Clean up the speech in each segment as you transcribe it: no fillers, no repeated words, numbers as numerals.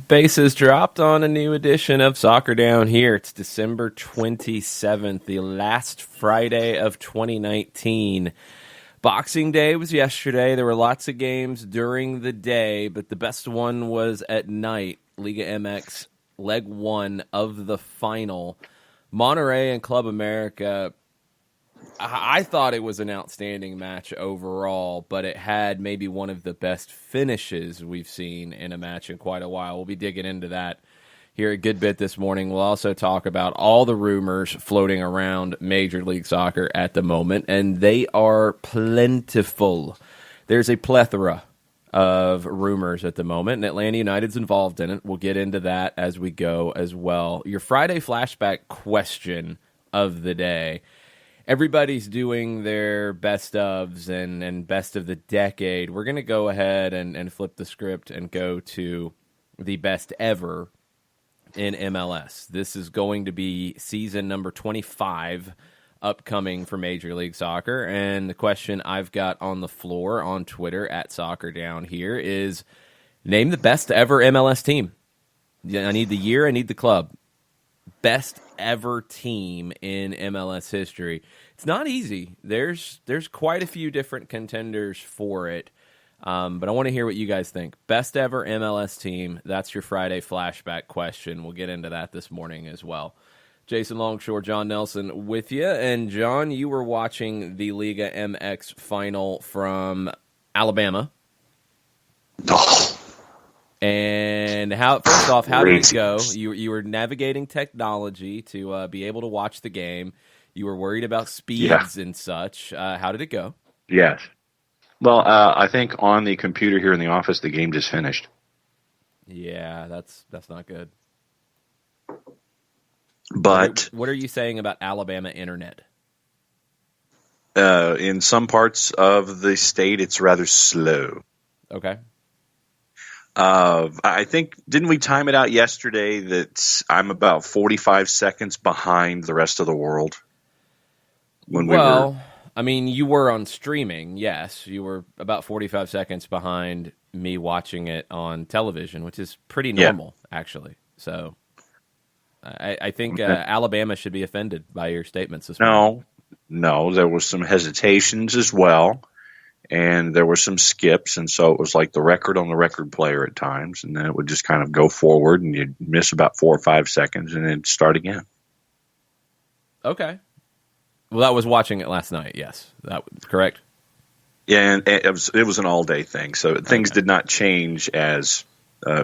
Bases dropped on a new edition of Soccer Down here. It's December 27th, the last Friday of 2019. Boxing Day was yesterday. There were lots of games during the day, but the best one was at night. Liga MX Leg 1 of the final. Monterrey and Club America. I thought it was an outstanding match overall, but it had maybe one of the best finishes we've seen in a match in quite a while. We'll be digging into that here a good bit this morning. We'll also talk about all the rumors floating around Major League Soccer at the moment, and they are plentiful. There's a plethora of rumors at the moment, and Atlanta United's involved in it. We'll get into that as we go as well. Your Friday flashback question of the day. Everybody's doing their best ofs and best of the decade. We're going to go ahead and flip the script and go to the best ever in MLS. This is going to be season number 25 upcoming for Major League Soccer. And the question I've got on the floor on Twitter at Soccer Down here is, name the best ever MLS team. I need the year, I need the club. Best ever team in MLS history. It's not easy. There's quite a few different contenders for it, but I want to hear what you guys think. Best ever MLS team. That's your Friday flashback question. We'll get into that this morning as well. Jason Longshore, John Nelson with you. And John, you were watching the Liga MX Final from Alabama. And first off, how did it go? You were navigating technology to be able to watch the game. You were worried about speeds and such. How did it go? Yes. Well, I think on the computer here in the office, the game just finished. Yeah, that's not good. But what are you saying about Alabama internet? In some parts of the state, it's rather slow. Okay. I think, didn't we time it out yesterday that I'm about 45 seconds behind the rest of the world? I mean, you were on streaming, yes. You were about 45 seconds behind me watching it on television, which is pretty normal, actually. So I think Alabama should be offended by your statements this morning. No, there was some hesitations as well. And there were some skips, and so it was like the record on the record player at times, and then it would just kind of go forward, and you'd miss about 4 or 5 seconds, and then start again. Okay. Well, that was watching it last night, yes. That was correct? Yeah, and it was an all-day thing, so things did not change as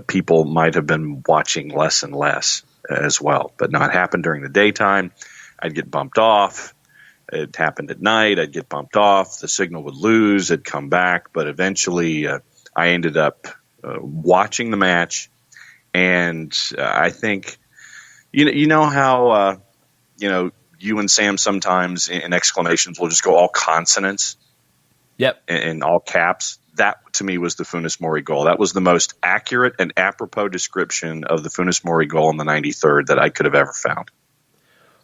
people might have been watching less and less as well. But no, it happened during the daytime. I'd get bumped off. It happened at night. I'd get bumped off. The signal would lose. It'd come back. But eventually I ended up watching the match. And I think, you know how, you and Sam sometimes in exclamations will just go all consonants. Yep. In all caps. That, to me, was the Funes Mori goal. That was the most accurate and apropos description of the Funes Mori goal in the 93rd that I could have ever found.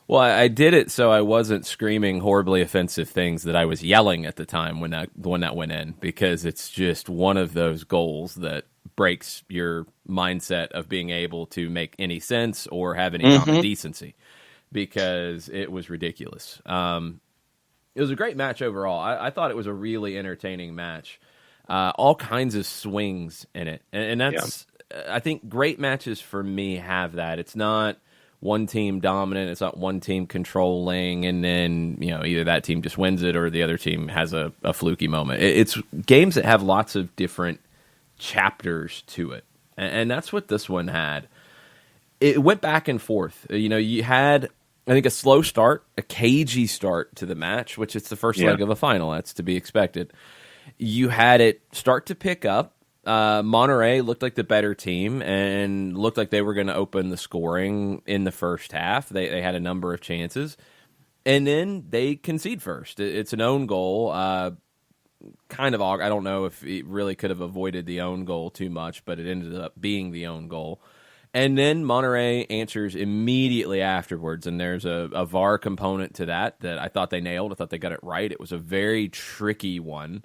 Well, I did it so I wasn't screaming horribly offensive things that I was yelling at the time when that went in, because it's just one of those goals that breaks your mindset of being able to make any sense or have any common decency, because it was ridiculous. It was a great match overall. I thought it was a really entertaining match. All kinds of swings in it. And that's, I think great matches for me have that. It's not one team dominant. It's not one team controlling, and then either that team just wins it or the other team has a fluky moment. It's games that have lots of different chapters to it, and that's what this one had. It went back and forth. You had, I think, a slow start, a cagey start to the match, which it's the first leg of a final. That's to be expected. You had it start to pick up. Monterrey looked like the better team and looked like they were going to open the scoring in the first half. They had a number of chances, and then they concede first. It's an own goal. Kind of, I don't know if it really could have avoided the own goal too much, but it ended up being the own goal. And then Monterrey answers immediately afterwards, and there's a VAR component to that I thought they nailed. I thought they got it right. It was a very tricky one.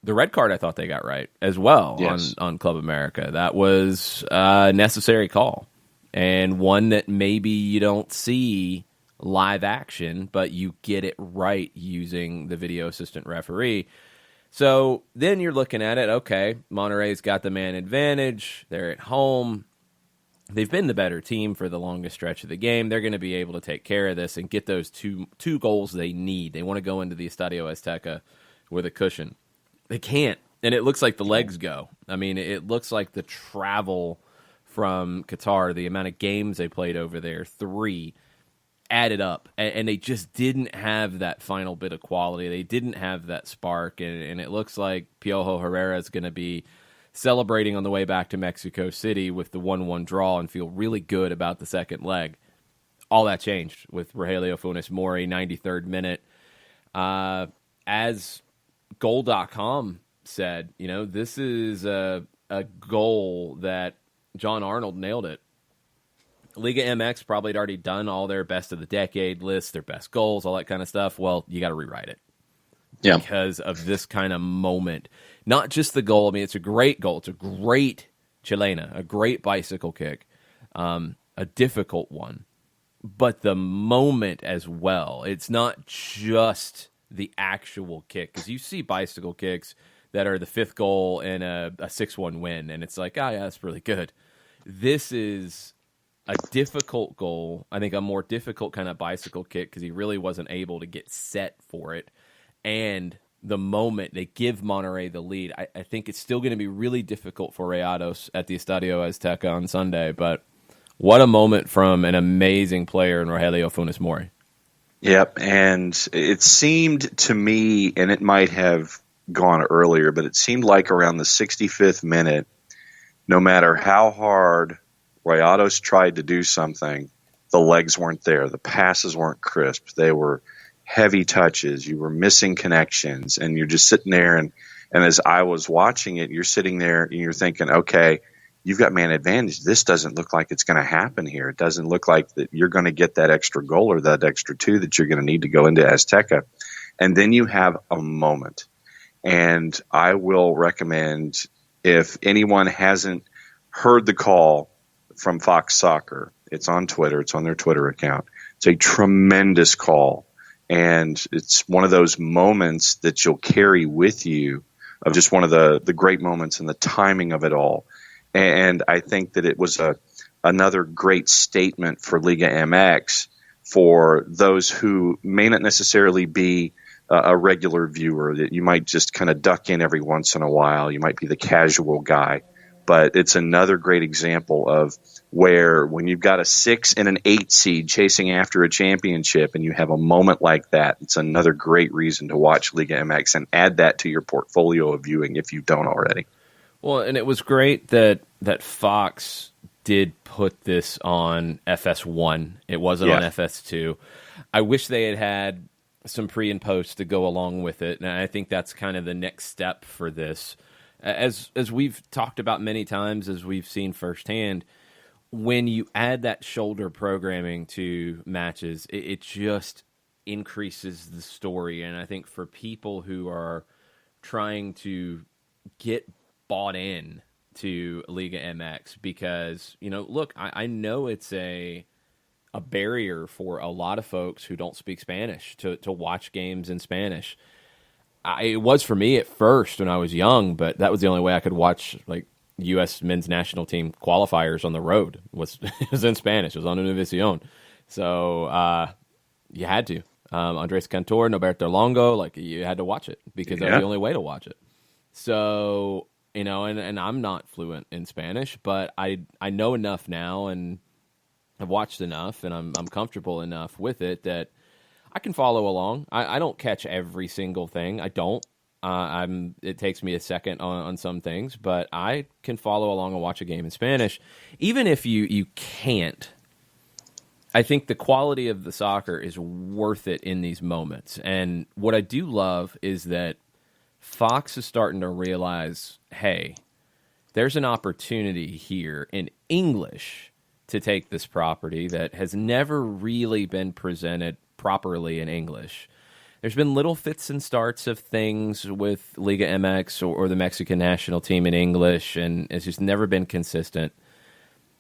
The red card I thought they got right as well. Yes. on Club America. That was a necessary call, and one that maybe you don't see live action, but you get it right using the video assistant referee. So then you're looking at it, okay, Monterrey's got the man advantage. They're at home. They've been the better team for the longest stretch of the game. They're going to be able to take care of this and get those two goals they need. They want to go into the Estadio Azteca with a cushion. They can't, and it looks like the legs go. I mean, it looks like the travel from Qatar, the amount of games they played over there, 3, added up, and they just didn't have that final bit of quality. They didn't have that spark, and it looks like Piojo Herrera is going to be celebrating on the way back to Mexico City with the 1-1 draw and feel really good about the second leg. All that changed with Rogelio Funes Mori, 93rd minute. As Goal.com said, this is a goal that John Arnold nailed it. Liga MX probably had already done all their best of the decade lists, their best goals, all that kind of stuff. Well, you got to rewrite it. Yeah. Because of this kind of moment. Not just the goal. I mean, it's a great goal. It's a great chilena, a great bicycle kick, a difficult one. But the moment as well. It's not just the actual kick. Because you see bicycle kicks that are the 5th goal in a 6-1 win. And it's like, oh, yeah, that's really good. This is a difficult goal. I think a more difficult kind of bicycle kick because he really wasn't able to get set for it. And the moment they give Monterrey the lead, I think it's still going to be really difficult for Rayados at the Estadio Azteca on Sunday. But what a moment from an amazing player in Rogelio Funes Mori. Yep, and it seemed to me, and it might have gone earlier, but it seemed like around the 65th minute, no matter how hard Rayados tried to do something, the legs weren't there. The passes weren't crisp. They were heavy touches. You were missing connections, and you're just sitting there. And as I was watching it, you're sitting there and you're thinking, okay, you've got man advantage. This doesn't look like it's going to happen here. It doesn't look like that you're going to get that extra goal or that extra 2 that you're going to need to go into Azteca. And then you have a moment. And I will recommend, if anyone hasn't heard the call from Fox Soccer, it's on Twitter. It's on their Twitter account. It's a tremendous call. And it's one of those moments that you'll carry with you of just one of the great moments and the timing of it all. And I think that it was another great statement for Liga MX for those who may not necessarily be a regular viewer, that you might just kind of duck in every once in a while. You might be the casual guy. But it's another great example of where when you've got a 6 and an 8 seed chasing after a championship and you have a moment like that, it's another great reason to watch Liga MX and add that to your portfolio of viewing if you don't already. Well, and it was great that Fox did put this on FS1. It wasn't on FS2. I wish they had some pre and post to go along with it, and I think that's kind of the next step for this. As we've talked about many times, as we've seen firsthand, when you add that shoulder programming to matches, it just increases the story. And I think for people who are trying to get bought in to Liga MX, because, look, I know it's a barrier for a lot of folks who don't speak Spanish to watch games in Spanish. It was for me at first when I was young, but that was the only way I could watch like U.S. men's national team qualifiers on the road. It was in Spanish. It was on Univision. So you had to. Andres Cantor, Noberto Longo, like you had to watch it because that was the only way to watch it. So, and I'm not fluent in Spanish, but I know enough now and I've watched enough and I'm comfortable enough with it that I can follow along. I don't catch every single thing. I don't. It takes me a second on some things, but I can follow along and watch a game in Spanish. Even if you can't, I think the quality of the soccer is worth it in these moments. And what I do love is that Fox is starting to realize, hey, there's an opportunity here in English to take this property that has never really been presented properly in English. there's been little fits and starts of things with Liga MX or the Mexican national team in English, and it's just never been consistent.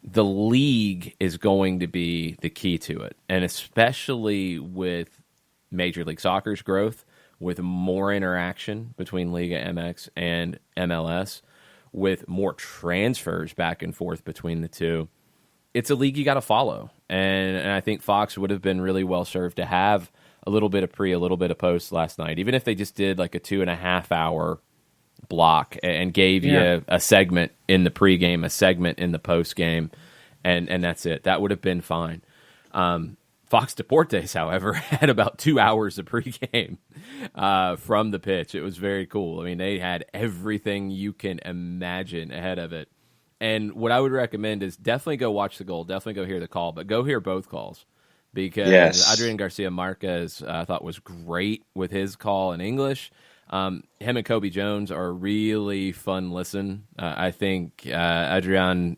The league is going to be the key to it, and especially with Major League Soccer's growth, with more interaction between Liga MX and MLS, with more transfers back and forth between the two. It's a league you got to follow, and I think Fox would have been really well served to have a little bit of pre, a little bit of post last night, even if they just did like a 2.5 hour block and gave you a segment in the pregame, a segment in the postgame, and that's it. That would have been fine. Fox Deportes, however, had about 2 hours of pregame from the pitch. It was very cool. I mean, they had everything you can imagine ahead of it. And what I would recommend is definitely go watch the goal, definitely go hear the call, but go hear both calls. Because Adrian Garcia Marquez I thought was great with his call in English. Him and Kobe Jones are a really fun listen. I think Adrian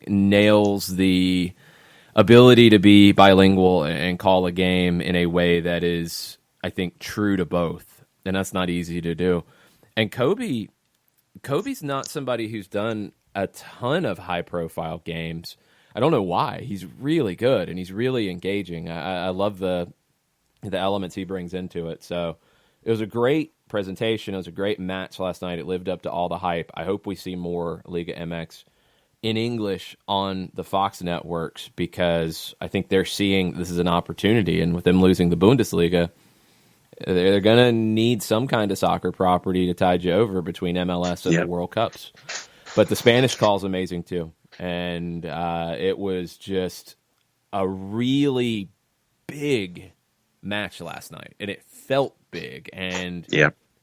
nails the ability to be bilingual and call a game in a way that is, I think, true to both. And that's not easy to do. And Kobe's not somebody who's done a ton of high-profile games. I don't know why. He's really good, and he's really engaging. I love the elements he brings into it. So it was a great presentation. It was a great match last night. It lived up to all the hype. I hope we see more Liga MX in English on the Fox networks, because I think they're seeing this is an opportunity. And with them losing the Bundesliga, they're going to need some kind of soccer property to tide you over between MLS and the World Cups. But the Spanish call is amazing too. And it was just a really big match last night. And it felt big. And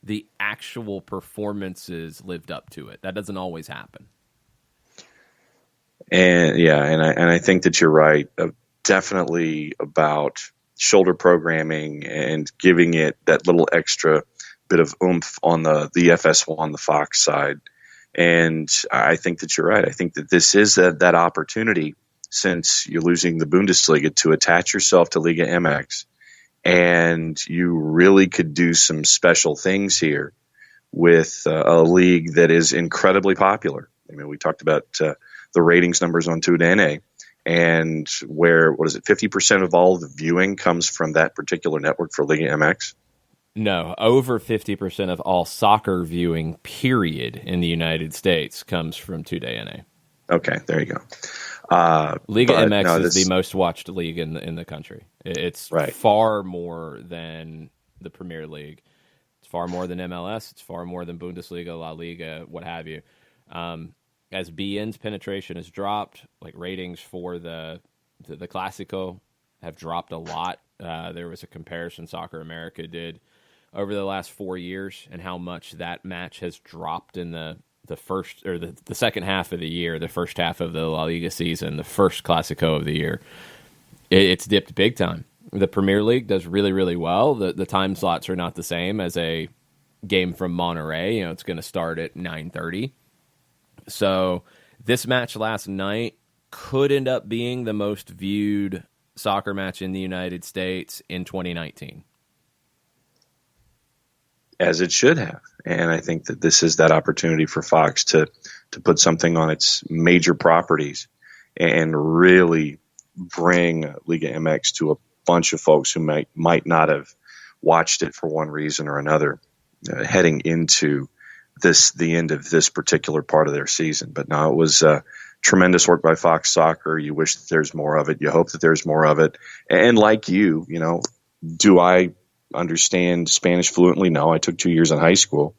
the actual performances lived up to it. That doesn't always happen. And I think that you're right. Definitely about shoulder programming and giving it that little extra bit of oomph on the FS1, the Fox side. And I think that you're right. I think that this is that opportunity, since you're losing the Bundesliga, to attach yourself to Liga MX. And you really could do some special things here with a league that is incredibly popular. I mean, we talked about the ratings numbers on TUDN, and where, 50% of all the viewing comes from that particular network for Liga MX? No, over 50% of all soccer viewing, period, in the United States comes from TUDN. Okay, there you go. Liga MX is the most watched league in the country. It's far more than the Premier League. It's far more than MLS. It's far more than Bundesliga, La Liga, what have you. As BN's penetration has dropped, like ratings for the Clásico have dropped a lot. There was a comparison Soccer America did over the last 4 years and how much that match has dropped in the first or the second half of the year, the first half of the La Liga season, the first Clásico of the year. It's dipped big time. The Premier League does really, really well. The time slots are not the same as a game from Monterrey. It's going to start at 9:30. So this match last night could end up being the most viewed soccer match in the United States in 2019. As it should have. And I think that this is that opportunity for Fox to put something on its major properties and really bring Liga MX to a bunch of folks who might not have watched it for one reason or another heading into the end of this particular part of their season. But no, it was tremendous work by Fox Soccer. You wish that there's more of it. You hope that there's more of it. And like you know, do I understand Spanish fluently? No, I took 2 years in high school,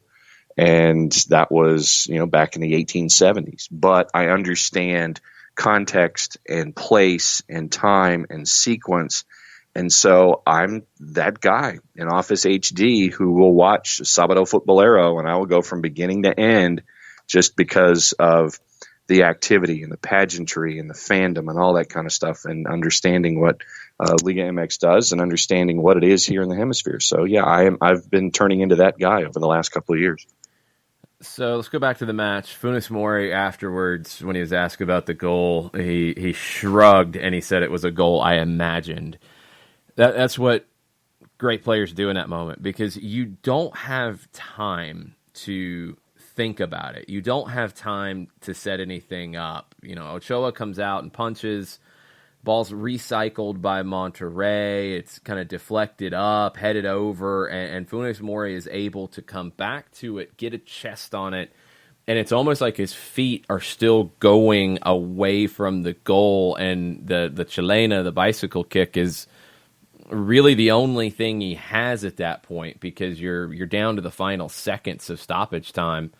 and that was, back in the 1870s. But I understand context and place and time and sequence. And so I'm that guy in Office HD who will watch Sábado Futbolero, and I will go from beginning to end just because of the activity and the pageantry and the fandom and all that kind of stuff, and understanding what Liga MX does and understanding what it is here in the hemisphere. So yeah, I've been turning into that guy over the last couple of years. So let's go back to the match. Funes Mori afterwards, when he was asked about the goal, he shrugged and he said it was a goal I imagined. That's what great players do in that moment, because you don't have time to think about it. You don't have time to set anything up. Ochoa comes out and punches. Ball's recycled by Monterrey. It's kind of deflected up, headed over, and Funes Mori is able to come back to it, get a chest on it, and it's almost like his feet are still going away from the goal, and the chilena, the bicycle kick, is really the only thing he has at that point, because you're down to the final seconds of stoppage time,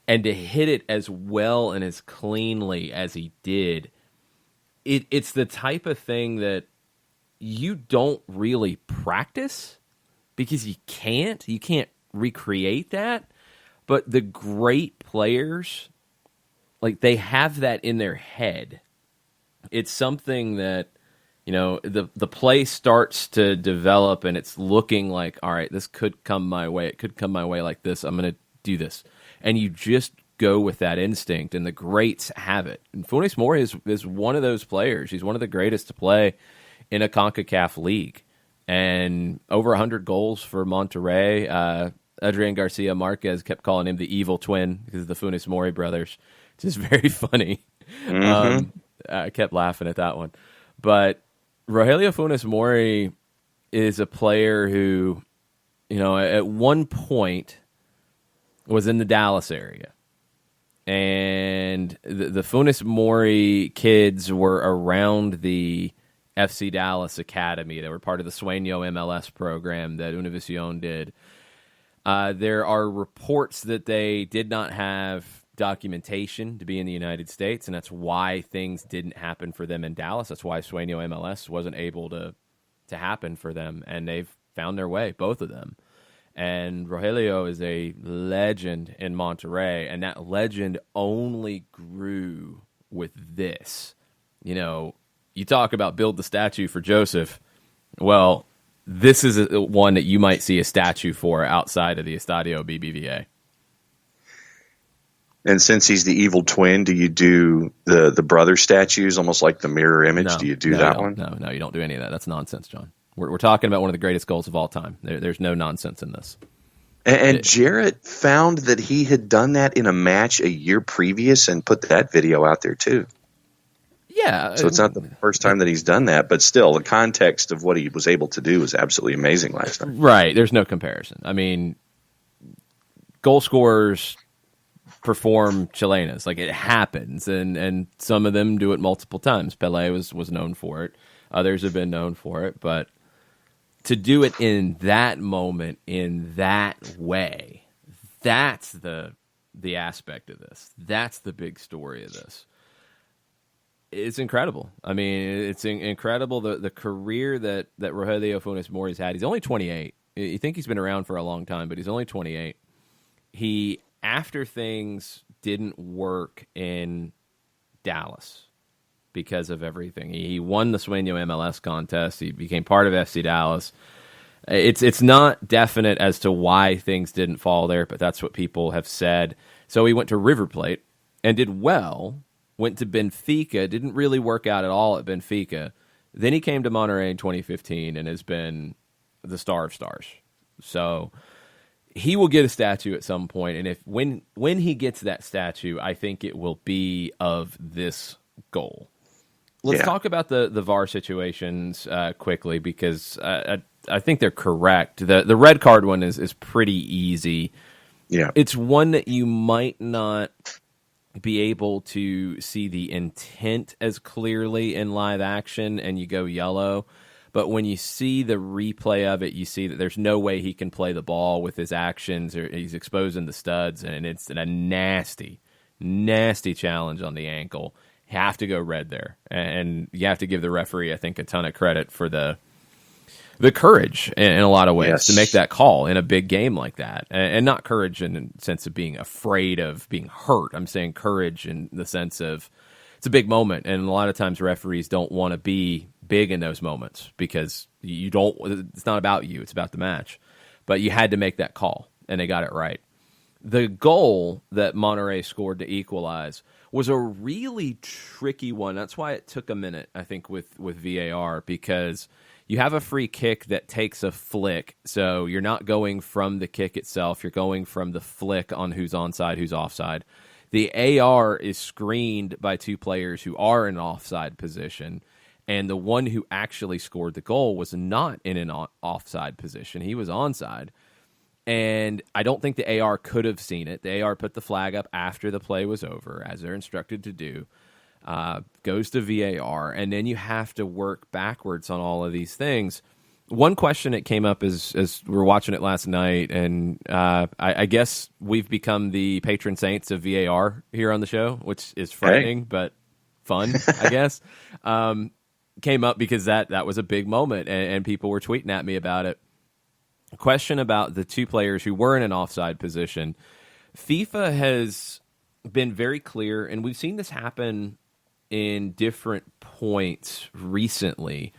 and to hit it as well and as cleanly as he did, it's the type of thing that you don't really practice, because you can't recreate that. But the great players, like, they have that in their head. It's something that, the play starts to develop, and it's looking like, all right, this could come my way. It could come my way like this. I'm going to do this. And you just go with that instinct, and the greats have it. And Funes Mori is one of those players. He's one of the greatest to play in a CONCACAF league. And over 100 goals for Monterrey. Adrian Garcia Marquez kept calling him the evil twin because of the Funes Mori brothers, which is very funny. Mm-hmm. I kept laughing at that one. But Rogelio Funes Mori is a player who, at one point was in the Dallas area. And the Funes Mori kids were around the FC Dallas Academy. They were part of the Sueño MLS program that Univision did. There are reports that they did not have documentation to be in the United States, and that's why things didn't happen for them in Dallas. That's why Sueño MLS wasn't able to happen for them, and they've found their way, both of them. And Rogelio is a legend in Monterrey, and that legend only grew with this. You talk about build the statue for Joseph. Well, this is one that you might see a statue for outside of the Estadio BBVA. And since he's the evil twin, do you do the brother statues, almost like the mirror image? No, do you do that one? No, you don't do any of that. That's nonsense, John. We're talking about one of the greatest goals of all time. There's no nonsense in this. And Jarrett found that he had done that in a match a year previous and put that video out there too. Yeah. So it's not the first time that he's done that, but still, the context of what he was able to do was absolutely amazing last time. Right. There's no comparison. I mean, goal scorers perform chilenas. Like, it happens, and some of them do it multiple times. Pelé was known for it. Others have been known for it, but to do it in that moment, in that way, that's the aspect of this. That's the big story of this. It's incredible. I mean, it's incredible the career that Rogelio Funes Mori's had. He's only 28. You think he's been around for a long time, but he's only 28. He, after things didn't work in Dallas because of everything, he won the Sueño MLS contest. He became part of FC Dallas. It's not definite as to why things didn't fall there, but that's what people have said. So he went to River Plate and did well. Went to Benfica, didn't really work out at all at Benfica. Then he came to Monterrey in 2015 and has been the star of stars. So he will get a statue at some point, and when he gets that statue, I think it will be of this goal. Let's talk about the VAR situations quickly, because I think they're correct. The red card one is pretty easy. Yeah, it's one that you might not be able to see the intent as clearly in live action, and you go yellow. But when you see the replay of it, you see that there's no way he can play the ball with his actions, or he's exposing the studs, and it's a nasty, nasty challenge on the ankle. You have to go red there, and you have to give the referee, I think, a ton of credit for the courage in a lot of ways to make that call in a big game like that. And not courage in the sense of being afraid of being hurt. I'm saying courage in the sense of it's a big moment, and a lot of times referees don't want to be big in those moments because it's not about you, it's about the match. But you had to make that call, and they got it right. The goal that Monterrey scored to equalize was a really tricky one. That's why it took a minute, I think, with VAR, because you have a free kick that takes a flick, so you're not going from the kick itself. You're going from the flick on who's onside, who's offside. The AR is screened by two players who are in offside position, and the one who actually scored the goal was not in an offside position. He was onside. And I don't think the AR could have seen it. The AR put the flag up after the play was over, as they're instructed to do. Goes to VAR, and then you have to work backwards on all of these things. One question that came up as we were watching it last night, and I guess we've become the patron saints of VAR here on the show, which is frightening, but fun, I guess. Came up because that was a big moment, and people were tweeting at me about it. A question about the two players who were in an offside position. FIFA has been very clear, and we've seen this happen in different points recently,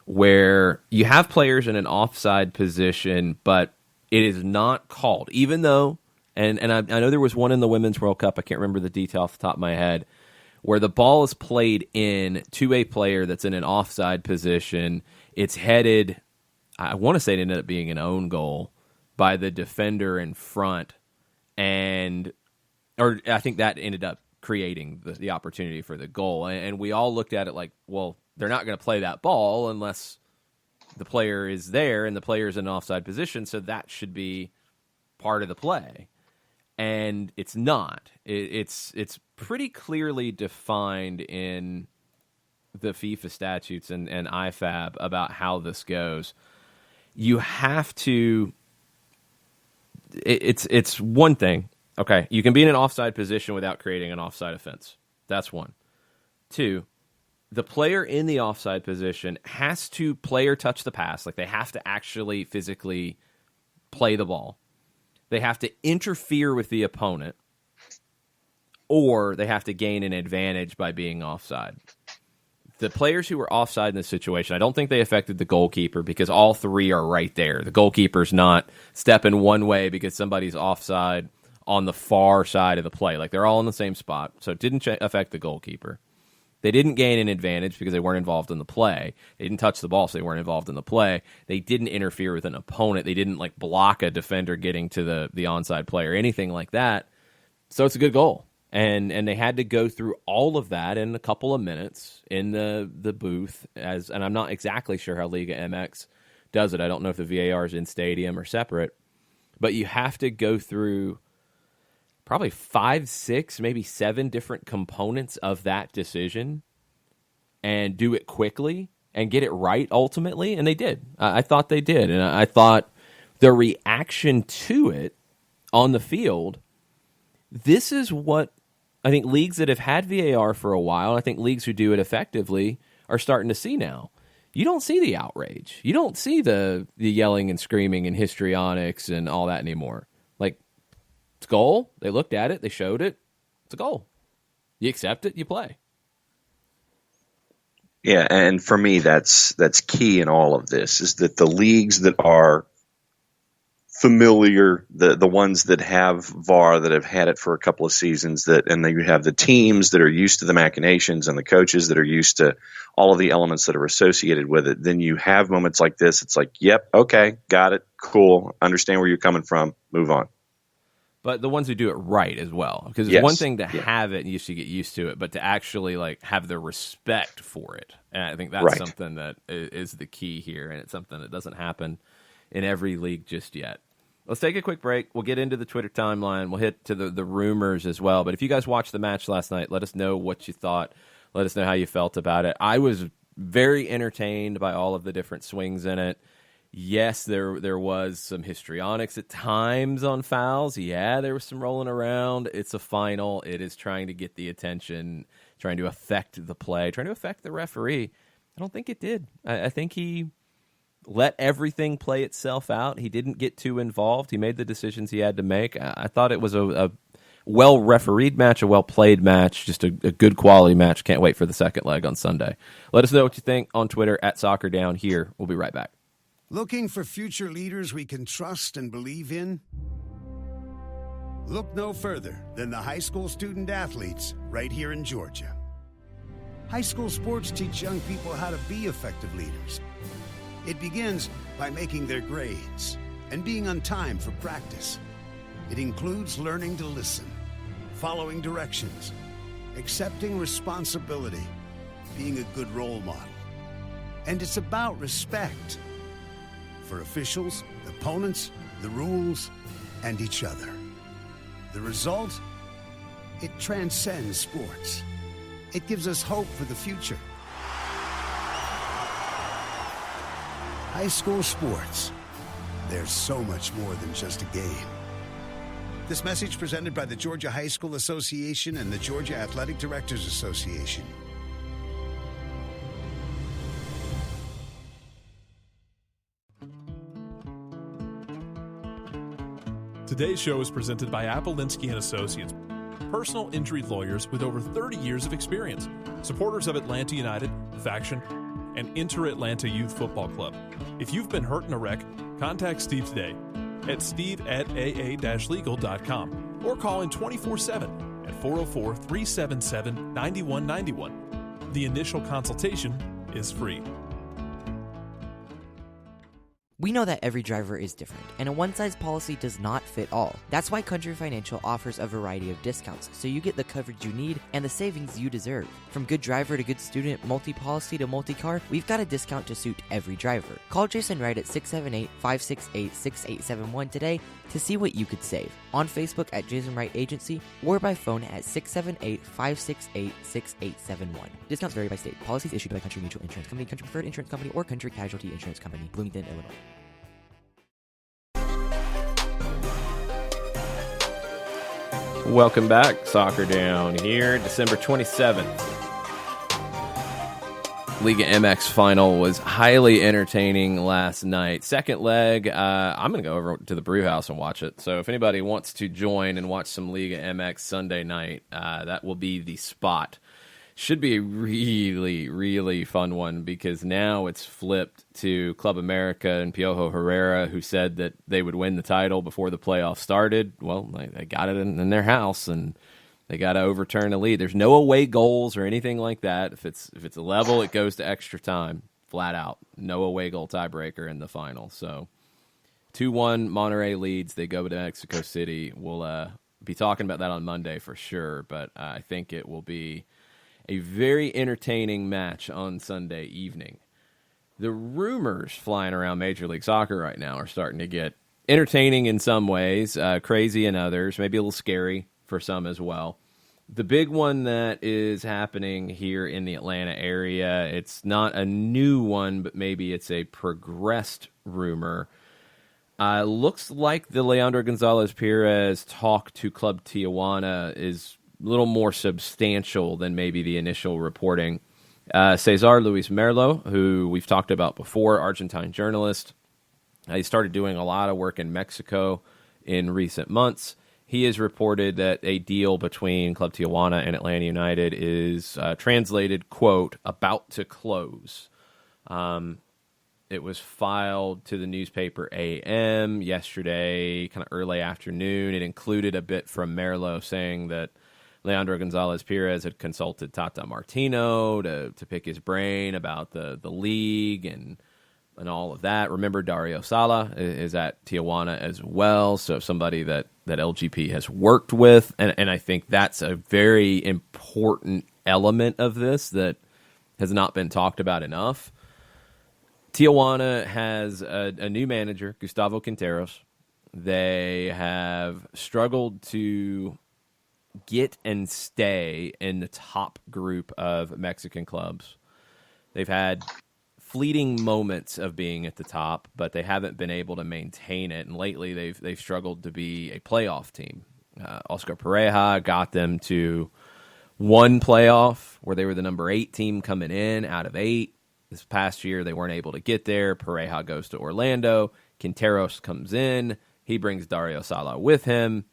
where you have players in an offside position, but it is not called, even though, and I know there was one in the Women's World Cup, I can't remember the detail off the top of my head, where the ball is played in to a player that's in an offside position. It's headed, I want to say it ended up being an own goal by the defender in front, or I think that ended up creating the opportunity for the goal. And we all looked at it like, well, they're not going to play that ball unless the player is there and the player is in an offside position, so that should be part of the play. And it's not. It's pretty clearly defined in the FIFA statutes and IFAB about how this goes. You have to. It's one thing. Okay, you can be in an offside position without creating an offside offense. That's one. Two, the player in the offside position has to play or touch the pass. Like, they have to actually physically play the ball. They have to interfere with the opponent, or they have to gain an advantage by being offside. The players who were offside in this situation, I don't think they affected the goalkeeper because all three are right there. The goalkeeper's not stepping one way because somebody's offside on the far side of the play. Like, they're all in the same spot, so it didn't affect the goalkeeper. They didn't gain an advantage because they weren't involved in the play. They didn't touch the ball, so they weren't involved in the play. They didn't interfere with an opponent. They didn't block a defender getting to the onside player, anything like that. So it's a good goal. And they had to go through all of that in a couple of minutes in the booth. And I'm not exactly sure how Liga MX does it. I don't know if the VAR is in stadium or separate. But you have to go through probably 5, 6, maybe 7 different components of that decision and do it quickly and get it right ultimately. And they did. I thought they did. And I thought the reaction to it on the field, this is what I think leagues that have had VAR for a while, I think leagues who do it effectively, are starting to see now. You don't see the outrage. You don't see the yelling and screaming and histrionics and all that anymore. Like, it's a goal. They looked at it. They showed it. It's a goal. You accept it. You play. Yeah, and for me, that's key in all of this, is that the leagues that are familiar, the ones that have VAR, that have had it for a couple of seasons, and then you have the teams that are used to the machinations and the coaches that are used to all of the elements that are associated with it, then you have moments like this. It's like, yep, okay, got it, cool, understand where you're coming from, move on. But the ones who do it right as well, because it's one thing to have it and you should get used to it, but to actually have the respect for it. And I think that's something that is the key here, and it's something that doesn't happen in every league just yet. Let's take a quick break. We'll get into the Twitter timeline. We'll hit to the rumors as well. But if you guys watched the match last night, let us know what you thought. Let us know how you felt about it. I was very entertained by all of the different swings in it. Yes, there was some histrionics at times on fouls. Yeah, there was some rolling around. It's a final. It is trying to get the attention, trying to affect the play, trying to affect the referee. I don't think it did. I think he let everything play itself out. He didn't get too involved. He made the decisions he had to make. I thought it was a well-refereed match, a well-played match, just a good quality match. Can't wait for the second leg on Sunday. Let us know what you think on Twitter at SoccerDown here. We'll be right back. Looking for future leaders we can trust and believe in? Look no further than the high school student athletes right here in Georgia. High school sports teach young people how to be effective leaders. It begins by making their grades and being on time for practice. It includes learning to listen, following directions, accepting responsibility, being a good role model. And it's about respect for officials, opponents, the rules, and each other. The result? It transcends sports. It gives us hope for the future. High school sports. There's so much more than just a game. This message presented by the Georgia High School Association and the Georgia Athletic Directors Association. Today's show is presented by Appolinsky & Associates, personal injury lawyers with over 30 years of experience, supporters of Atlanta United, Faction, and Inter-Atlanta Youth Football Club. If you've been hurt in a wreck, contact Steve today at steve@aa-legal.com or call in 24/7 at 404-377-9191. The initial consultation is free. We know that every driver is different, and a one-size policy does not fit all. That's why Country Financial offers a variety of discounts, so you get the coverage you need and the savings you deserve. From good driver to good student, multi-policy to multi-car, we've got a discount to suit every driver. Call Jason Wright at 678-568-6871 today to see what you could save. On Facebook at Jason Wright Agency or by phone at 678-568-6871. Discounts vary by state. Policies issued by Country Mutual Insurance Company, Country Preferred Insurance Company, or Country Casualty Insurance Company, Bloomington, Illinois. Welcome back. Soccer Down here, December 27th. Liga MX Final was highly entertaining last night. Second leg, I'm going to go over to the brew house and watch it. So if anybody wants to join and watch some Liga MX Sunday night, that will be the spot. Should be a really, really fun one because now it's flipped to Club America and Piojo Herrera, who said that they would win the title before the playoffs started. Well, they got it in their house, and they got to overturn the lead. There's no away goals or anything like that. If it's a level, it goes to extra time, flat out. No away goal tiebreaker in the final. So 2-1 Monterrey leads. They go to Mexico City. We'll be talking about that on Monday for sure, but I think it will be a very entertaining match on Sunday evening. The rumors flying around Major League Soccer right now are starting to get entertaining in some ways, crazy in others, maybe a little scary for some as well. The big one that is happening here in the Atlanta area, it's not a new one, but maybe it's a progressed rumor. Looks like the Leandro Gonzalez Perez talk to Club Tijuana is a little more substantial than maybe the initial reporting. Cesar Luis Merlo, who we've talked about before, Argentine journalist, he started doing a lot of work in Mexico in recent months. He has reported that a deal between Club Tijuana and Atlanta United is translated, quote, about to close. It was filed to the newspaper AM yesterday, kind of early afternoon. It included a bit from Merlo saying that Leandro Gonzalez Perez had consulted Tata Martino to pick his brain about the league and all of that. Remember, Dario Sala is at Tijuana as well, so somebody that LGP has worked with, and I think that's a very important element of this that has not been talked about enough. Tijuana has a new manager, Gustavo Quinteros. They have struggled to get and stay in the top group of Mexican clubs. They've had fleeting moments of being at the top, but they haven't been able to maintain it. And lately, they've struggled to be a playoff team. Oscar Pareja got them to one playoff where they were the number 8 team coming in out of 8. This past year, they weren't able to get there. Pareja goes to Orlando. Quinteros comes in. He brings Dario Sala with him.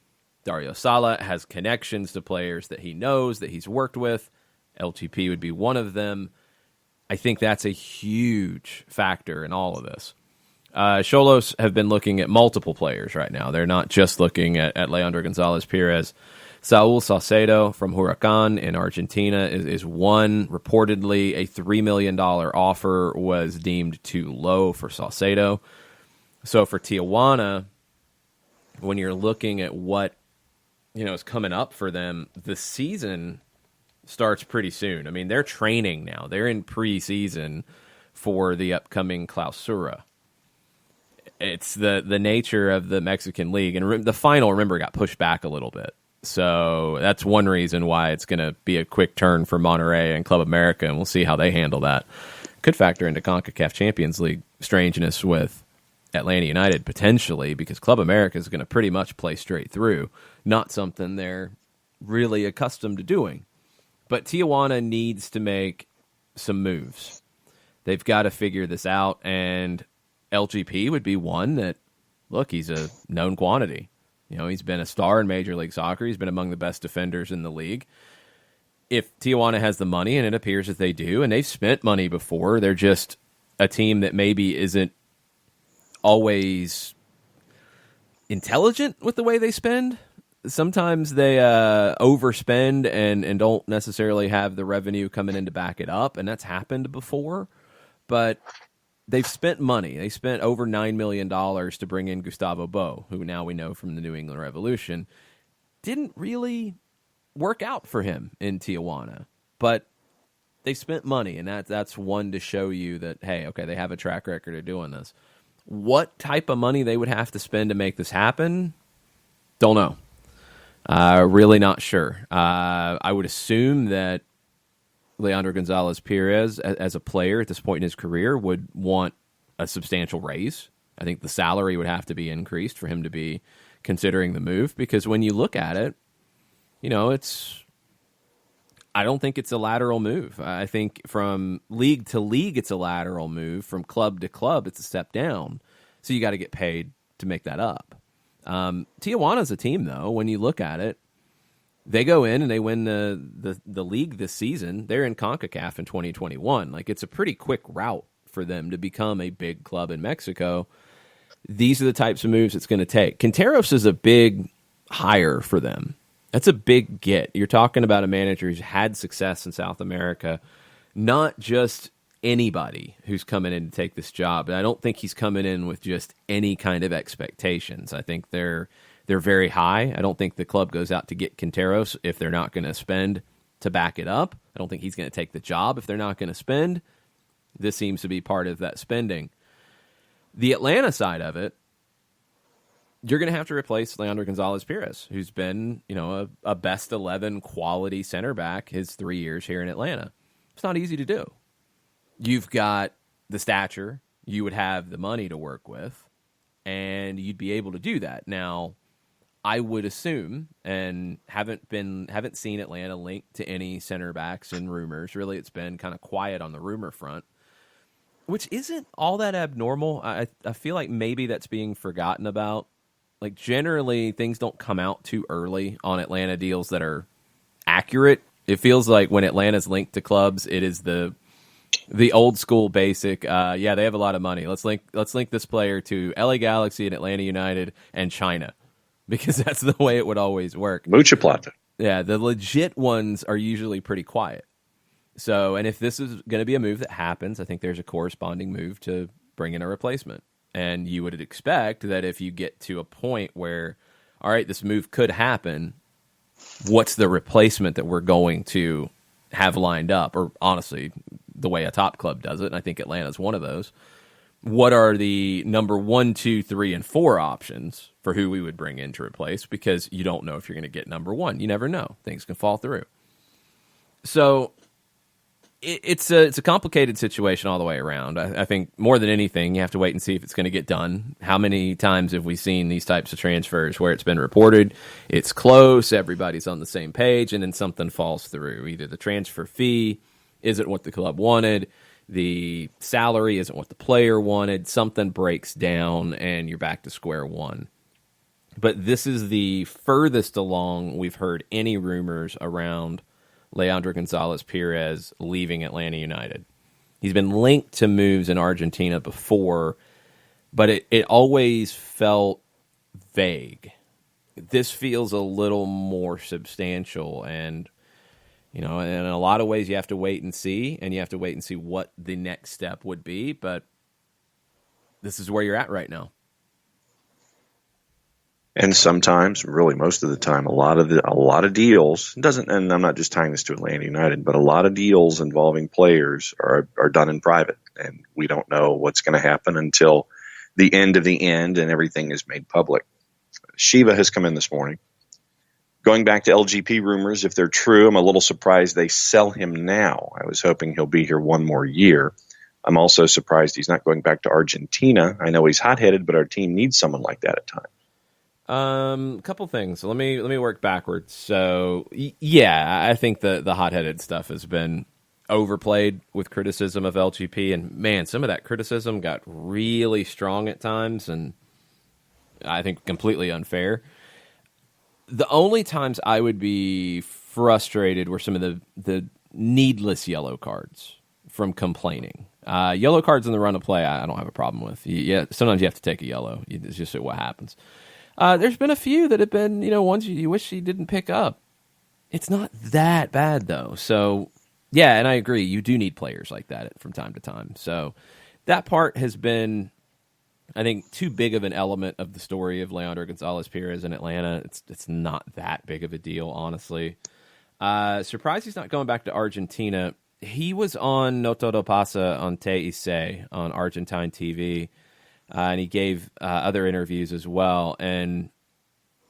Dario Sala has connections to players that he knows, that he's worked with. LGP would be one of them. I think that's a huge factor in all of this. Xolos have been looking at multiple players right now. They're not just looking at Leandro Gonzalez Perez. Saul Salcedo from Huracan in Argentina is one. Reportedly, a $3 million offer was deemed too low for Salcedo. So for Tijuana, when you're looking at what is coming up for them, the season starts pretty soon. I mean, they're training now. They're in preseason for the upcoming Clausura. It's the nature of the Mexican League. And the final, remember, got pushed back a little bit. So that's one reason why it's going to be a quick turn for Monterrey and Club America, and we'll see how they handle that. Could factor into CONCACAF Champions League strangeness with Atlanta United, potentially, because Club America is going to pretty much play straight through. Not something they're really accustomed to doing. But Tijuana needs to make some moves. They've got to figure this out, and LGP would be one that, look, he's a known quantity. He's been a star in Major League Soccer. He's been among the best defenders in the league. If Tijuana has the money, and it appears that they do, and they've spent money before, they're just a team that maybe isn't always intelligent with the way they spend. Sometimes they overspend and don't necessarily have the revenue coming in to back it up, and that's happened before. But they've spent money. They spent over $9 million to bring in Gustavo Bo, who now we know from the New England Revolution. Didn't really work out for him in Tijuana, but they spent money, and that's one to show you that, hey, okay, they have a track record of doing this. What type of money they would have to spend to make this happen, don't know. Really not sure. I would assume that Leandro Gonzalez Perez, as a player at this point in his career, would want a substantial raise. I think the salary would have to be increased for him to be considering the move, because when you look at it, I don't think it's a lateral move. I think from league to league, it's a lateral move. From club to club, it's a step down. So you got to get paid to make that up. Tijuana's a team, though, when you look at it, they go in and they win the league this season. They're in CONCACAF in 2021. Like, it's a pretty quick route for them to become a big club in Mexico. These are the types of moves it's going to take. Quinteros is a big hire for them. That's a big get. You're talking about a manager who's had success in South America, not just anybody who's coming in to take this job. And I don't think he's coming in with just any kind of expectations. I think they're very high. I don't think the club goes out to get Quinteros if they're not going to spend to back it up. I don't think he's going to take the job if they're not going to spend. This seems to be part of that spending. The Atlanta side of it, you're going to have to replace Leandro Gonzalez Perez, who's been, a best 11 quality center back his 3 years here in Atlanta. It's not easy to do. You've got the stature, you would have the money to work with, and you'd be able to do that. Now, I would assume, and haven't seen Atlanta linked to any center backs and rumors. Really, it's been kind of quiet on the rumor front, which isn't all that abnormal. I feel like maybe that's being forgotten about. Like, generally, things don't come out too early on Atlanta deals that are accurate. It feels like when Atlanta's linked to clubs, it is the old school basic. They have a lot of money. Let's link this player to LA Galaxy and Atlanta United and China, because that's the way it would always work. Mucha plata. Yeah, the legit ones are usually pretty quiet. So, and if this is going to be a move that happens, I think there's a corresponding move to bring in a replacement. And you would expect that if you get to a point where, all right, this move could happen, what's the replacement that we're going to have lined up? Or honestly, the way a top club does it, and I think Atlanta's one of those. What are the number 1, 2, 3, and 4 options for who we would bring in to replace? Because you don't know if you're going to get number 1. You never know. Things can fall through. So it's a complicated situation all the way around. I think more than anything, you have to wait and see if it's going to get done. How many times have we seen these types of transfers where it's been reported, it's close, everybody's on the same page, and then something falls through? Either the transfer fee isn't what the club wanted, the salary isn't what the player wanted, something breaks down, and you're back to square one. But this is the furthest along we've heard any rumors around Leandro Gonzalez Perez leaving Atlanta United. He's been linked to moves in Argentina before, but it always felt vague. This feels a little more substantial, and in a lot of ways you have to wait and see, what the next step would be, but this is where you're at right now. And sometimes, really most of the time, a lot of deals and I'm not just tying this to Atlanta United, but a lot of deals involving players are done in private, and we don't know what's going to happen until the end of the end and everything is made public. Shiva has come in this morning. Going back to LGP rumors, if they're true, I'm a little surprised they sell him now. I was hoping he'll be here one more year. I'm also surprised he's not going back to Argentina. I know he's hot-headed, but our team needs someone like that at times. A couple things. So let me work backwards. So yeah, I think the hot-headed stuff has been overplayed with criticism of LGP, and man, some of that criticism got really strong at times, and I think completely unfair. The only times I would be frustrated were some of the needless yellow cards from complaining. Yellow cards in the run of play, I don't have a problem with. Yeah, sometimes you have to take a yellow. It's just what happens. There's been a few that have been, ones you wish you didn't pick up. It's not that bad, though. So, yeah, and I agree. You do need players like that from time to time. So that part has been, I think, too big of an element of the story of Leandro Gonzalez-Pirez in Atlanta. It's not that big of a deal, honestly. Surprised he's not going back to Argentina. He was on No Todo Pasa on TIC on Argentine TV. And he gave other interviews as well. And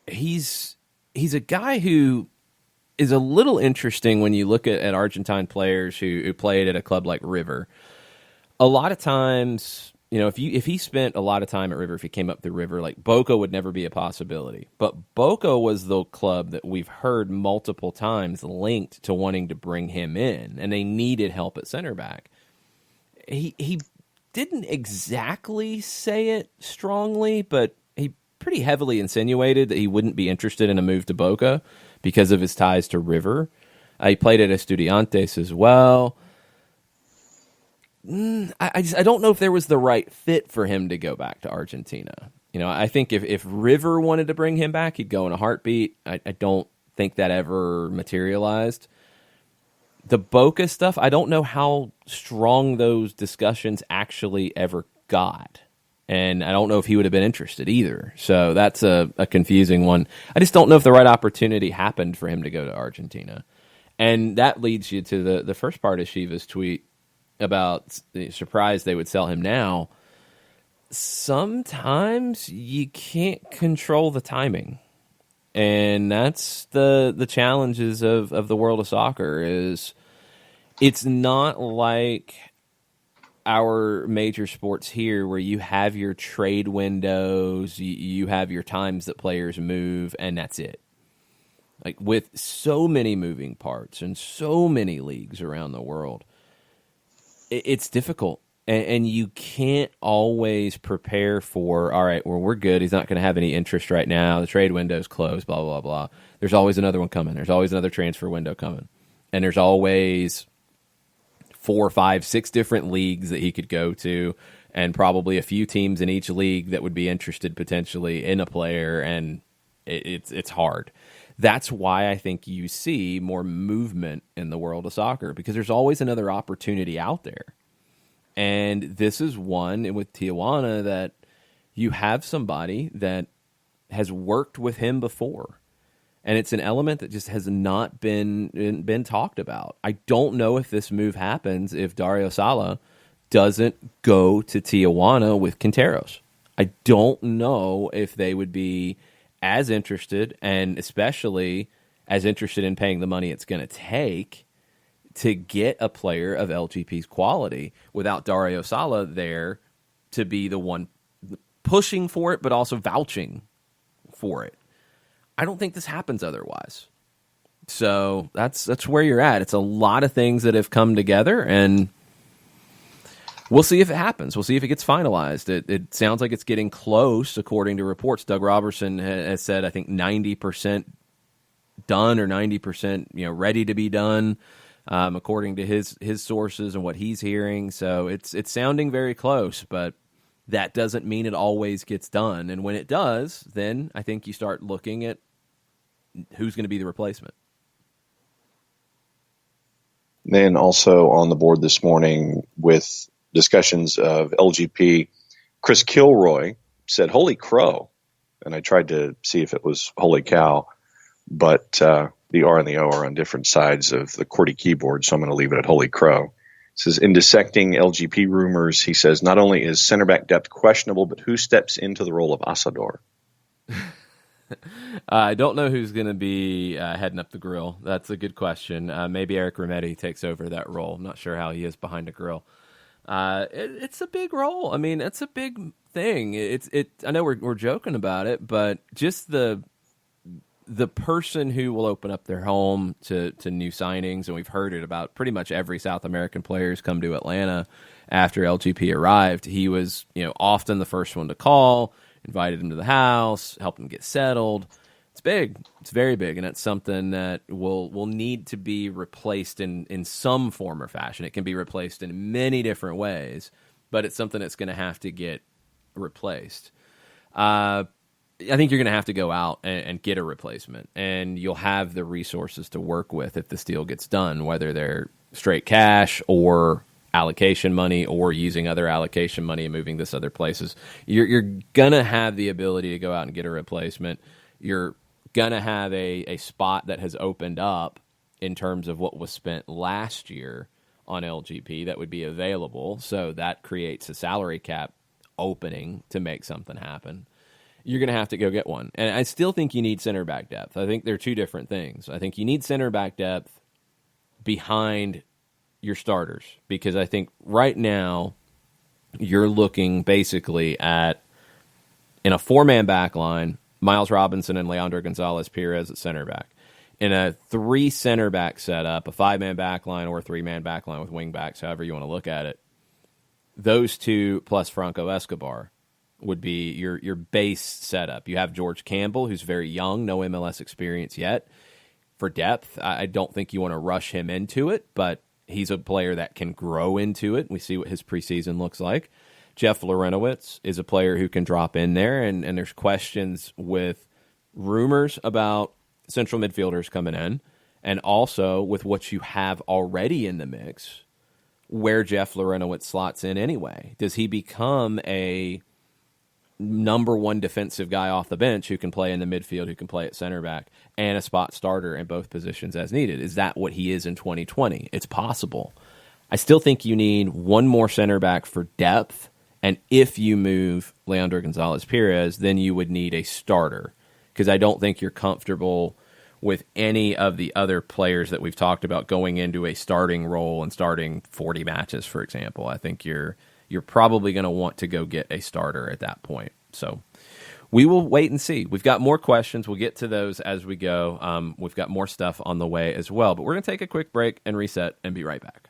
he's a guy who is a little interesting when you look at Argentine players who played at a club like River. A lot of times, if he spent a lot of time at River, if he came up through River, like Boca would never be a possibility. But Boca was the club that we've heard multiple times linked to wanting to bring him in, and they needed help at center back. He didn't exactly say it strongly, but he pretty heavily insinuated that he wouldn't be interested in a move to Boca because of his ties to River. He played at Estudiantes as well. I don't know if there was the right fit for him to go back to Argentina. I think if River wanted to bring him back, he'd go in a heartbeat. I don't think that ever materialized. The Boca stuff, I don't know how strong those discussions actually ever got. And I don't know if he would have been interested either. So that's a confusing one. I just don't know if the right opportunity happened for him to go to Argentina. And that leads you to the first part of Shiva's tweet about the surprise they would sell him now. Sometimes you can't control the timing. And that's the challenges of the world of soccer. Is it's not like our major sports here where you have your trade windows, you have your times that players move, and that's it. Like with so many moving parts and so many leagues around the world, it's difficult. And you can't always prepare for, all right, well, we're good. He's not going to have any interest right now. The trade window's closed, blah, blah, blah. There's always another one coming. There's always another transfer window coming. And there's always 4, 5, 6 different leagues that he could go to, and probably a few teams in each league that would be interested potentially in a player, and it's hard. That's why I think you see more movement in the world of soccer, because there's always another opportunity out there. And this is one with Tijuana that you have somebody that has worked with him before. And it's an element that just has not been talked about. I don't know if this move happens if Dario Sala doesn't go to Tijuana with Quinteros. I don't know if they would be as interested, and especially as interested in paying the money it's going to take to get a player of LGP's quality without Dario Sala there to be the one pushing for it, but also vouching for it. I don't think this happens otherwise. So that's where you're at. It's a lot of things that have come together, and we'll see if it happens. We'll see if it gets finalized. It sounds like it's getting close, according to reports. Doug Robertson has said, I think, 90% done or 90% ready to be done. According to his sources and what he's hearing. So it's sounding very close, but that doesn't mean it always gets done. And when it does, then I think you start looking at who's going to be the replacement. Then also on the board this morning with discussions of LGP, Chris Kilroy said, "Holy crow." And I tried to see if it was holy cow, but the R and the O are on different sides of the QWERTY keyboard, so I'm going to leave it at holy crow. It says, in dissecting LGP rumors, he says, not only is center back depth questionable, but who steps into the role of Asador? I don't know who's going to be heading up the grill. That's a good question. Maybe Eric Remetti takes over that role. I'm not sure how he is behind a grill. It's a big role. I mean, it's a big thing. I know we're joking about it, but just the person who will open up their home to new signings, and we've heard it about pretty much every South American player who's come to Atlanta after LGP arrived. He was, often the first one to call, invited him to the house, helped him get settled. It's big. It's very big, and it's something that will need to be replaced in some form or fashion. It can be replaced in many different ways, but it's something that's going to have to get replaced. I think you're going to have to go out and get a replacement, and you'll have the resources to work with if this deal gets done, whether they're straight cash or allocation money or using other allocation money and moving this other places. You're going to have the ability to go out and get a replacement. You're going to have a spot that has opened up in terms of what was spent last year on LGP that would be available, so that creates a salary cap opening to make something happen. You're going to have to go get one. And I still think you need center back depth. I think they're two different things. I think you need center back depth behind your starters, because I think right now you're looking basically at, in a four-man back line, Miles Robinson and Leandro Gonzalez-Perez at center back. In a three center back setup, a five-man back line or a three-man back line with wing backs, however you want to look at it, those two plus Franco Escobar would be your base setup. You have George Campbell, who's very young, no MLS experience yet. For depth, I don't think you want to rush him into it, but he's a player that can grow into it. We see what his preseason looks like. Jeff Larentowicz is a player who can drop in there, and there's questions with rumors about central midfielders coming in, and also with what you have already in the mix, where Jeff Larentowicz slots in anyway. Does he become a number one defensive guy off the bench who can play in the midfield, who can play at center back, and a spot starter in both positions as needed? Is that what he is in 2020? It's possible. I still think you need one more center back for depth, and if you move Leandro Gonzalez-Perez, then you would need a starter, because I don't think you're comfortable with any of the other players that we've talked about going into a starting role and starting 40 matches, for example. I think you're probably going to want to go get a starter at that point. So we will wait and see. We've got more questions. We'll get to those as we go. We've got more stuff on the way as well. But we're going to take a quick break and reset and be right back.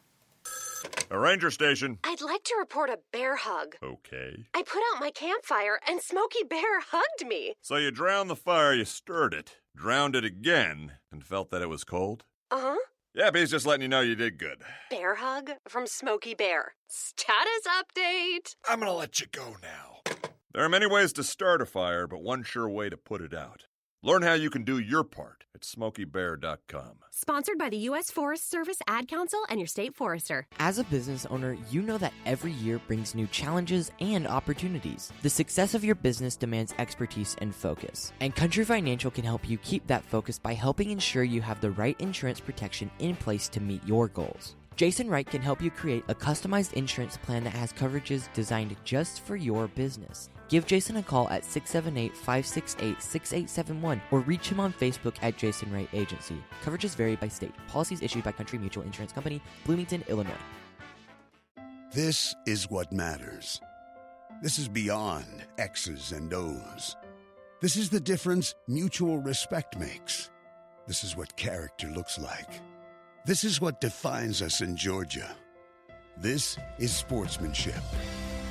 A ranger station. I'd like to report a bear hug. Okay. I put out my campfire and Smokey Bear hugged me. So you drowned the fire, you stirred it, drowned it again, and felt that it was cold? Uh-huh. Yeah, he's just letting you know you did good. Bear hug from Smokey Bear. Status update. I'm gonna let you go now. There are many ways to start a fire, but one sure way to put it out. Learn how you can do your part at SmokeyBear.com. Sponsored by the U.S. Forest Service, Ad Council, and your state forester. As a business owner, you know that every year brings new challenges and opportunities. The success of your business demands expertise and focus. And Country Financial can help you keep that focus by helping ensure you have the right insurance protection in place to meet your goals. Jason Wright can help you create a customized insurance plan that has coverages designed just for your business. Give Jason a call at 678-568-6871 or reach him on Facebook at Jason Wright Agency. Coverages vary by state. Policies issued by Country Mutual Insurance Company, Bloomington, Illinois. This is what matters. This is beyond X's and O's. This is the difference mutual respect makes. This is what character looks like. This is what defines us in Georgia. This is sportsmanship.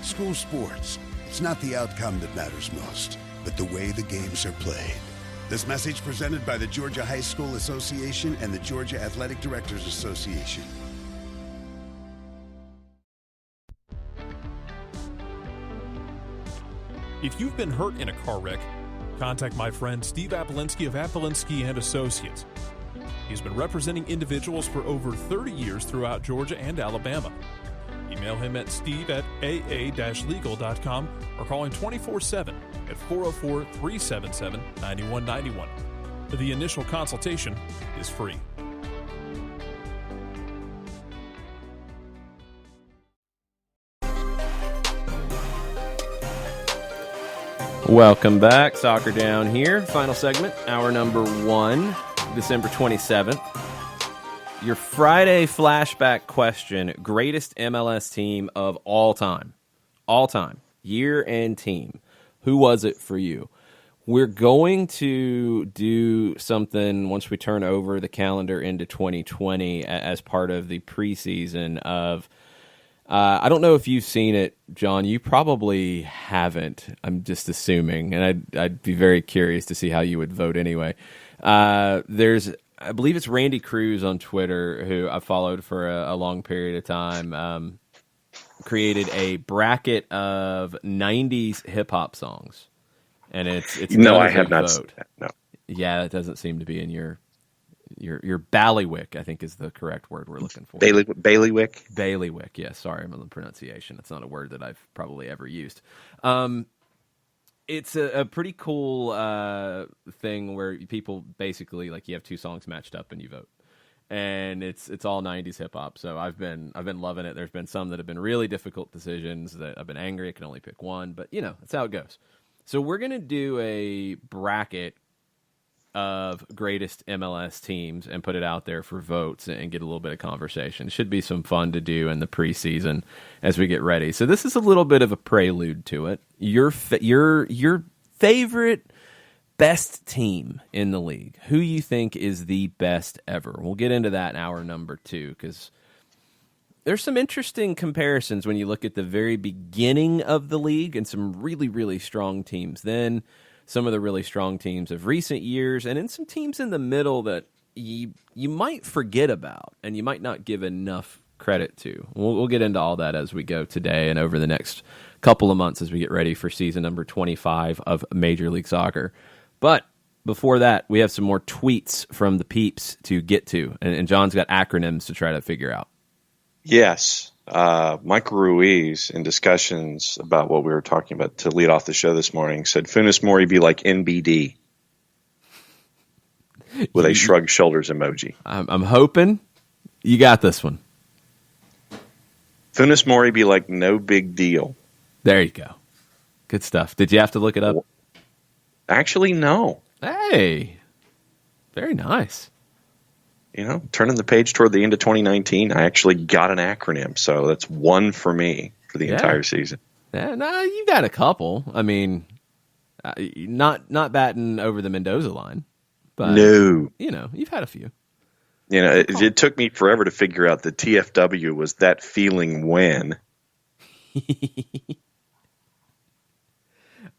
School sports. It's not the outcome that matters most, but the way the games are played. This message presented by the Georgia High School Association and the Georgia Athletic Directors Association. If you've been hurt in a car wreck, contact my friend Steve Apolinski of Apolinski and Associates. He's been representing individuals for over 30 years throughout Georgia and Alabama. Email him at steve@aa-legal.com or call him 24/7 at 404-377-9191. The initial consultation is free. Welcome back. Soccer Down here. Final segment, hour number 1, December 27th. Your Friday flashback question, greatest MLS team of all time. All time. Year and team. Who was it for you? We're going to do something once we turn over the calendar into 2020 as part of the preseason of I don't know if you've seen it, John. You probably haven't. I'm just assuming, and I'd be very curious to see how you would vote anyway. I believe it's Randy Cruz on Twitter, who I followed for a long period of time, created a bracket of 90s hip-hop songs. And it's no, I have not seen that, no. Yeah, that doesn't seem to be in your bailiwick, I think is the correct word we're looking for. Bailiwick? Bailiwick, yes. Sorry, I'm on the pronunciation. It's not a word that I've probably ever used. It's a pretty cool thing where people basically, like, you have two songs matched up and you vote. And it's all 90s hip hop. So I've been loving it. There's been some that have been really difficult decisions that I've been angry I can only pick one, but that's how it goes. So we're going to do a bracket of greatest MLS teams and put it out there for votes and get a little bit of conversation. Should be some fun to do in the preseason as we get ready. So this is a little bit of a prelude to it. Your favorite best team in the league. Who you think is the best ever? We'll get into that in hour number 2 because there's some interesting comparisons when you look at the very beginning of the league and some really, really strong teams. Then some of the really strong teams of recent years, and then some teams in the middle that you might forget about and you might not give enough credit to. We'll get into all that as we go today and over the next couple of months as we get ready for season number 25 of Major League Soccer. But before that, we have some more tweets from the peeps to get to, and John's got acronyms to try to figure out. Yes. Michael Ruiz, in discussions about what we were talking about to lead off the show this morning, said Funes Mori be like NBD with a shrug shoulders emoji. I'm hoping you got this one. Funes Mori be like no big deal. There you go. Good stuff. Did you have to look it up? Actually, no. Hey, very nice. Turning the page toward the end of 2019, I actually got an acronym, so that's one for me for the entire season. Yeah, no, you got a couple. I mean, not batting over the Mendoza line, but no, you've had a few. It took me forever to figure out that TFW was that feeling when,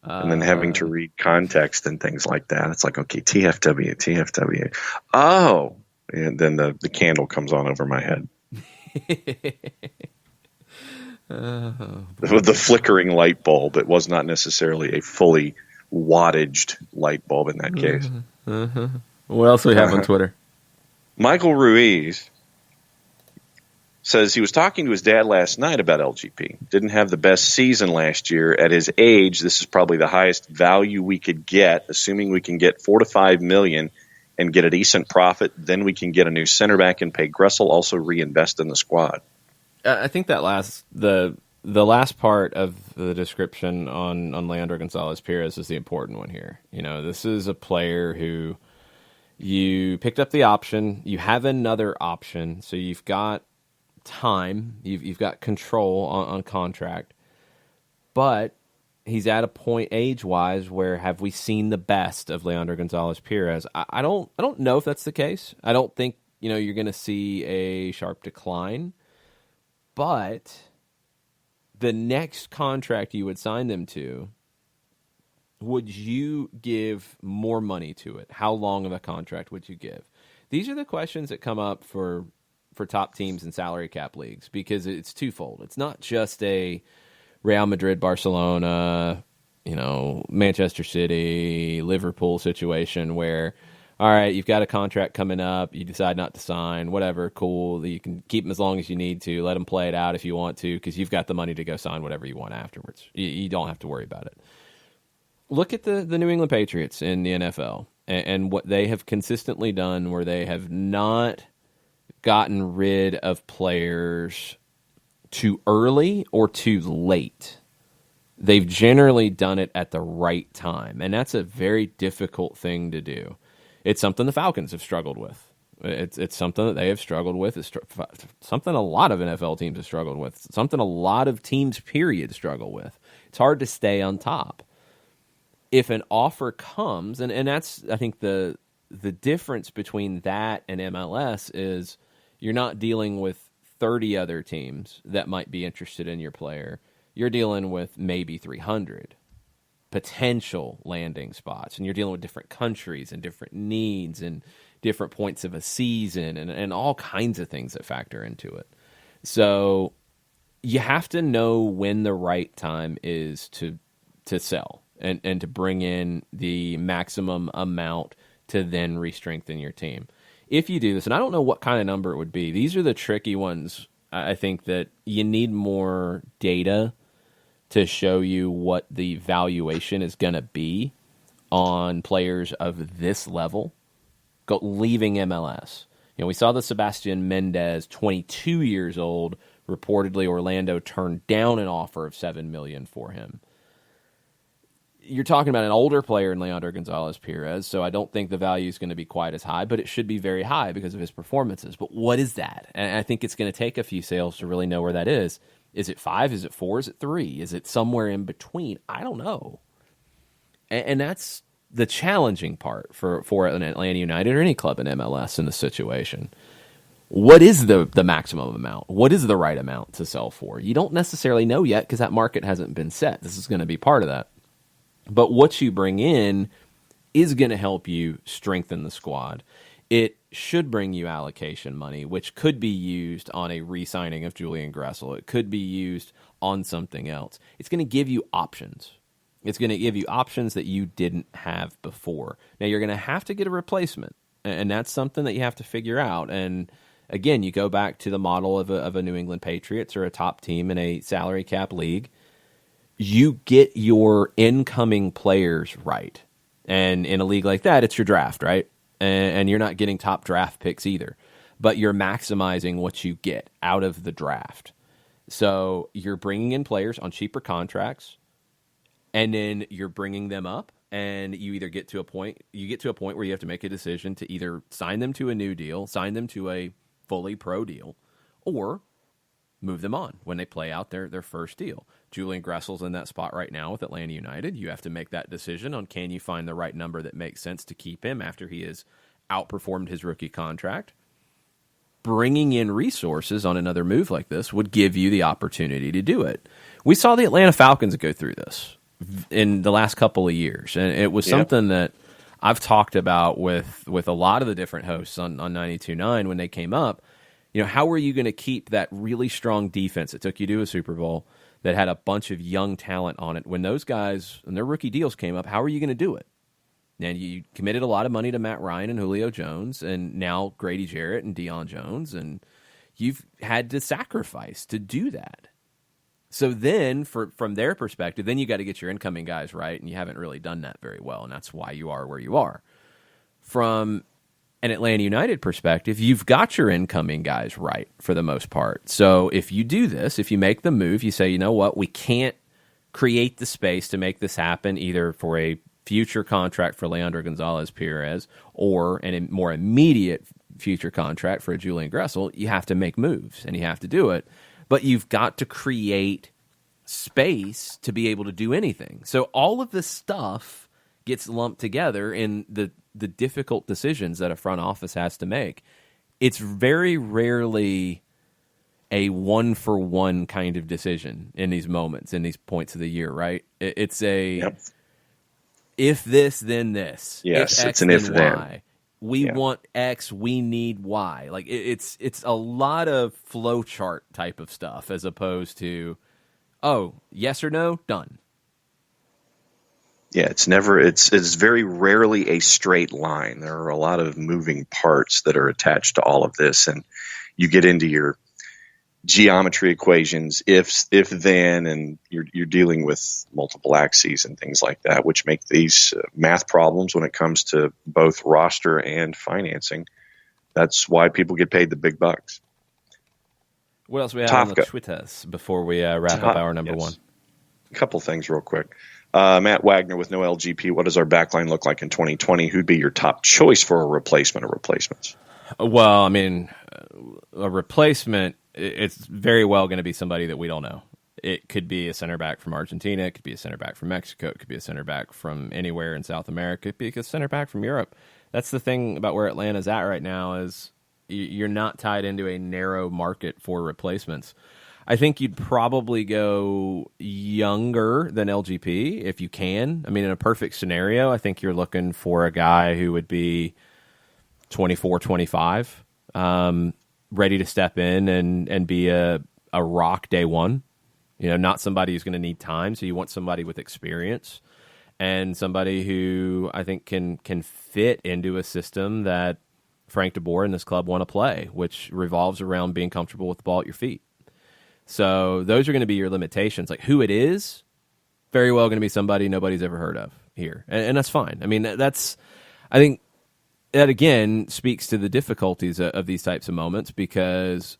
and then having to read context and things like that. It's like, okay, TFW. Oh. And then the candle comes on over my head. The flickering light bulb. It was not necessarily a fully wattaged light bulb in that case. What else do we have on Twitter? Michael Ruiz says he was talking to his dad last night about LGP. Didn't have the best season last year. At his age, this is probably the highest value we could get, assuming we can get $4 to $5 million and get a decent profit. Then we can get a new center back and pay Gressel, also reinvest in the squad. I think that the last part of the description on Leandro Gonzalez-Pirez is the important one here. This is a player who you picked up the option. You have another option, so you've got time. You've got control on contract. But he's at a point age-wise where have we seen the best of Leandro Gonzalez-Pirez? I don't know if that's the case. I don't think you're going to see a sharp decline. But the next contract you would sign them to, would you give more money to it? How long of a contract would you give? These are the questions that come up for top teams in salary cap leagues because it's twofold. It's not just a Real Madrid, Barcelona, Manchester City, Liverpool situation where, all right, you've got a contract coming up, you decide not to sign, whatever, cool. You can keep them as long as you need to, let them play it out if you want to, because you've got the money to go sign whatever you want afterwards. You don't have to worry about it. Look at the New England Patriots in the NFL and what they have consistently done, where they have not gotten rid of players too early or too late. They've generally done it at the right time, and that's a very difficult thing to do. It's something the Falcons have struggled with. It's something that they have struggled with. It's something a lot of NFL teams have struggled with. It's something a lot of teams, period, struggle with. It's hard to stay on top. If an offer comes, and that's, I think, the difference between that and MLS is you're not dealing with 30 other teams that might be interested in your player. You're dealing with maybe 300 potential landing spots, and you're dealing with different countries and different needs and different points of a season and all kinds of things that factor into it. So you have to know when the right time is to sell and to bring in the maximum amount to then re-strengthen your team. If you do this, and I don't know what kind of number it would be, these are the tricky ones. I think that you need more data to show you what the valuation is going to be on players of this level leaving MLS. We saw the Sebastian Mendez, 22 years old, reportedly Orlando turned down an offer of $7 million for him. You're talking about an older player in Leandro Gonzalez-Pirez, so I don't think the value is going to be quite as high, but it should be very high because of his performances. But what is that? And I think it's going to take a few sales to really know where that is. Is it 5? Is it 4? Is it 3? Is it somewhere in between? I don't know. And that's the challenging part for an Atlanta United or any club in MLS in this situation. What is the maximum amount? What is the right amount to sell for? You don't necessarily know yet because that market hasn't been set. This is going to be part of that. But what you bring in is going to help you strengthen the squad. It should bring you allocation money, which could be used on a re-signing of Julian Gressel. It could be used on something else. It's going to give you options. It's going to give you options that you didn't have before. Now, you're going to have to get a replacement, and that's something that you have to figure out. And again, you go back to the model of a New England Patriots or a top team in a salary cap league. You get your incoming players right. And in a league like that, it's your draft, right? And you're not getting top draft picks either. But you're maximizing what you get out of the draft. So you're bringing in players on cheaper contracts, and then you're bringing them up, and you either get to a point where you have to make a decision to either sign them to a new deal, sign them to a fully pro deal, or move them on when they play out their first deal. Julian Gressel's in that spot right now with Atlanta United. You have to make that decision on, can you find the right number that makes sense to keep him after he has outperformed his rookie contract. Bringing in resources on another move like this would give you the opportunity to do it. We saw the Atlanta Falcons go through this in the last couple of years, and it was something that I've talked about with a lot of the different hosts on 92.9 when they came up. How are you going to keep that really strong defense that took you to a Super Bowl that had a bunch of young talent on it? When those guys and their rookie deals came up, how are you going to do it? And you committed a lot of money to Matt Ryan and Julio Jones, and now Grady Jarrett and Deion Jones, and you've had to sacrifice to do that. So then, from their perspective, then you got to get your incoming guys right, and you haven't really done that very well, and that's why you are where you are. From an Atlanta United perspective, you've got your incoming guys right for the most part. So if you do this, if you make the move, you say, you know what, we can't create the space to make this happen either for a future contract for Leandro Gonzalez-Pirez or a more immediate future contract for a Julian Gressel, you have to make moves, and you have to do it. But you've got to create space to be able to do anything. So all of this stuff gets lumped together in the difficult decisions that a front office has to make. It's very rarely a one-for-one kind of decision in these moments, in these points of the year, right? It's a if this, then this. Yes, if X, it's an if-then. Y. We want X, we need Y. Like it's a lot of flow chart type of stuff as opposed to, oh, yes or no, done. Yeah, it's very rarely a straight line. There are a lot of moving parts that are attached to all of this, and you get into your geometry equations, if then, and you're dealing with multiple axes and things like that, which make these math problems when it comes to both roster and financing. That's why people get paid the big bucks. What else we have on the Twitters before we wrap up hour number one? A couple things real quick. Matt Wagner with no LGP. What does our backline look like in 2020? Who'd be your top choice for a replacement or replacements? Well, I mean, a replacement, it's very well going to be somebody that we don't know. It could be a center back from Argentina. It could be a center back from Mexico. It could be a center back from anywhere in South America. It could be a center back from Europe. That's the thing about where Atlanta's at right now is you're not tied into a narrow market for replacements. I think you'd probably go younger than LGP if you can. I mean, in a perfect scenario, I think you're looking for a guy who would be 24, 25, ready to step in and be a rock day one. You know, not somebody who's going to need time. So you want somebody with experience and somebody who I think can fit into a system that Frank de Boer and this club want to play, which revolves around being comfortable with the ball at your feet. So those are going to be your limitations. Like who it is, very well going to be somebody nobody's ever heard of here. And that's fine. I mean, I think that, again, speaks to the difficulties of these types of moments because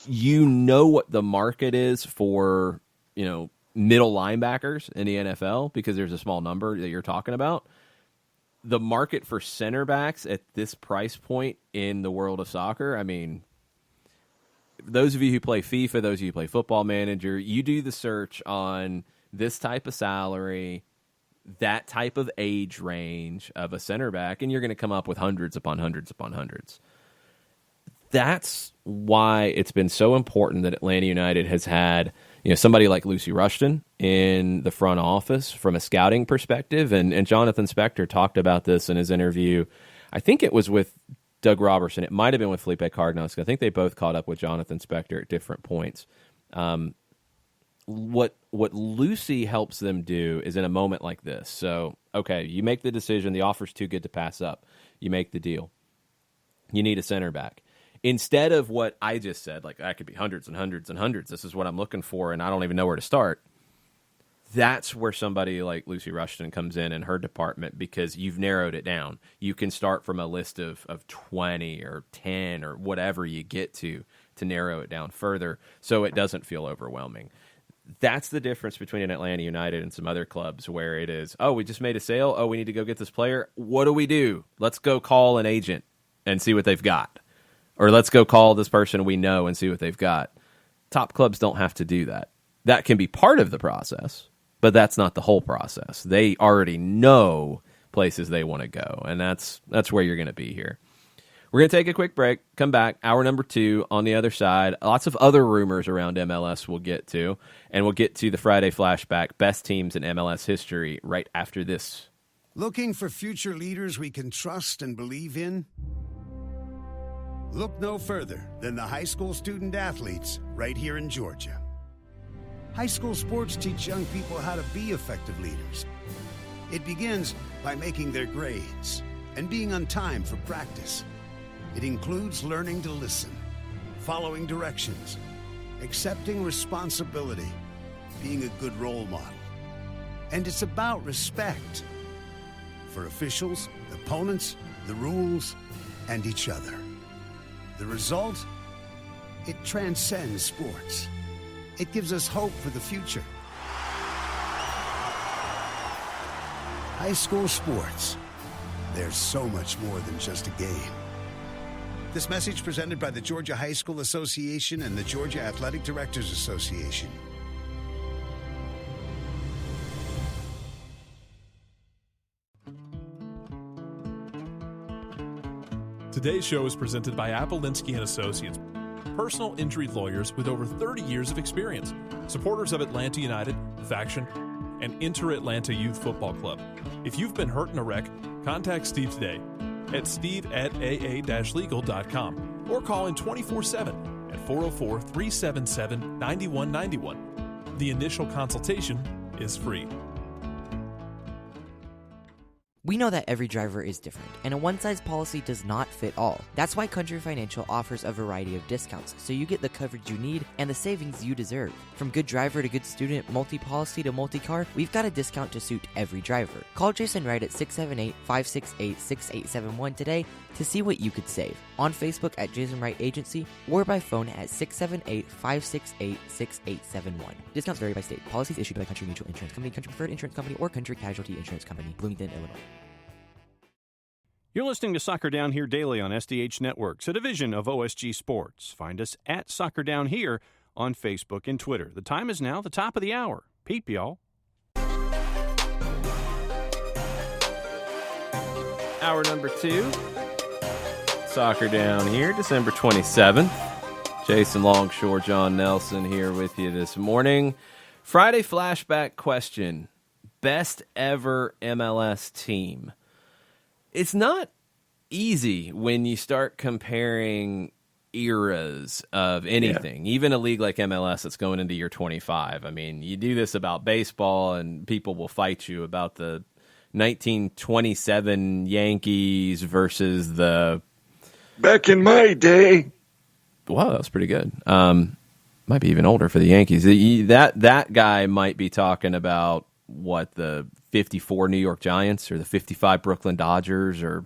you know what the market is for, you know, middle linebackers in the NFL because there's a small number that you're talking about. The market for center backs at this price point in the world of soccer, I mean, those of you who play FIFA, those of you who play Football Manager, you do the search on this type of salary, that type of age range of a center back, and you're going to come up with hundreds upon hundreds upon hundreds. That's why it's been so important that Atlanta United has had, you know, somebody like Lucy Rushton in the front office from a scouting perspective, and Jonathan Spector talked about this in his interview. I think it was with Doug Robertson. It might have been with Felipe Cardenas. I think they both caught up with Jonathan Spector at different points. What Lucy helps them do is in a moment like this. So, okay, you make the decision. The offer's too good to pass up. You make the deal. You need a center back. Instead of what I just said, like that could be hundreds and hundreds and hundreds. This is what I'm looking for, and I don't even know where to start. That's where somebody like Lucy Rushton comes in her department because you've narrowed it down. You can start from a list of 20 or 10 or whatever you get to narrow it down further so it doesn't feel overwhelming. That's the difference between an Atlanta United and some other clubs where it is, oh, we just made a sale. Oh, we need to go get this player. What do? Let's go call an agent and see what they've got. Or let's go call this person we know and see what they've got. Top clubs don't have to do that. That can be part of the process, but that's not the whole process. They already know places they want to go, and that's where you're going to be here. We're going to take a quick break, come back, hour number 2 on the other side. Lots of other rumors around MLS we'll get to, and we'll get to the Friday Flashback, best teams in MLS history, right after this. Looking for future leaders we can trust and believe in? Look no further than the high school student athletes right here in Georgia. High school sports teach young people how to be effective leaders. It begins by making their grades and being on time for practice. It includes learning to listen, following directions, accepting responsibility, being a good role model. And it's about respect for officials, opponents, the rules, and each other. The result? It transcends sports. It gives us hope for the future. High school sports. There's so much more than just a game. This message presented by the Georgia High School Association and the Georgia Athletic Directors Association. Today's show is presented by Appolinsky & Associates, personal injury lawyers with over 30 years of experience, supporters of Atlanta United, Faction, and Inter-Atlanta Youth Football Club. If you've been hurt in a wreck, contact Steve today at steve@aa-legal.com or call in 24/7 at 404-377-9191. The initial consultation is free. We know that every driver is different, and a one-size policy does not fit all. That's why Country Financial offers a variety of discounts, so you get the coverage you need and the savings you deserve. From good driver to good student, multi-policy to multi-car, we've got a discount to suit every driver. Call Jason Wright at 678-568-6871 today to see what you could save. On Facebook at Jason Wright Agency or by phone at 678-568-6871. Discounts vary by state. Policies issued by Country Mutual Insurance Company, Country Preferred Insurance Company, or Country Casualty Insurance Company, Bloomington, Illinois. You're listening to Soccer Down Here daily on SDH Networks, a division of OSG Sports. Find us at Soccer Down Here on Facebook and Twitter. The time is now the top of the hour. Peep, y'all. Hour number 2. Soccer Down Here, December 27th. Jason Longshore, John Nelson here with you this morning. Friday flashback question. Best ever MLS team. It's not easy when you start comparing eras of anything, even a league like MLS that's going into year 25. I mean, you do this about baseball and people will fight you about the 1927 Yankees versus the... Back in my day. Wow, that was pretty good. Might be even older for the Yankees. That guy might be talking about, the 54 New York Giants or the 55 Brooklyn Dodgers, or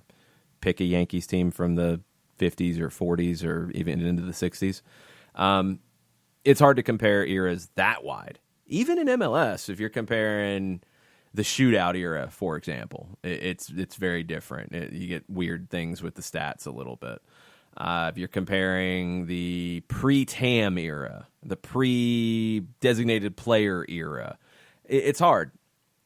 pick a Yankees team from the 50s or 40s or even into the 60s. It's hard to compare eras that wide. Even in MLS, if you're comparing the shootout era, for example, it's very different. You get weird things with the stats a little bit. If you're comparing the pre-TAM era, the pre-designated player era, it's hard.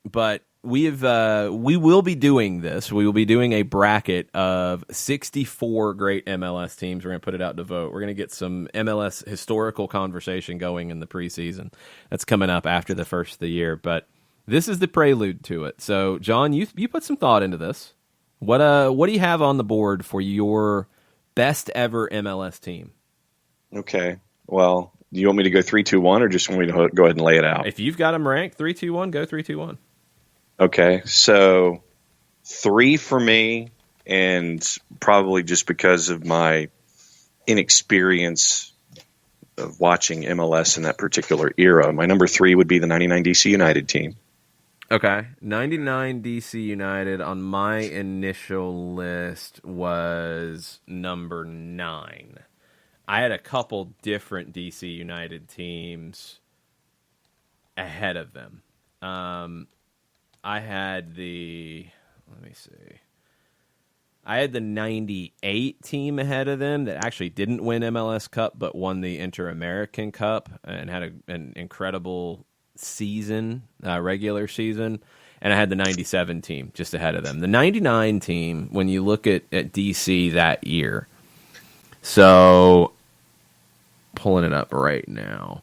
But we will be doing this. We will be doing a bracket of 64 great MLS teams. We're going to put it out to vote. We're going to get some MLS historical conversation going in the preseason. That's coming up after the first of the year. But this is the prelude to it. So, John, you put some thought into this. What do you have on the board for your best ever MLS team? Okay. Well, do you want me to go 3-2-1 or just want me to go ahead and lay it out? If you've got them ranked 3-2-1, go 3-2-1. Okay, so 3 for me, and probably just because of my inexperience of watching MLS in that particular era, my number 3 would be the 99 DC United team. Okay, 99 DC United on my initial list was number 9. I had a couple different DC United teams ahead of them. I had the 98 team ahead of them that actually didn't win MLS Cup but won the Inter-American Cup and had an incredible season, regular season. And I had the 97 team just ahead of them. The 99 team, when you look at DC that year, so pulling it up right now,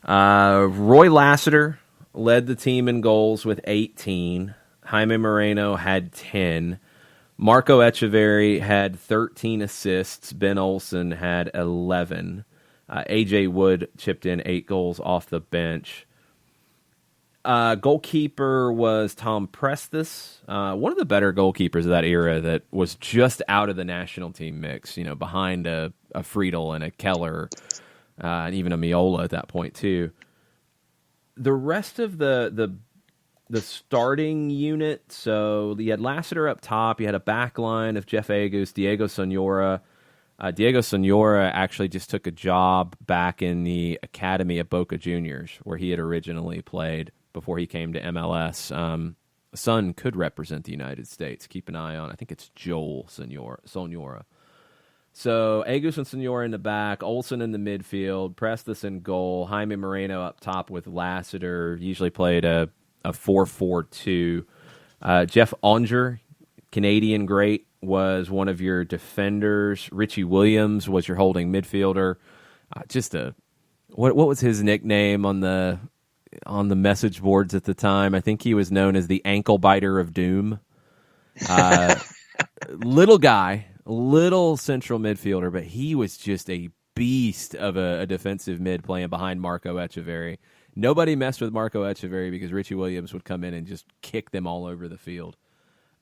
Roy Lassiter led the team in goals with 18. Jaime Moreno had 10. Marco Echeverri had 13 assists. Ben Olsen had 11. A.J. Wood chipped in 8 goals off the bench. Goalkeeper was Tom Prestes, one of the better goalkeepers of that era that was just out of the national team mix, behind a Friedel and a Keller, and even a Miola at that point too. The rest of the starting unit, so you had Lassiter up top, you had a back line of Jeff Agus, Diego Sonora. Diego Sonora actually just took a job back in the academy at Boca Juniors, where he had originally played before he came to MLS. Son could represent the United States. Keep an eye on, I think it's Joel Sonora. So Agus and Sonora in the back, Olsen in the midfield, Prestes in goal, Jaime Moreno up top with Lassiter, usually played a 4-4-2. Jeff Onger, Canadian great, was one of your defenders. Richie Williams was your holding midfielder. What was his nickname on the message boards at the time? I think he was known as the ankle biter of doom. Little guy, little central midfielder, but he was just a beast of a defensive mid playing behind Marco Echeverri. Nobody messed with Marco Echeverri because Richie Williams would come in and just kick them all over the field.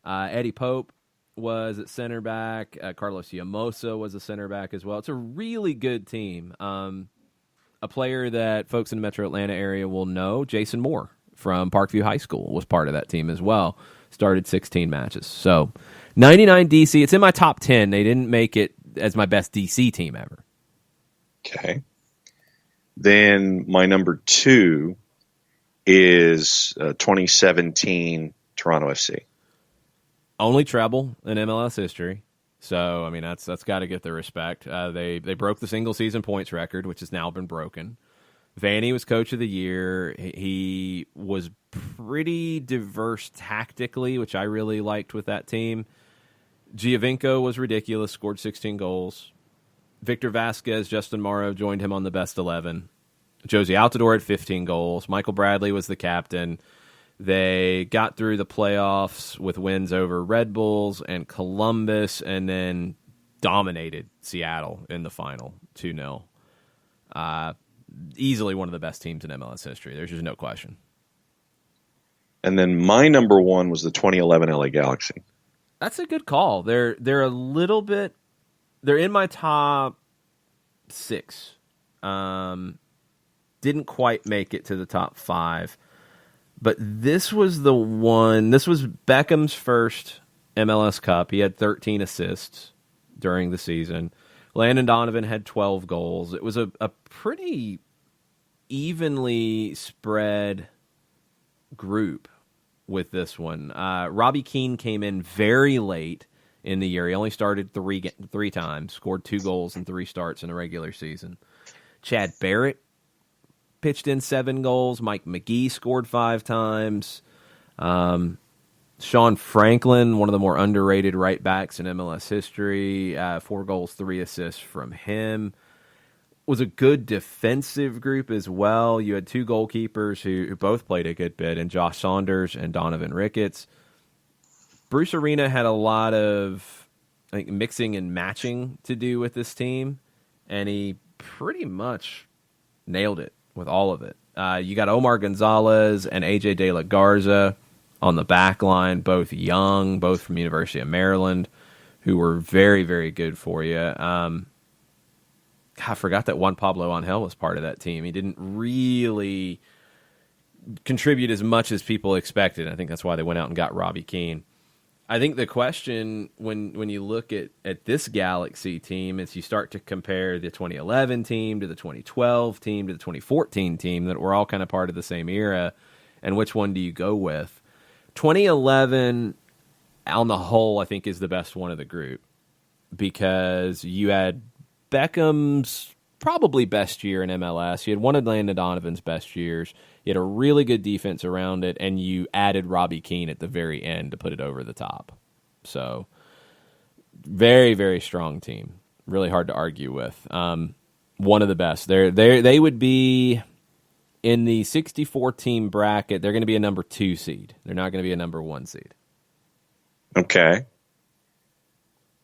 Eddie Pope was at center back. Carlos Llamosa was a center back as well. It's a really good team. A player that folks in the Metro Atlanta area will know, Jason Moore from Parkview High School, was part of that team as well. Started 16 matches. So 99 DC. It's in my top 10. They didn't make it as my best DC team ever. Okay. Then my number 2 is 2017 Toronto FC. Only treble in MLS history. So, I mean, that's got to get the respect. They broke the single-season points record, which has now been broken. Vanny was coach of the year. He was pretty diverse tactically, which I really liked with that team. Giovinco was ridiculous, scored 16 goals. Victor Vasquez, Justin Morrow joined him on the best 11. Josie Altidore had 15 goals. Michael Bradley was the captain. They got through the playoffs with wins over Red Bulls and Columbus, and then dominated Seattle in the final 2-0. Easily one of the best teams in MLS history. There's just no question. And then my number 1 was the 2011 LA Galaxy. That's a good call. They're a little bit. They're in my top 6. Didn't quite make it to the top 5. But this was the one. This was Beckham's first MLS Cup. He had 13 assists during the season. Landon Donovan had 12 goals. It was a pretty evenly spread group with this one. Robbie Keane came in very late in the year. He only started three times, scored 2 goals in 3 starts in the regular season. Chad Barrett pitched in 7 goals. Mike McGee scored 5 times. Sean Franklin, one of the more underrated right backs in MLS history, 4 goals, 3 assists from him. Was a good defensive group as well. You had 2 goalkeepers who both played a good bit, and Josh Saunders and Donovan Ricketts. Bruce Arena had a lot of mixing and matching to do with this team, and he pretty much nailed it with all of it. You got Omar Gonzalez and AJ De La Garza on the back line, both young, both from University of Maryland, who were very, very good for you. I forgot that Juan Pablo Angel was part of that team. He didn't really contribute as much as people expected. I think that's why they went out and got Robbie Keane. I think the question when you look at this Galaxy team is you start to compare the 2011 team to the 2012 team to the 2014 team that were all kind of part of the same era, and which one do you go with? 2011, on the whole, I think is the best one of the group because you had Beckham's probably best year in MLS. You had one of Landon Donovan's best years. You had a really good defense around it, and you added Robbie Keane at the very end to put it over the top. So, very, very strong team. Really hard to argue with. One of the best. They would be in the 64-team bracket. They're going to be a number 2 seed. They're not going to be a number 1 seed. Okay.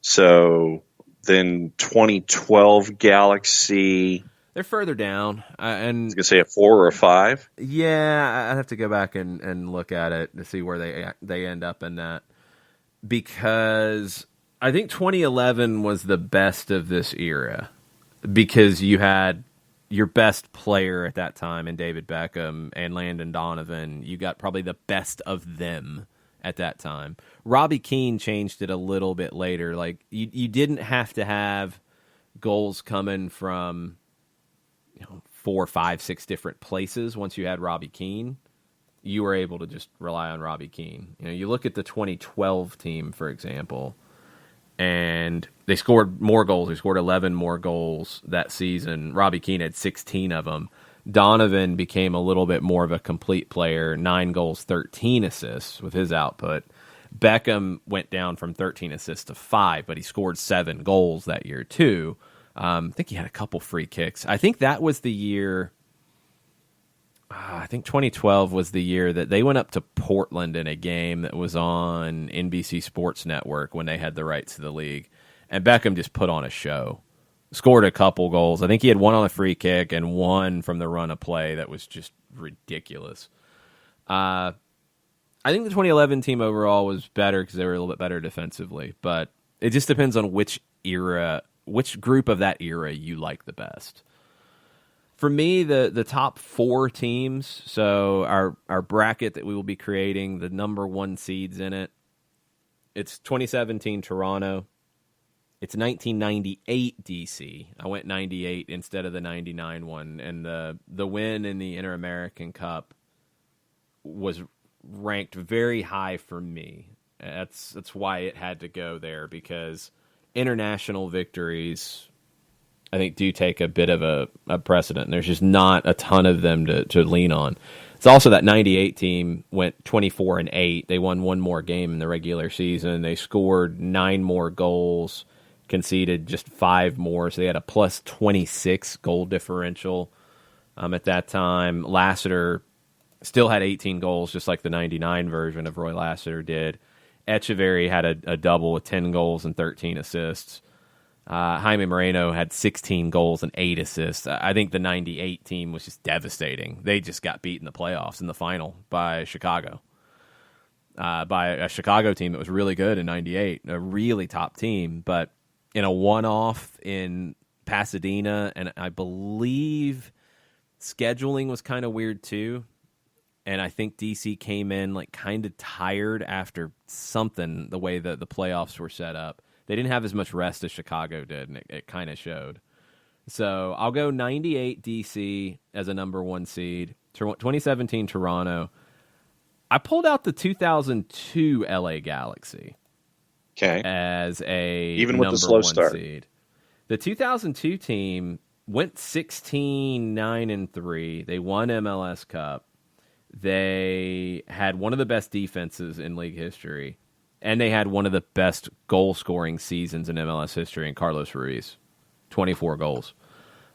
So then 2012 Galaxy. They're further down. And I was going to say a 4 or a 5. Yeah, I'd have to go back and look at it to see where they end up in that. Because I think 2011 was the best of this era. Because you had your best player at that time in David Beckham and Landon Donovan. You got probably the best of them at that time. Robbie Keane changed it a little bit later. Like you didn't have to have goals coming from 4, 5, 6 different places. Once you had Robbie Keane, you were able to just rely on Robbie Keane. You look at the 2012 team, for example, and they scored more goals. They scored 11 more goals that season. Robbie Keane had 16 of them. Donovan became a little bit more of a complete player, 9 goals, 13 assists with his output. Beckham went down from 13 assists to 5, but he scored 7 goals that year too. I think he had a couple free kicks. I think that was the year. I think 2012 was the year that they went up to Portland in a game that was on NBC Sports Network when they had the rights to the league. And Beckham just put on a show. Scored a couple goals. I think he had 1 on a free kick and 1 from the run of play that was just ridiculous. I I think the 2011 team overall was better because they were a little bit better defensively, but it just depends on which group of that era you like the best. For me, the top 4 teams, so our bracket that we will be creating, the number 1 seeds in it, it's 2017 Toronto. It's 1998 DC. I went 98 instead of the 99 one, and the win in the Inter-American Cup was ranked very high for me. That's why it had to go there, because international victories, I think, do take a bit of a precedent. There's just not a ton of them to lean on. It's also that 98 team went 24-8. They won 1 more game in the regular season. They scored 9 more goals, conceded just 5 more, so they had a plus 26 goal differential at that time. Lassiter still had 18 goals, just like the 99 version of Roy Lassiter did. Echeverry had a double with 10 goals and 13 assists. Jaime Moreno had 16 goals and 8 assists. I think the 98 team was just devastating. They just got beat in the playoffs in the final by Chicago. By a Chicago team that was really good in 98, a really top team, but in a one-off in Pasadena, and I believe scheduling was kind of weird too. And I think DC came in like kind of tired after something, the way that the playoffs were set up. They didn't have as much rest as Chicago did, and it kind of showed. So I'll go 98 DC as a number 1 seed. 2017 Toronto. I pulled out the 2002 LA Galaxy. Okay. As a even with the slow start seed. The 2002 team went 16-9-3. They won MLS Cup. They had one of the best defenses in league history, and they had one of the best goal-scoring seasons in MLS history in Carlos Ruiz, 24 goals.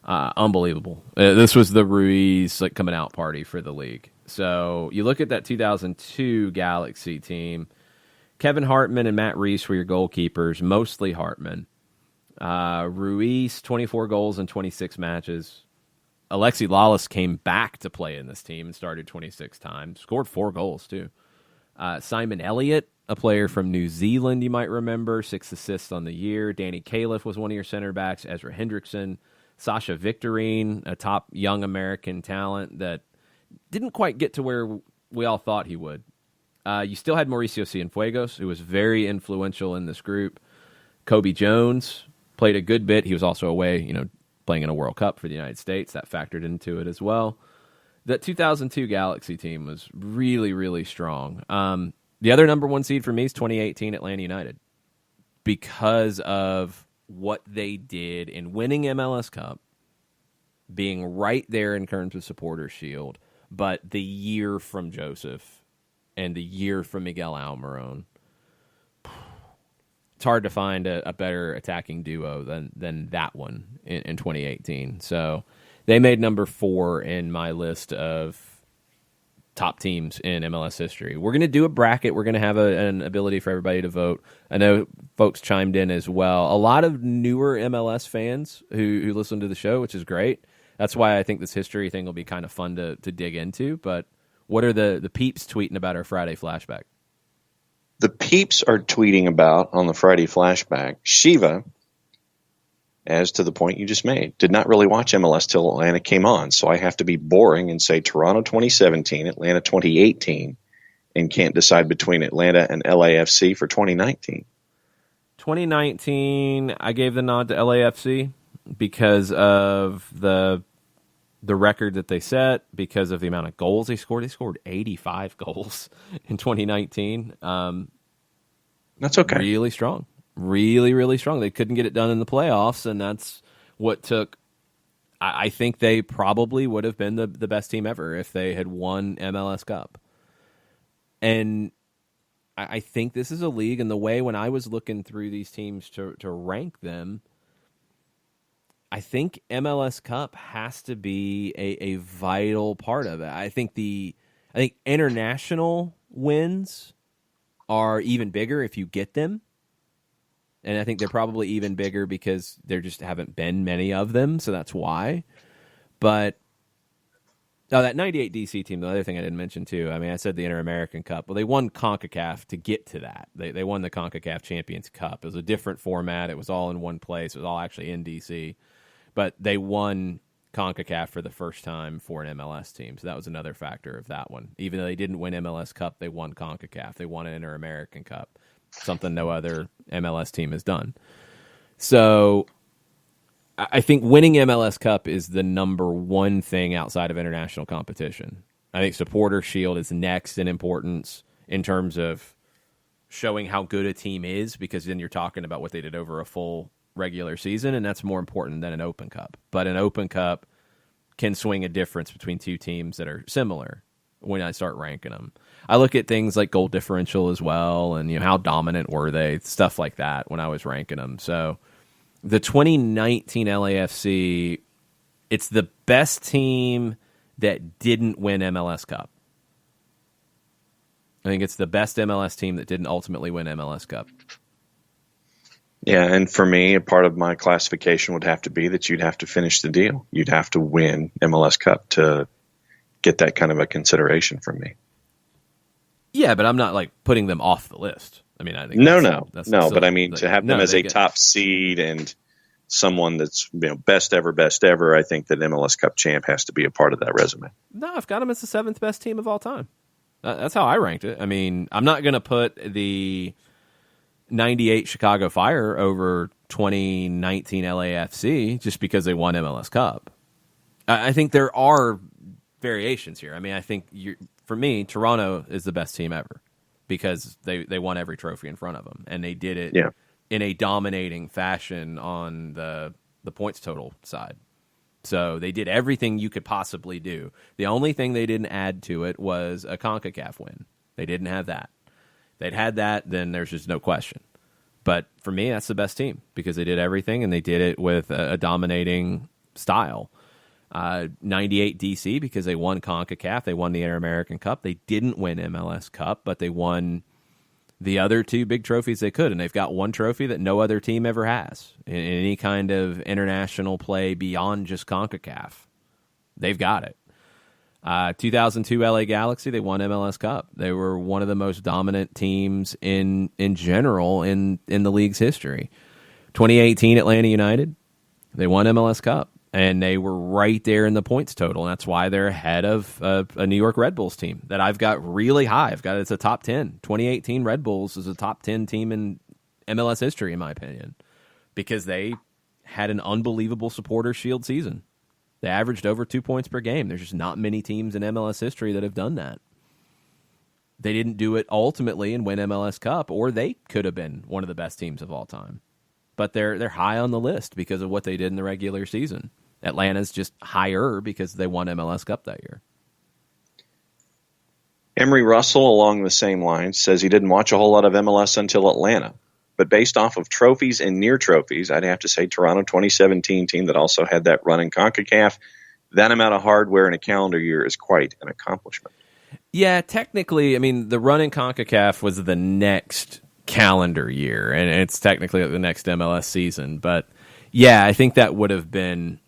Unbelievable. This was the Ruiz coming out party for the league. So you look at that 2002 Galaxy team. Kevin Hartman and Matt Reese were your goalkeepers, mostly Hartman. Ruiz, 24 goals in 26 matches. Alexi Lalas came back to play in this team and started 26 times. Scored 4 goals, too. Simon Elliott, a player from New Zealand, you might remember, 6 assists on the year. Danny Califf was one of your center backs. Ezra Hendrickson. Sasha Victorine, a top young American talent that didn't quite get to where we all thought he would. You still had Mauricio Cienfuegos, who was very influential in this group. Kobe Jones played a good bit. He was also away, playing in a World Cup for the United States. That factored into it as well. That 2002 Galaxy team was really, really strong. The other number 1 seed for me is 2018 Atlanta United, because of what they did in winning MLS Cup, being right there in terms of Supporters Shield, but the year from Joseph and the year from Miguel Almiron. It's hard to find a better attacking duo than that one in 2018. So they made number 4 in my list of top teams in MLS history. We're going to do a bracket. We're going to have an ability for everybody to vote. I know folks chimed in as well. A lot of newer MLS fans who listen to the show, which is great. That's why I think this history thing will be kind of fun to dig into. But what are the peeps tweeting about our Friday flashback? The peeps are tweeting about on the Friday flashback. Shiva, as to the point you just made, did not really watch MLS till Atlanta came on. So I have to be boring and say Toronto 2017, Atlanta 2018, and can't decide between Atlanta and LAFC for 2019. 2019, I gave the nod to LAFC because of the record that they set, because of the amount of goals they scored. They scored 85 goals in 2019. That's okay. Really strong. Really, really strong. They couldn't get it done in the playoffs, and that's what took. I think they probably would have been the best team ever if they had won MLS Cup. And I think this is a league, and the way when I was looking through these teams to rank them, I think MLS Cup has to be a vital part of it. I think international wins are even bigger if you get them. And I think they're probably even bigger because there just haven't been many of them, so that's why. But Oh, that 98 DC team, the other thing I didn't mention, too, I mean, I said the Inter-American Cup. Well, they won CONCACAF to get to that. They won the CONCACAF Champions Cup. It was a different format. It was all in one place. It was all actually in DC. But they won CONCACAF for the first time for an MLS team. So that was another factor of that one. Even though they didn't win MLS Cup, they won CONCACAF. They won an Inter-American Cup, something no other MLS team has done. So I think winning MLS Cup is the number one thing outside of international competition. I think Supporter Shield is next in importance in terms of showing how good a team is, because then you're talking about what they did over a full regular season, and that's more important than an Open Cup. But an Open Cup can swing a difference between two teams that are similar when I start ranking them. I look at things like goal differential as well, and how dominant were they, stuff like that when I was ranking them. So the 2019 LAFC, it's the best team that didn't win MLS Cup. I think it's the best MLS team that didn't ultimately win MLS Cup. Yeah, and for me, a part of my classification would have to be that you'd have to finish the deal. You'd have to win MLS Cup to get that kind of a consideration from me. Yeah, but I'm not putting them off the list. I mean, I think but I mean, to have them as a top seed and someone that's best ever, I think that MLS Cup champ has to be a part of that resume. No, I've got them as the 7th best team of all time. That's how I ranked it. I mean, I'm not going to put the 98 Chicago Fire over 2019 LAFC just because they won MLS Cup. I think there are variations here. I mean, I think for me, Toronto is the best team ever, because they won every trophy in front of them, and they did it in a dominating fashion on the points total side. So they did everything you could possibly do. The only thing they didn't add to it was a CONCACAF win. They didn't have that. If they'd had that, then there's just no question. But for me, that's the best team, because they did everything, and they did it with a dominating style. 98 DC, because they won CONCACAF, they won the Inter-American Cup. They didn't win MLS Cup, but they won the other two big trophies they could, and they've got one trophy that no other team ever has in any kind of international play beyond just CONCACAF. They've got it. 2002 LA Galaxy, they won MLS Cup. They were one of the most dominant teams in general in the league's history. 2018 Atlanta United, they won MLS Cup. And they were right there in the points total. And that's why they're ahead of a New York Red Bulls team that I've got really high. I've got it's a top 10. 2018 Red Bulls is a top 10 team in MLS history, in my opinion, because they had an unbelievable Supporter Shield season. They averaged over 2 points per game. There's just not many teams in MLS history that have done that. They didn't do it ultimately and win MLS Cup, or they could have been one of the best teams of all time. But they're high on the list because of what they did in the regular season. Atlanta's just higher because they won MLS Cup that year. Emery Russell, along the same lines, says he didn't watch a whole lot of MLS until Atlanta. But based off of trophies and near trophies, I'd have to say Toronto 2017 team that also had that run in CONCACAF, that amount of hardware in a calendar year is quite an accomplishment. Yeah, technically, I mean, the run in CONCACAF was the next calendar year, and it's technically the next MLS season. But, yeah, I think that would have been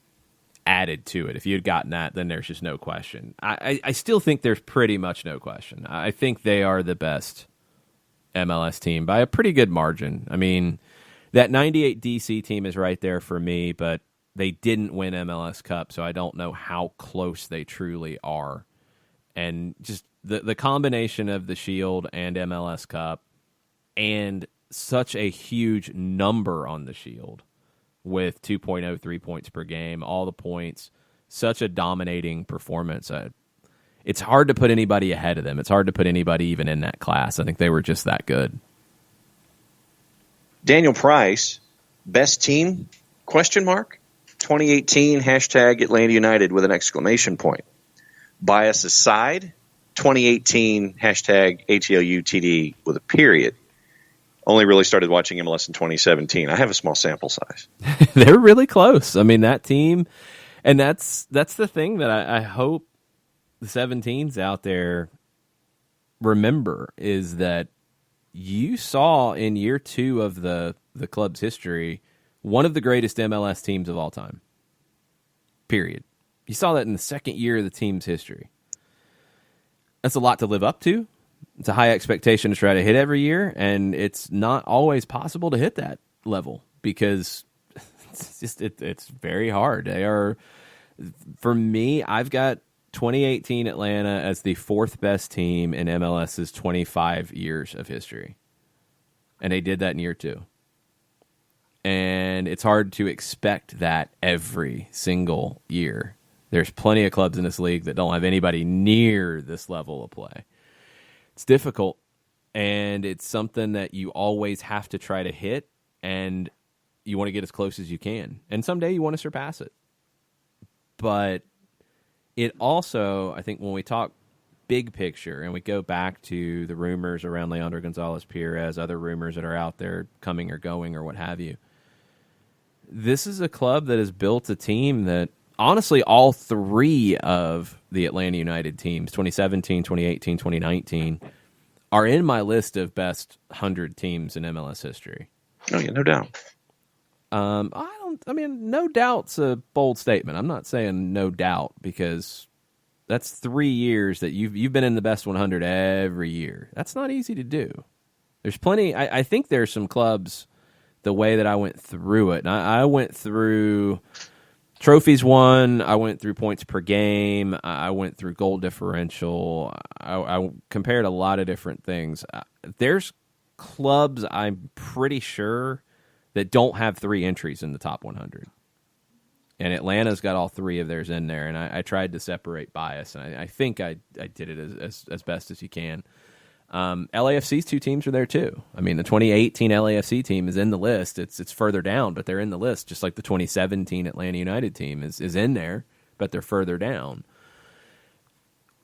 added to it. If you had gotten that, then there's just no question. I still think there's pretty much no question. I think they are the best MLS team by a pretty good margin. I mean, that 98 DC team is right there for me, but they didn't win MLS Cup, so I don't know how close they truly are. And just the combination of the Shield and MLS Cup and such a huge number on the Shield with 2.03 points per game, all the points, such a dominating performance. It's hard to put anybody ahead of them. It's hard to put anybody even in that class. I think they were just that good. Daniel Price, best team, question mark? 2018, hashtag Atlanta United with an exclamation point. Bias aside, 2018, hashtag ATLUTD with a period. Only really started watching MLS in 2017. I have a small sample size. They're really close. I mean, that team, and that's the thing that I hope the 17s out there remember, is that you saw in year 2 of the club's history one of the greatest MLS teams of all time. Period. You saw that in the second year of the team's history. That's a lot to live up to. It's a high expectation to try to hit every year, and it's not always possible to hit that level because it's very hard. They are, for me, I've got 2018 Atlanta as the fourth best team in MLS's 25 years of history. And they did that in year 2. And it's hard to expect that every single year. There's plenty of clubs in this league that don't have anybody near this level of play. It's difficult, and it's something that you always have to try to hit, and you want to get as close as you can. And someday you want to surpass it. But it also, I think when we talk big picture and we go back to the rumors around Leandro Gonzalez-Pirez, other rumors that are out there coming or going or what have you, this is a club that has built a team that, honestly, all three of the Atlanta United teams, 2017, 2018, 2019, are in my list of best 100 teams in MLS history. Oh, yeah, no doubt. No doubt's a bold statement. I'm not saying no doubt because that's 3 years that you've been in the best 100 every year. That's not easy to do. There's plenty. I think there's some clubs, the way that I went through it, and I went through trophies won, I went through points per game, I went through goal differential, I compared a lot of different things. There's clubs, I'm pretty sure, that don't have 3 entries in the top 100. And Atlanta's got all 3 of theirs in there, and I tried to separate bias, and I think I did it as best as you can. LAFC's 2 teams are there too. I mean, the 2018 LAFC team is in the list. It's further down, but they're in the list, just like the 2017 Atlanta United team is in there, but they're further down.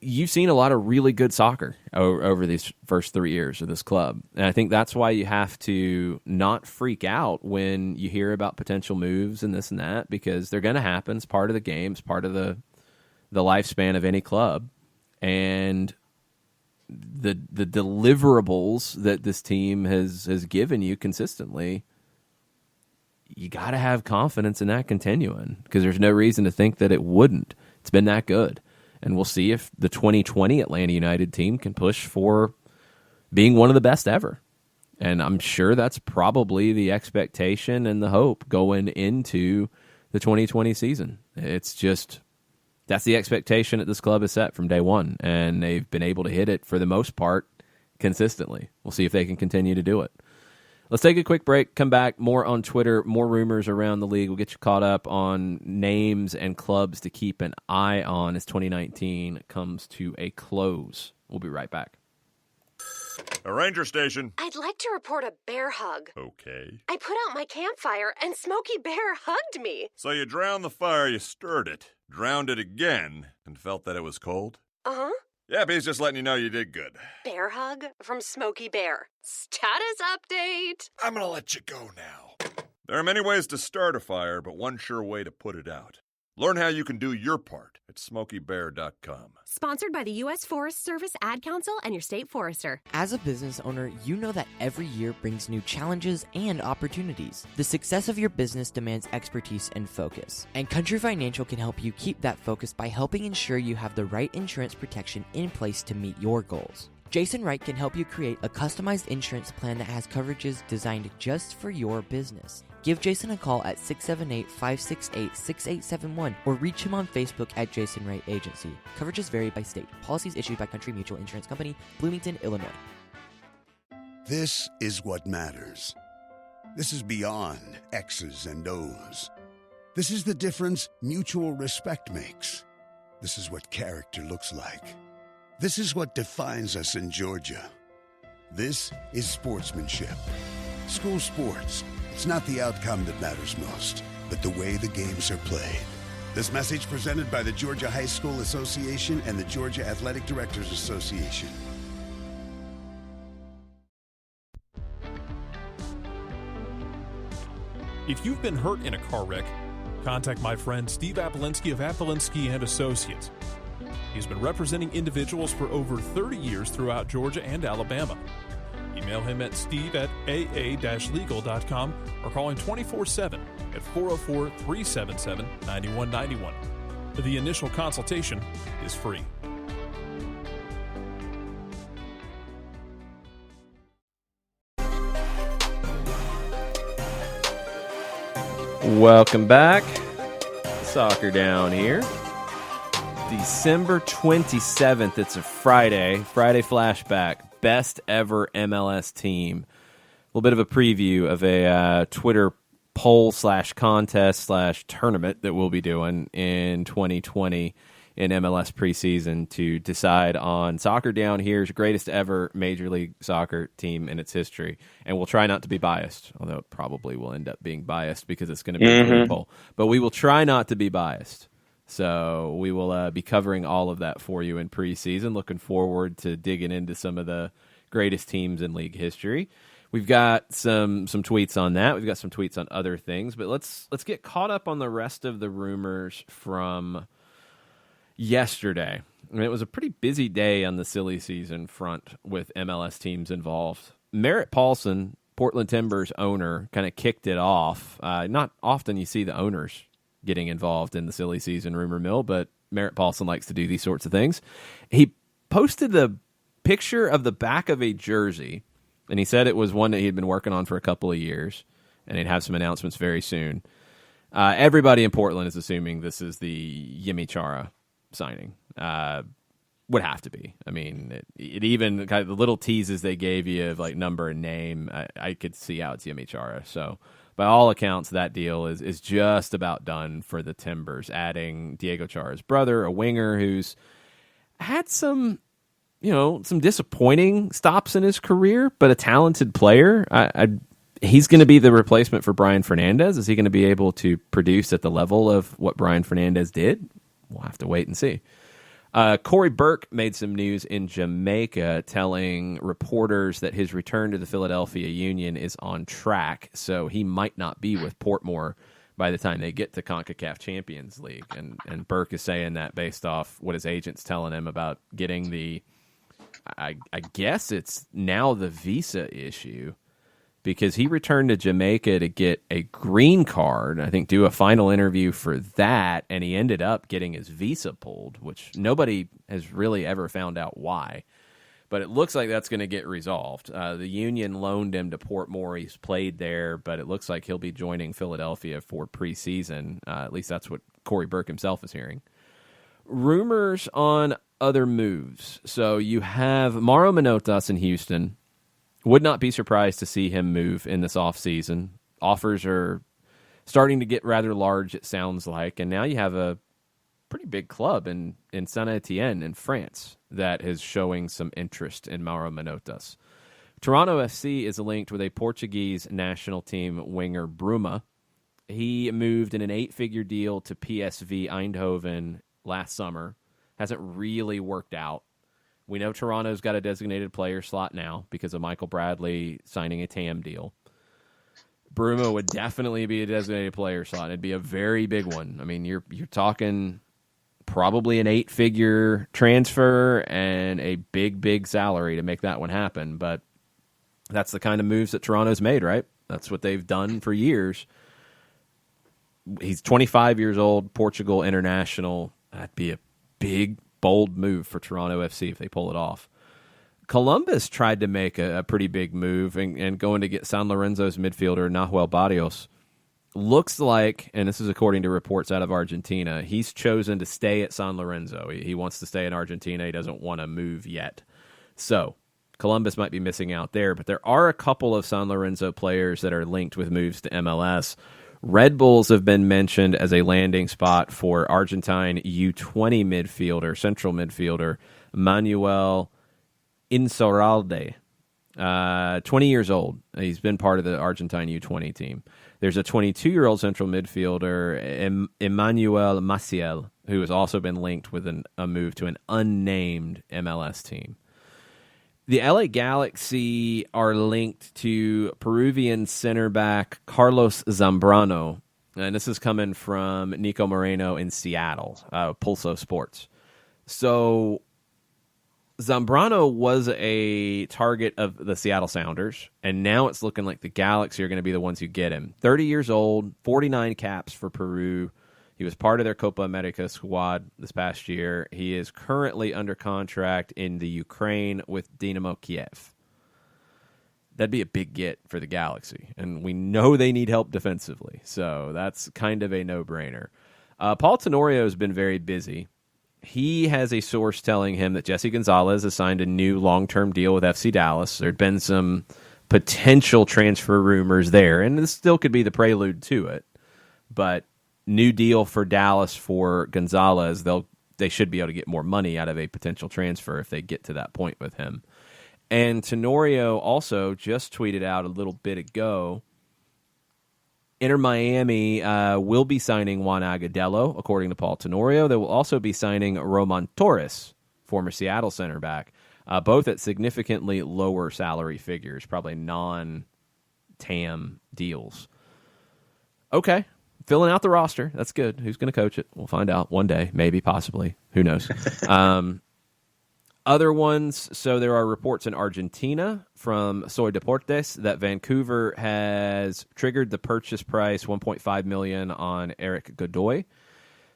You've seen a lot of really good soccer over these first 3 years of this club, and I think that's why you have to not freak out when you hear about potential moves and this and that, because they're going to happen. It's part of the game. It's part of the lifespan of any club, and the deliverables that this team has given you consistently, you got to have confidence in that continuing, because there's no reason to think that it wouldn't. It's been that good. And we'll see if the 2020 Atlanta United team can push for being one of the best ever. And I'm sure that's probably the expectation and the hope going into the 2020 season. It's just, that's the expectation that this club has set from day one, and they've been able to hit it for the most part consistently. We'll see if they can continue to do it. Let's take a quick break, come back, more on Twitter, more rumors around the league. We'll get you caught up on names and clubs to keep an eye on as 2019 comes to a close. We'll be right back. A ranger station. I'd like to report a bear hug. Okay. I put out my campfire and Smokey Bear hugged me. So you drowned the fire, you stirred it, drowned it again, and felt that it was cold? Uh-huh. Yeah, he's just letting you know you did good. Bear hug from Smokey Bear. Status update. I'm gonna let you go now. There are many ways to start a fire, but one sure way to put it out. Learn how you can do your part at SmokeyBear.com. Sponsored by the U.S. Forest Service, Ad Council, and your state forester. As a business owner, you know that every year brings new challenges and opportunities. The success of your business demands expertise and focus. And Country Financial can help you keep that focus by helping ensure you have the right insurance protection in place to meet your goals. Jason Wright can help you create a customized insurance plan that has coverages designed just for your business. Give Jason a call at 678-568-6871 or reach him on Facebook at Jason Wright Agency. Coverages vary by state. Policies issued by Country Mutual Insurance Company, Bloomington, Illinois. This is what matters. This is beyond X's and O's. This is the difference mutual respect makes. This is what character looks like. This is what defines us in Georgia. This is sportsmanship. School sports. It's not the outcome that matters most, but the way the games are played. This message presented by the Georgia High School Association and the Georgia Athletic Directors Association. If you've been hurt in a car wreck, contact my friend Steve Apolinski of Apolinski & Associates. He's been representing individuals for over 30 years throughout Georgia and Alabama. Email him at steve@aa-legal.com or call him 24/7 at 404-377-9191. The initial consultation is free. Welcome back. Soccer Down here. December 27th. It's a Friday. Friday flashback. Best ever MLS team. A little bit of a preview of a Twitter poll / contest / tournament that we'll be doing in 2020 in MLS preseason to decide on Soccer Down Here's greatest ever Major League Soccer team in its history. And we'll try not to be biased, although it probably will end up being biased because it's going to be a Twitter poll. But we will try not to be biased. So we will be covering all of that for you in preseason. Looking forward to digging into some of the greatest teams in league history. We've got some tweets on that. We've got some tweets on other things. But let's get caught up on the rest of the rumors from yesterday. I mean, it was a pretty busy day on the silly season front with MLS teams involved. Merritt Paulson, Portland Timbers owner, kind of kicked it off. Not often you see the owners getting involved in the silly season rumor mill, but Merritt Paulson likes to do these sorts of things. He posted the picture of the back of a jersey, and he said it was one that he had been working on for a couple of years, and he'd have some announcements very soon. Everybody in Portland is assuming this is the Yimi Chara signing. Would have to be. I mean, it even kind of the little teases they gave you of like number and name, I could see how it's Yimi Chara. So by all accounts, that deal is just about done for the Timbers, adding Diego Chara's brother, a winger who's had some disappointing stops in his career, but a talented player. He's going to be the replacement for Brian Fernandez. Is he going to be able to produce at the level of what Brian Fernandez did? We'll have to wait and see. Corey Burke made some news in Jamaica telling reporters that his return to the Philadelphia Union is on track, so he might not be with Portmore by the time they get to CONCACAF Champions League. And Burke is saying that based off what his agent's telling him about getting the, I guess it's now the visa issue, because he returned to Jamaica to get a green card, I think do a final interview for that, and he ended up getting his visa pulled, which nobody has really ever found out why. But it looks like that's going to get resolved. The Union loaned him to Portmore. He's played there, but it looks like he'll be joining Philadelphia for preseason. At least that's what Corey Burke himself is hearing. Rumors on other moves. So you have Mauro Manotas in Houston. Would not be surprised to see him move in this offseason. Offers are starting to get rather large, it sounds like. And now you have a pretty big club in Saint-Étienne in France that is showing some interest in Mauro Manotas. Toronto FC is linked with a Portuguese national team winger, Bruma. He moved in an 8-figure deal to PSV Eindhoven last summer. Hasn't really worked out. We know Toronto's got a designated player slot now because of Michael Bradley signing a TAM deal. Bruma would definitely be a designated player slot. It'd be a very big one. I mean, you're talking probably an 8-figure transfer and a big salary to make that one happen. But that's the kind of moves that Toronto's made, right? That's what they've done for years. He's 25 years old, Portugal international. That'd be a big, bold move for Toronto FC if they pull it off. Columbus tried to make a pretty big move and going to get San Lorenzo's midfielder Nahuel Barrios. Looks like, and this is according to reports out of Argentina, he's chosen to stay at San Lorenzo. He wants to stay in Argentina. He doesn't want to move yet. So Columbus might be missing out there, but there are a couple of San Lorenzo players that are linked with moves to MLS. Red Bulls have been mentioned as a landing spot for Argentine U20 midfielder, central midfielder, Manuel Insaurralde, 20 years old. He's been part of the Argentine U20 team. There's a 22-year-old central midfielder, Emmanuel Maciel, who has also been linked with a move to an unnamed MLS team. The LA Galaxy are linked to Peruvian center back Carlos Zambrano, and this is coming from Nico Moreno in Seattle, Pulso Sports. So Zambrano was a target of the Seattle Sounders, and now it's looking like the Galaxy are going to be the ones who get him. 30 years old, 49 caps for Peru. He was part of their Copa America squad this past year. He is currently under contract in the Ukraine with Dynamo Kiev. That'd be a big get for the Galaxy, and we know they need help defensively, so that's kind of a no-brainer. Paul Tenorio has been very busy. He has a source telling him that Jesse Gonzalez has signed a new long-term deal with FC Dallas. There'd been some potential transfer rumors there, and this still could be the prelude to it, but new deal for Dallas for Gonzalez. They should be able to get more money out of a potential transfer if they get to that point with him. And Tenorio also just tweeted out a little bit ago, Inter Miami will be signing Juan Agudelo, according to Paul Tenorio. They will also be signing Roman Torres, former Seattle center back, both at significantly lower salary figures, probably non-TAM deals. Okay, filling out the roster. That's good. Who's going to coach it? We'll find out one day, maybe, possibly. Who knows? Other ones, so there are reports in Argentina from Soy Deportes that Vancouver has triggered the purchase price, $1.5 million, on Eric Godoy.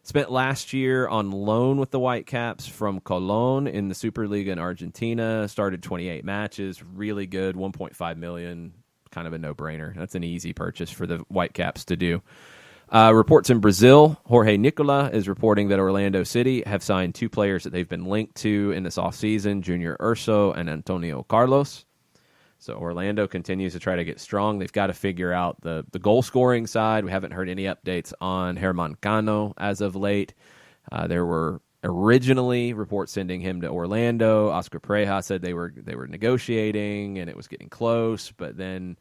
Spent last year on loan with the Whitecaps from Colón in the Superliga in Argentina. Started 28 matches, really good, $1.5 million, kind of a no-brainer. That's an easy purchase for the Whitecaps to do. Reports in Brazil, Jorge Nicola is reporting that Orlando City have signed two players that they've been linked to in this offseason, Junior Urso and Antonio Carlos. So Orlando continues to try to get strong. They've got to figure out the goal-scoring side. We haven't heard any updates on Germán Cano as of late. There were originally reports sending him to Orlando. Oscar Pareja said they were negotiating and it was getting close, but then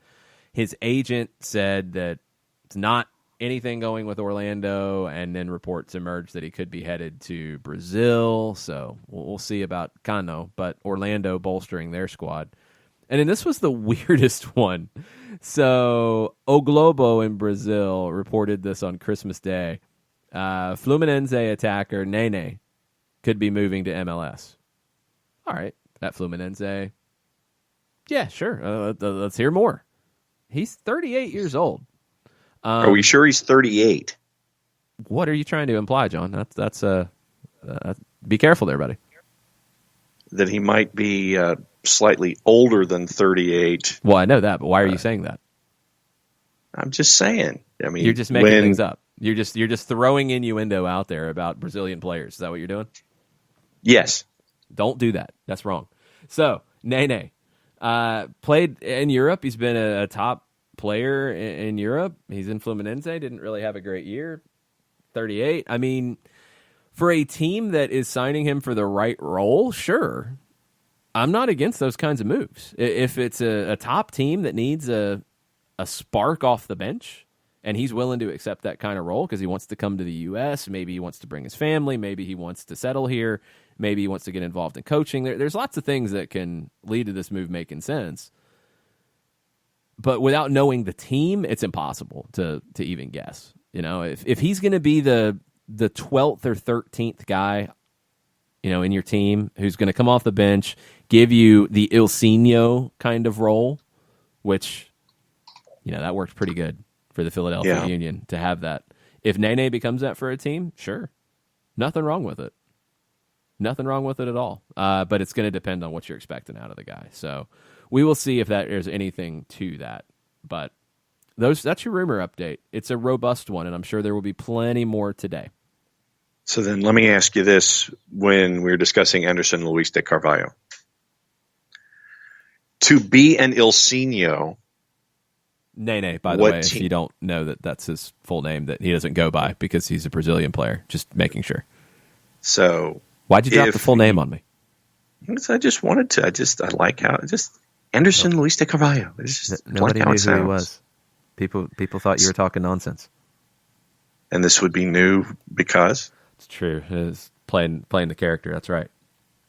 his agent said that it's not anything going with Orlando, and then reports emerged that he could be headed to Brazil. So we'll see about Cano, but Orlando bolstering their squad. And then this was the weirdest one. So O Globo in Brazil reported this on Christmas Day. Fluminense attacker Nene could be moving to MLS. All right, that Fluminense. Yeah, sure. Let's hear more. He's 38 years old. Are we sure he's 38? What are you trying to imply, John? That's be careful there, buddy. That he might be slightly older than 38. Well, I know that, but why are you saying that? I'm just saying. I mean, you're just making things up. You're just throwing innuendo out there about Brazilian players. Is that what you're doing? Yes. Don't do that. That's wrong. So, Nene played in Europe. He's been a top player in Europe. He's in Fluminense. Didn't really have a great year. 38. I mean, for a team that is signing him for the right role, sure. I'm not against those kinds of moves. If it's a top team that needs a spark off the bench and he's willing to accept that kind of role because he wants to come to the U.S., maybe he wants to bring his family, maybe he wants to settle here, maybe he wants to get involved in coaching. There's lots of things that can lead to this move making sense. But without knowing the team, it's impossible to even guess. You know, if he's going to be the 12th or 13th guy, you know, in your team who's going to come off the bench, give you the Ilsinho kind of role, which, you know, that worked pretty good for the Philadelphia Union to have that. If Nene becomes that for a team, sure. Nothing wrong with it. Nothing wrong with it at all. But it's going to depend on what you're expecting out of the guy. So we will see if there's anything to that. But that's your rumor update. It's a robust one, and I'm sure there will be plenty more today. So then let me ask you this when we're discussing Anderson Luis de Carvalho. To be an Ilsinho. Nene, by the way, if you don't know that's his full name, that he doesn't go by because he's a Brazilian player. Just making sure. So why'd you drop the full name on me? I just wanted to. I like how Anderson Luis de Carvalho. Nobody knew who he was. People thought you were talking nonsense. And this would be new because? It's true. It's playing the character. That's right.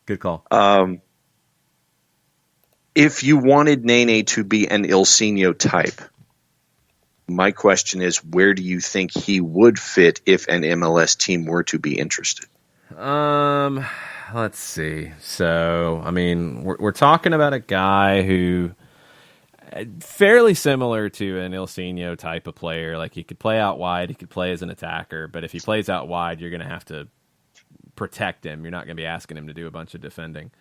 Good call. If you wanted Nene to be an Ilsinho type, my question is, where do you think he would fit if an MLS team were to be interested? Let's see. So, I mean, we're talking about a guy who Fairly similar to an Ilsinho type of player. Like, he could play out wide, he could play as an attacker, but if he plays out wide, you're going to have to protect him. You're not going to be asking him to do a bunch of defending.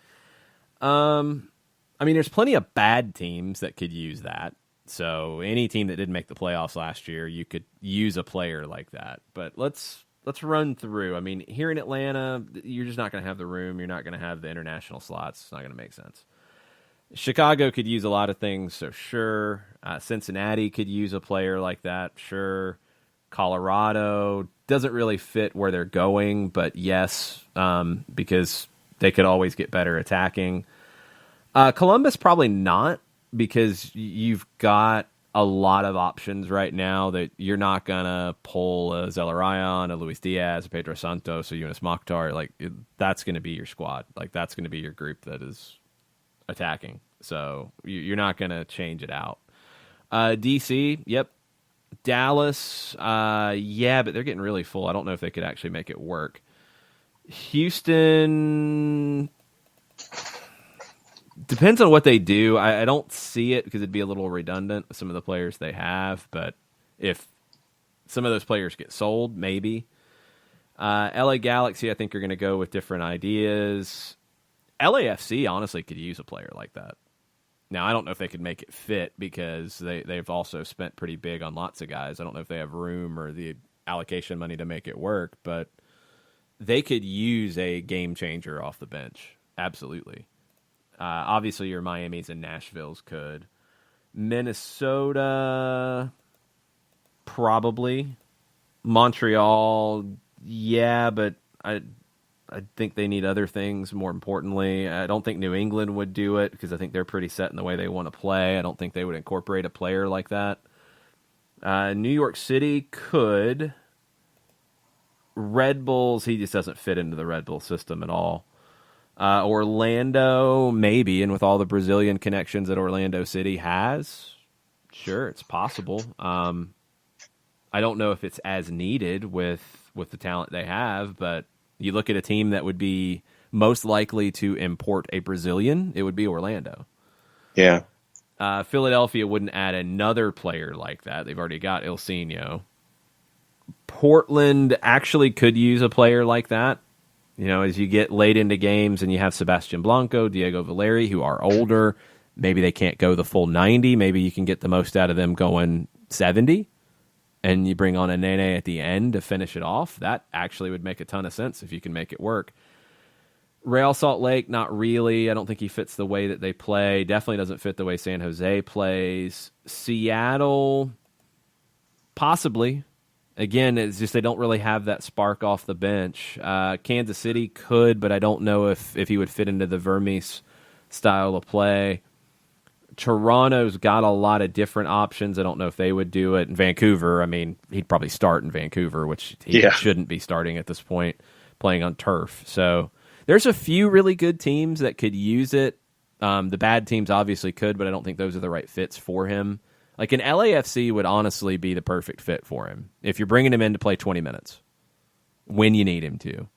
I mean, there's plenty of bad teams that could use that. So any team that didn't make the playoffs last year, you could use a player like that. But let's run through. I mean, here in Atlanta, you're just not going to have the room. You're not going to have the international slots. It's not going to make sense. Chicago could use a lot of things, so sure. Cincinnati could use a player like that, sure. Colorado doesn't really fit where they're going, but yes, because they could always get better attacking. Columbus probably not, because you've got a lot of options right now that you're not going to pull a Zelarayan, a Luis Diaz, a Pedro Santos, a Yunus Mokhtar. Like, that's going to be your squad. Like, that's going to be your group that is attacking. So you're not going to change it out. DC, yep. Dallas, yeah, but they're getting really full. I don't know if they could actually make it work. Houston, depends on what they do. I don't see it because it'd be a little redundant with some of the players they have, but if some of those players get sold, maybe. LA Galaxy, I think, are going to go with different ideas. LAFC, honestly, could use a player like that. Now, I don't know if they could make it fit because they've also spent pretty big on lots of guys. I don't know if they have room or the allocation money to make it work, but they could use a game changer off the bench. Absolutely. Obviously, your Miamis and Nashvilles could. Minnesota, probably. Montreal, yeah, but I think they need other things more importantly. I don't think New England would do it because I think they're pretty set in the way they want to play. I don't think they would incorporate a player like that. New York City could. Red Bulls, he just doesn't fit into the Red Bull system at all. Orlando, maybe, and with all the Brazilian connections that Orlando City has, sure, it's possible. I don't know if it's as needed with the talent they have, but you look at a team that would be most likely to import a Brazilian, it would be Orlando. Yeah. Philadelphia wouldn't add another player like that. They've already got Ilsinho. Portland actually could use a player like that. You know, as you get late into games and you have Sebastian Blanco, Diego Valeri, who are older, maybe they can't go the full 90. Maybe you can get the most out of them going 70. And you bring on a Nene at the end to finish it off. That actually would make a ton of sense if you can make it work. Real Salt Lake, not really. I don't think he fits the way that they play. Definitely doesn't fit the way San Jose plays. Seattle, possibly. Again, it's just they don't really have that spark off the bench. Kansas City could, but I don't know if he would fit into the Vermes style of play. Toronto's got a lot of different options. I don't know if they would do it. In Vancouver, I mean, he'd probably start in Vancouver, which he shouldn't be starting at this point, playing on turf. So there's a few really good teams that could use it. The bad teams obviously could, but I don't think those are the right fits for him. Like an LAFC would honestly be the perfect fit for him. If you're bringing him in to play 20 minutes, when you need him to.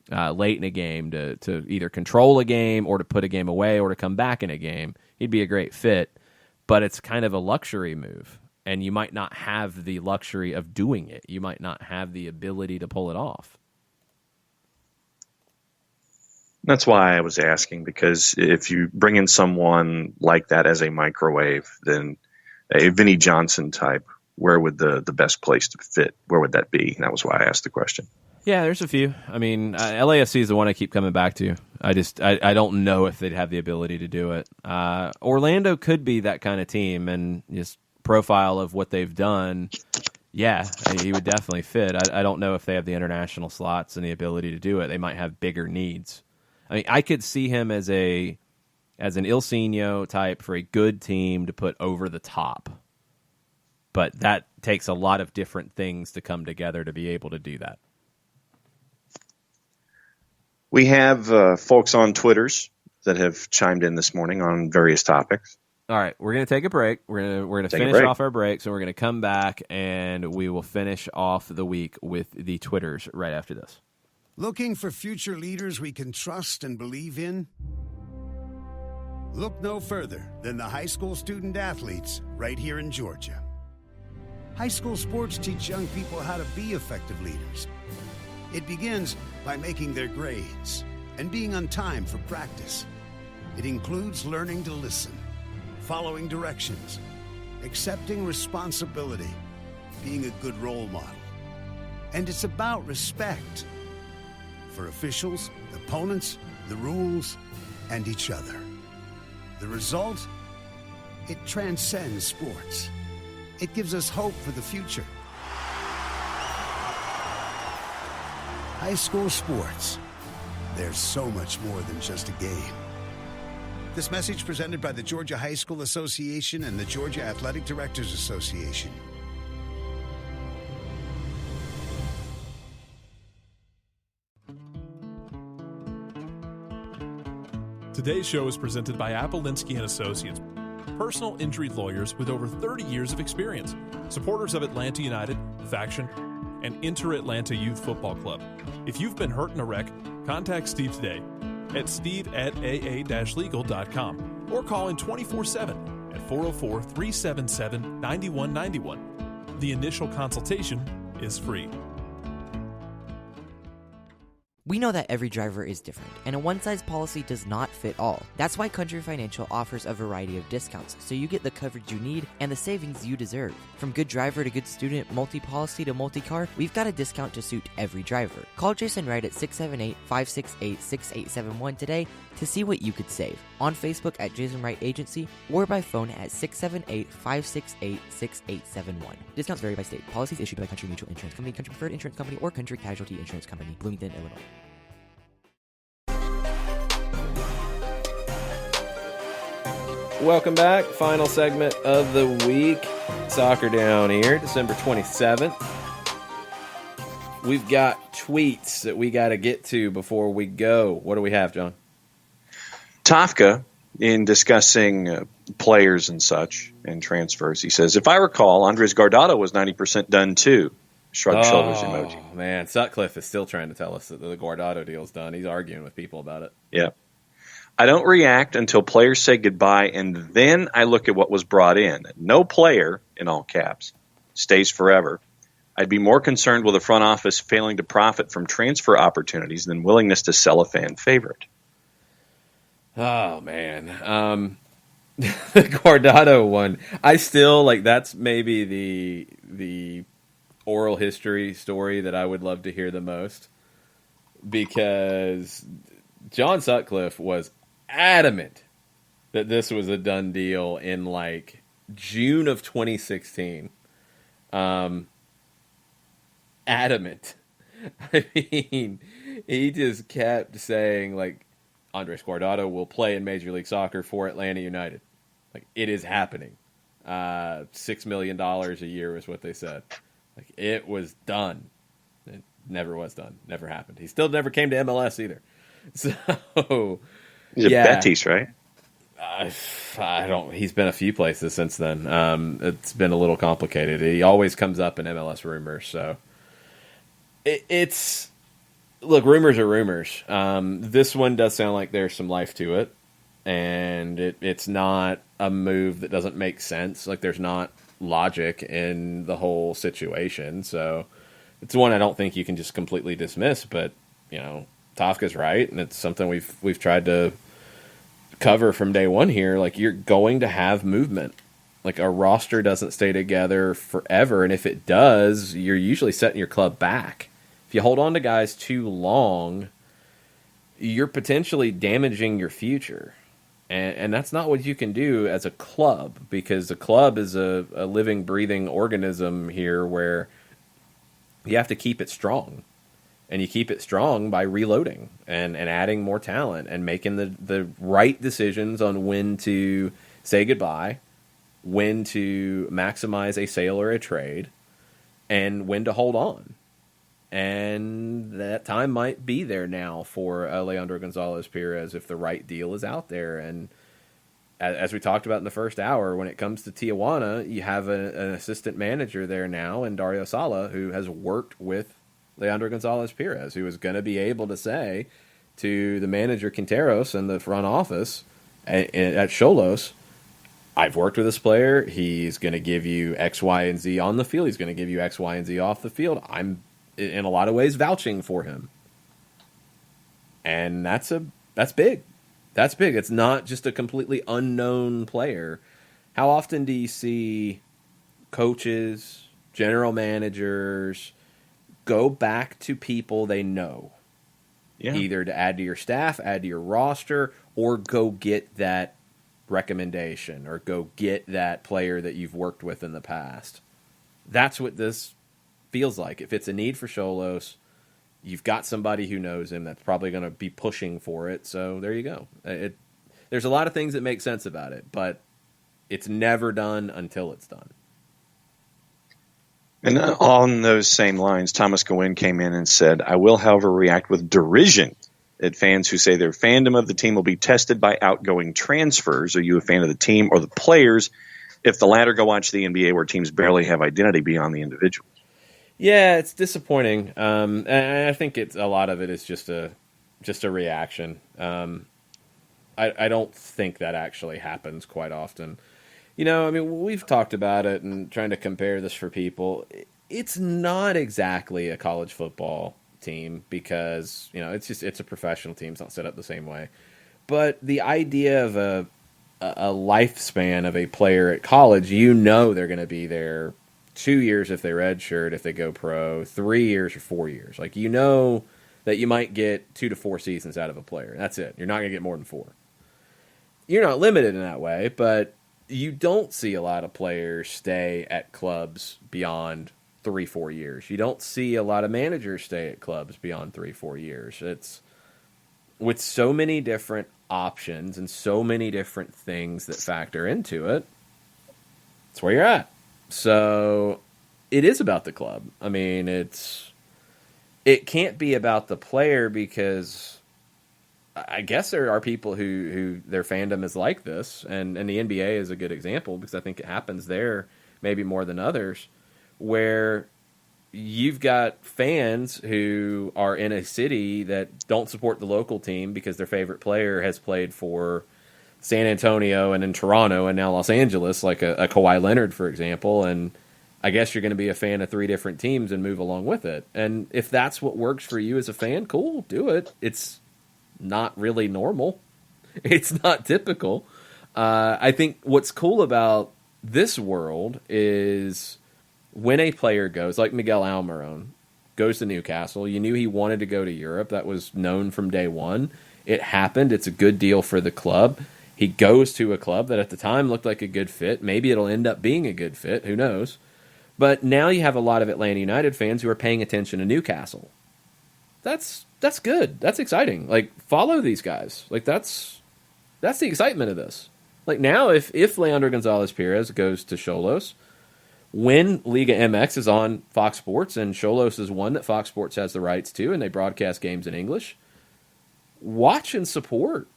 Late in a game to either control a game or to put a game away or to come back in a game, he'd be a great fit, but it's kind of a luxury move, and you might not have the luxury of doing it. You might not have the ability to pull it off. That's why I was asking, because if you bring in someone like that as a microwave, then a Vinnie Johnson type, where would the best place to fit, where would that be? And that was why I asked the question. Yeah, there's a few. I mean, LAFC is the one I keep coming back to. I don't know if they'd have the ability to do it. Orlando could be that kind of team, and just profile of what they've done, yeah, he would definitely fit. I don't know if they have the international slots and the ability to do it. They might have bigger needs. I mean, I could see him as an Ilsinho type for a good team to put over the top, but that takes a lot of different things to come together to be able to do that. We have folks on Twitters that have chimed in this morning on various topics. All right, we're going to take a break. We're going to finish off our breaks, and we're going to come back, and we will finish off the week with the Twitters right after this. Looking for future leaders we can trust and believe in? Look no further than the high school student athletes right here in Georgia. High school sports teach young people how to be effective leaders. It begins by making their grades and being on time for practice. It includes learning to listen, following directions, accepting responsibility, being a good role model. And it's about respect for officials, opponents, the rules, and each other. The result? It transcends sports. It gives us hope for the future. High school sports. There's so much more than just a game. This message presented by the Georgia High School Association and the Georgia Athletic Directors Association. Today's show is presented by Appolinsky & Associates, personal injury lawyers with over 30 years of experience, supporters of Atlanta United, Faction, and Inter-Atlanta Youth Football Club. If you've been hurt in a wreck, contact Steve today at steve@aa-legal.com or call in 24/7 at 404-377-9191. The initial consultation is free. We know that every driver is different, and a one-size policy does not fit all. That's why Country Financial offers a variety of discounts, so you get the coverage you need and the savings you deserve. From good driver to good student, multi-policy to multi-car, we've got a discount to suit every driver. Call Jason Wright at 678-568-6871 today to see what you could save. On Facebook at Jason Wright Agency or by phone at 678-568-6871. Discounts vary by state. Policies issued by Country Mutual Insurance Company, Country Preferred Insurance Company, or Country Casualty Insurance Company, Bloomington, Illinois. Welcome back. Final segment of the week. Soccer Down here, December 27th. We've got tweets that we got to get to before we go. What do we have, John? Tafka, in discussing players and such and transfers, he says, if I recall, Andres Guardado was 90% done too. Shrug shoulders emoji. Oh, man. Sutcliffe is still trying to tell us that the Guardado deal's done. He's arguing with people about it. Yeah. I don't react until players say goodbye, and then I look at what was brought in. No player, in all caps, stays forever. I'd be more concerned with the front office failing to profit from transfer opportunities than willingness to sell a fan favorite. Oh, man. The Guardado one, I still, that's maybe the oral history story that I would love to hear the most, because John Sutcliffe was adamant that this was a done deal in June of 2016. Adamant. I mean, he just kept saying Andres Guardado will play in Major League Soccer for Atlanta United. It is happening. $6 million a year is what they said. It was done. It never was done. Never happened. He still never came to MLS either. So he's at Betis, right? I don't. He's been a few places since then. It's been a little complicated. He always comes up in MLS rumors. So it's look. Rumors are rumors. This one does sound like there's some life to it, and it's not a move that doesn't make sense. There's not logic in the whole situation. So it's one I don't think you can just completely dismiss. But Tafka's right, and it's something we've tried to cover from day one here. You're going to have movement. A roster doesn't stay together forever, and if it does, you're usually setting your club back. If you hold on to guys too long, you're potentially damaging your future, and that's not what you can do as a club, because the club is a living, breathing organism here where you have to keep it strong. And you keep it strong by reloading and adding more talent and making the right decisions on when to say goodbye, when to maximize a sale or a trade, and when to hold on. And that time might be there now for Leandro Gonzalez-Perez if the right deal is out there. And as we talked about in the first hour, when it comes to Tijuana, you have an assistant manager there now in Dario Sala who has worked with Leandro Gonzalez-Perez, who is going to be able to say to the manager Quinteros and the front office, At Xolos, I've worked with this player. He's going to give you X, Y, and Z on the field. He's going to give you X, Y, and Z off the field. I'm, in a lot of ways, vouching for him. And that's big. That's big. It's not just a completely unknown player. How often do you see coaches, general managers go back to people they know? Yeah. Either to add to your staff, add to your roster, or go get that recommendation or go get that player that you've worked with in the past. That's what this feels like. If it's a need for Xolos, you've got somebody who knows him that's probably going to be pushing for it. So there you go. There's a lot of things that make sense about it, but it's never done until it's done. And on those same lines, Thomas Gowen came in and said, I will, however, react with derision at fans who say their fandom of the team will be tested by outgoing transfers. Are you a fan of the team or the players? If the latter, go watch the NBA where teams barely have identity beyond the individual. Yeah, it's disappointing. And I think a lot of it is just a reaction. I don't think that actually happens quite often. I mean, we've talked about it and trying to compare this for people. It's not exactly a college football team because, it's a professional team. It's not set up the same way. But the idea of a lifespan of a player at college, they're going to be there 2 years if they redshirt, if they go pro, 3 years or 4 years. Like, that you might get 2 to 4 seasons out of a player. That's it. You're not going to get more than 4. You're not limited in that way, but you don't see a lot of players stay at clubs beyond 3-4 years. You don't see a lot of managers stay at clubs beyond 3-4 years. It's with so many different options and so many different things that factor into it. It's where you're at. So it is about the club. I mean, it can't be about the player because I guess there are people who their fandom is like this, and the NBA is a good example because I think it happens there maybe more than others, where you've got fans who are in a city that don't support the local team because their favorite player has played for San Antonio and in Toronto and now Los Angeles, like a Kawhi Leonard, for example, and I guess you're going to be a fan of 3 different teams and move along with it. And if that's what works for you as a fan, cool, do it. It's not really normal. It's not typical. I think what's cool about this world is when a player goes, like Miguel Almiron, goes to Newcastle, you knew he wanted to go to Europe. That was known from day one. It happened. It's a good deal for the club. He goes to a club that at the time looked like a good fit. Maybe it'll end up being a good fit. Who knows? But now you have a lot of Atlanta United fans who are paying attention to Newcastle. That's good. That's exciting. Like, follow these guys. Like, that's the excitement of this. Like, now if Leandro Gonzalez-Perez goes to Xolos, when Liga MX is on Fox Sports, and Xolos is one that Fox Sports has the rights to, and they broadcast games in English, watch and support.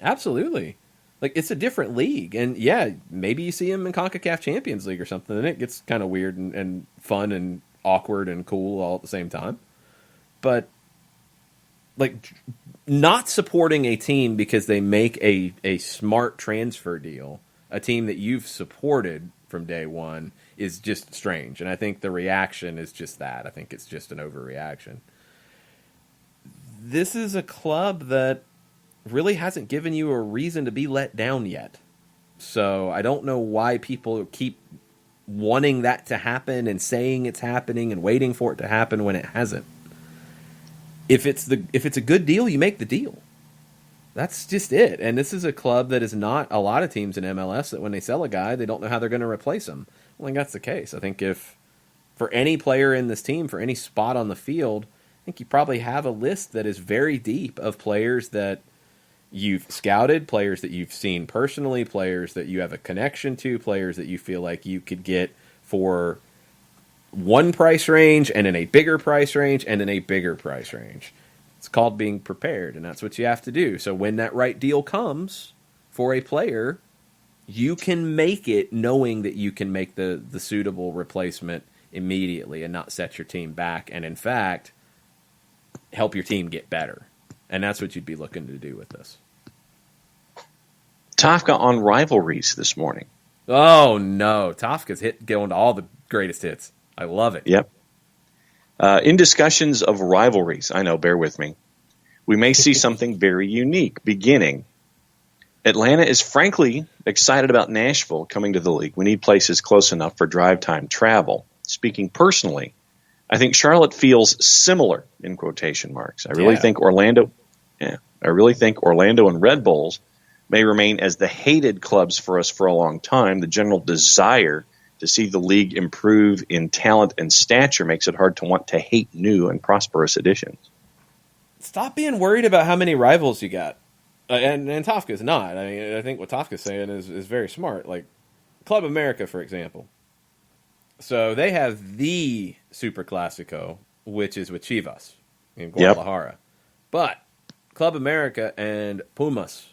Absolutely. Like, it's a different league. And, yeah, maybe you see him in CONCACAF Champions League or something, and it gets kind of weird and fun and awkward and cool all at the same time. But, like, not supporting a team because they make a smart transfer deal, a team that you've supported from day one, is just strange. And I think the reaction is just that. I think it's just an overreaction. This is a club that really hasn't given you a reason to be let down yet. So I don't know why people keep wanting that to happen and saying it's happening and waiting for it to happen when it hasn't. If it's a good deal, you make the deal. That's just it. And this is a club that is not a lot of teams in MLS that when they sell a guy, they don't know how they're going to replace him. I think that's the case. I think if for any player in this team, for any spot on the field, I think you probably have a list that is very deep of players that you've scouted, players that you've seen personally, players that you have a connection to, players that you feel like you could get for one price range and in a bigger price range and in a bigger price range. It's called being prepared, and that's what you have to do. So when that right deal comes for a player, you can make it knowing that you can make the suitable replacement immediately and not set your team back and, in fact, help your team get better. And that's what you'd be looking to do with this. Tafka on rivalries this morning. Oh, no. Tafka's going to all the greatest hits. I love it. Yep. In discussions of rivalries, I know, bear with me, we may see something very unique beginning. Atlanta is frankly excited about Nashville coming to the league. We need places close enough for drive time travel. Speaking personally, I think Charlotte feels similar, in quotation marks. I really think Orlando and Red Bulls may remain as the hated clubs for us for a long time. The general desire to see the league improve in talent and stature makes it hard to want to hate new and prosperous additions. Stop being worried about how many rivals you got. And Tafka's not. I mean, I think what Tafka's saying is very smart. Like Club America, for example. So they have the Super Clasico, which is with Chivas in Guadalajara. Yep. But Club America and Pumas,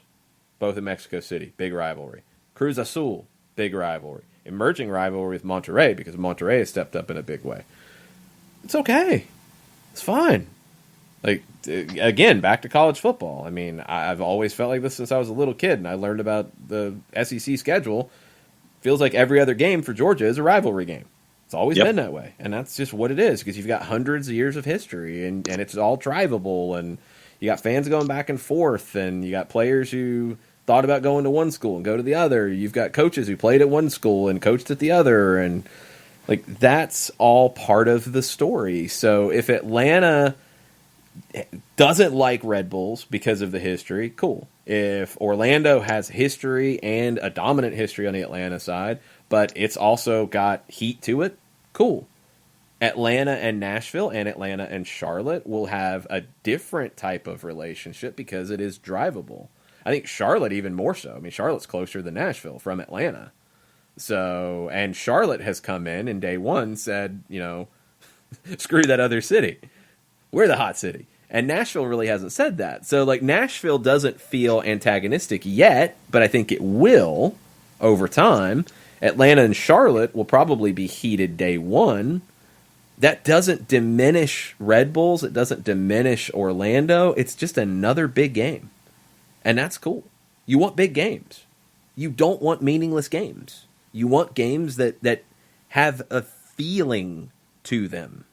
both in Mexico City, big rivalry. Cruz Azul, big rivalry. Emerging rivalry with Monterrey because Monterrey has stepped up in a big way. It's okay. It's fine. Like, again, back to college football. I mean, I've always felt like this since I was a little kid, and I learned about the SEC schedule. Feels like every other game for Georgia is a rivalry game. It's always been that way, and that's just what it is because you've got hundreds of years of history, and it's all drivable, and you got fans going back and forth, and you got players who thought about going to one school and go to the other. You've got coaches who played at one school and coached at the other, and like that's all part of the story. So if Atlanta doesn't like Red Bulls because of the history, cool. If Orlando has history and a dominant history on the Atlanta side, but it's also got heat to it, cool. Atlanta and Nashville and Atlanta and Charlotte will have a different type of relationship because it is drivable. I think Charlotte even more so. I mean, Charlotte's closer than Nashville from Atlanta. So, and Charlotte has come in day one said, you know, screw that other city. We're the hot city. And Nashville really hasn't said that. So, like, Nashville doesn't feel antagonistic yet, but I think it will over time. Atlanta and Charlotte will probably be heated day one. That doesn't diminish Red Bulls. It doesn't diminish Orlando. It's just another big game. And that's cool. You want big games. You don't want meaningless games. You want games that have a feeling to them.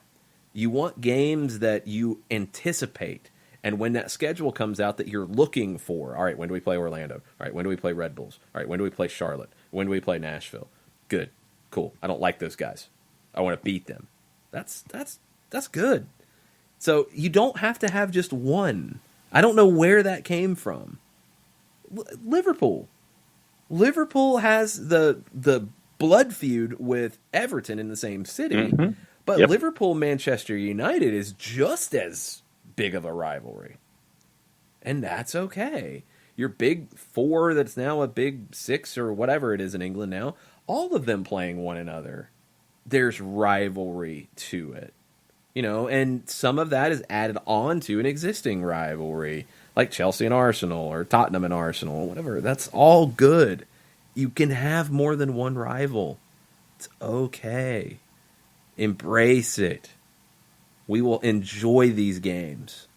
You want games that you anticipate. And when that schedule comes out that you're looking for, all right, when do we play Orlando? All right, when do we play Red Bulls? All right, when do we play Charlotte? When do we play Nashville? Good. Cool. I don't like those guys. I want to beat them. That's good. So you don't have to have just one. I don't know where that came from. Liverpool has the blood feud with Everton in the same city, but Liverpool Manchester United is just as big of a rivalry, and that's okay. Your big four that's now a big six or whatever it is in England now, all of them playing one another. There's rivalry to it, you know, and some of that is added on to an existing rivalry, like Chelsea and Arsenal or Tottenham and Arsenal or whatever. That's all good. You can have more than one rival. It's okay. Embrace it. We will enjoy these games.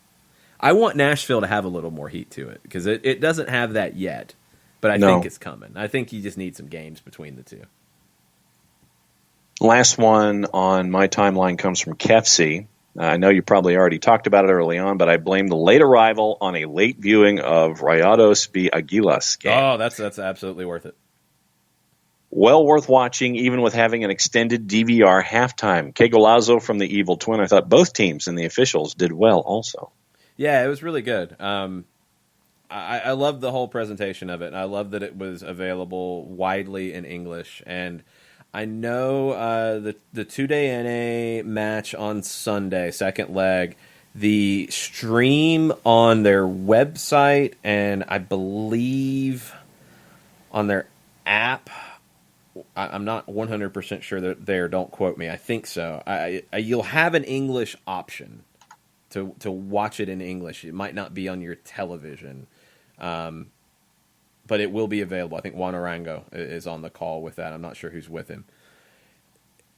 I want Nashville to have a little more heat to it because it doesn't have that yet, but I think it's coming. I think you just need some games between the two. Last one on my timeline comes from Kefsi. I know you probably already talked about it early on, but I blame the late arrival on a late viewing of Rayados v. Aguilas game. Oh, that's absolutely worth it. Well worth watching, even with having an extended DVR halftime. Que Golazo from the Evil Twin. I thought both teams and the officials did well also. Yeah, it was really good. I loved the whole presentation of it. I love that it was available widely in English. And I know the 2-day NA match on Sunday, second leg, the stream on their website and I believe on their app, I'm not 100% sure that there, don't quote me, I think so. You'll have an English option to watch it in English. It might not be on your television, but it will be available. I think Juan Arango is on the call with that. I'm not sure who's with him.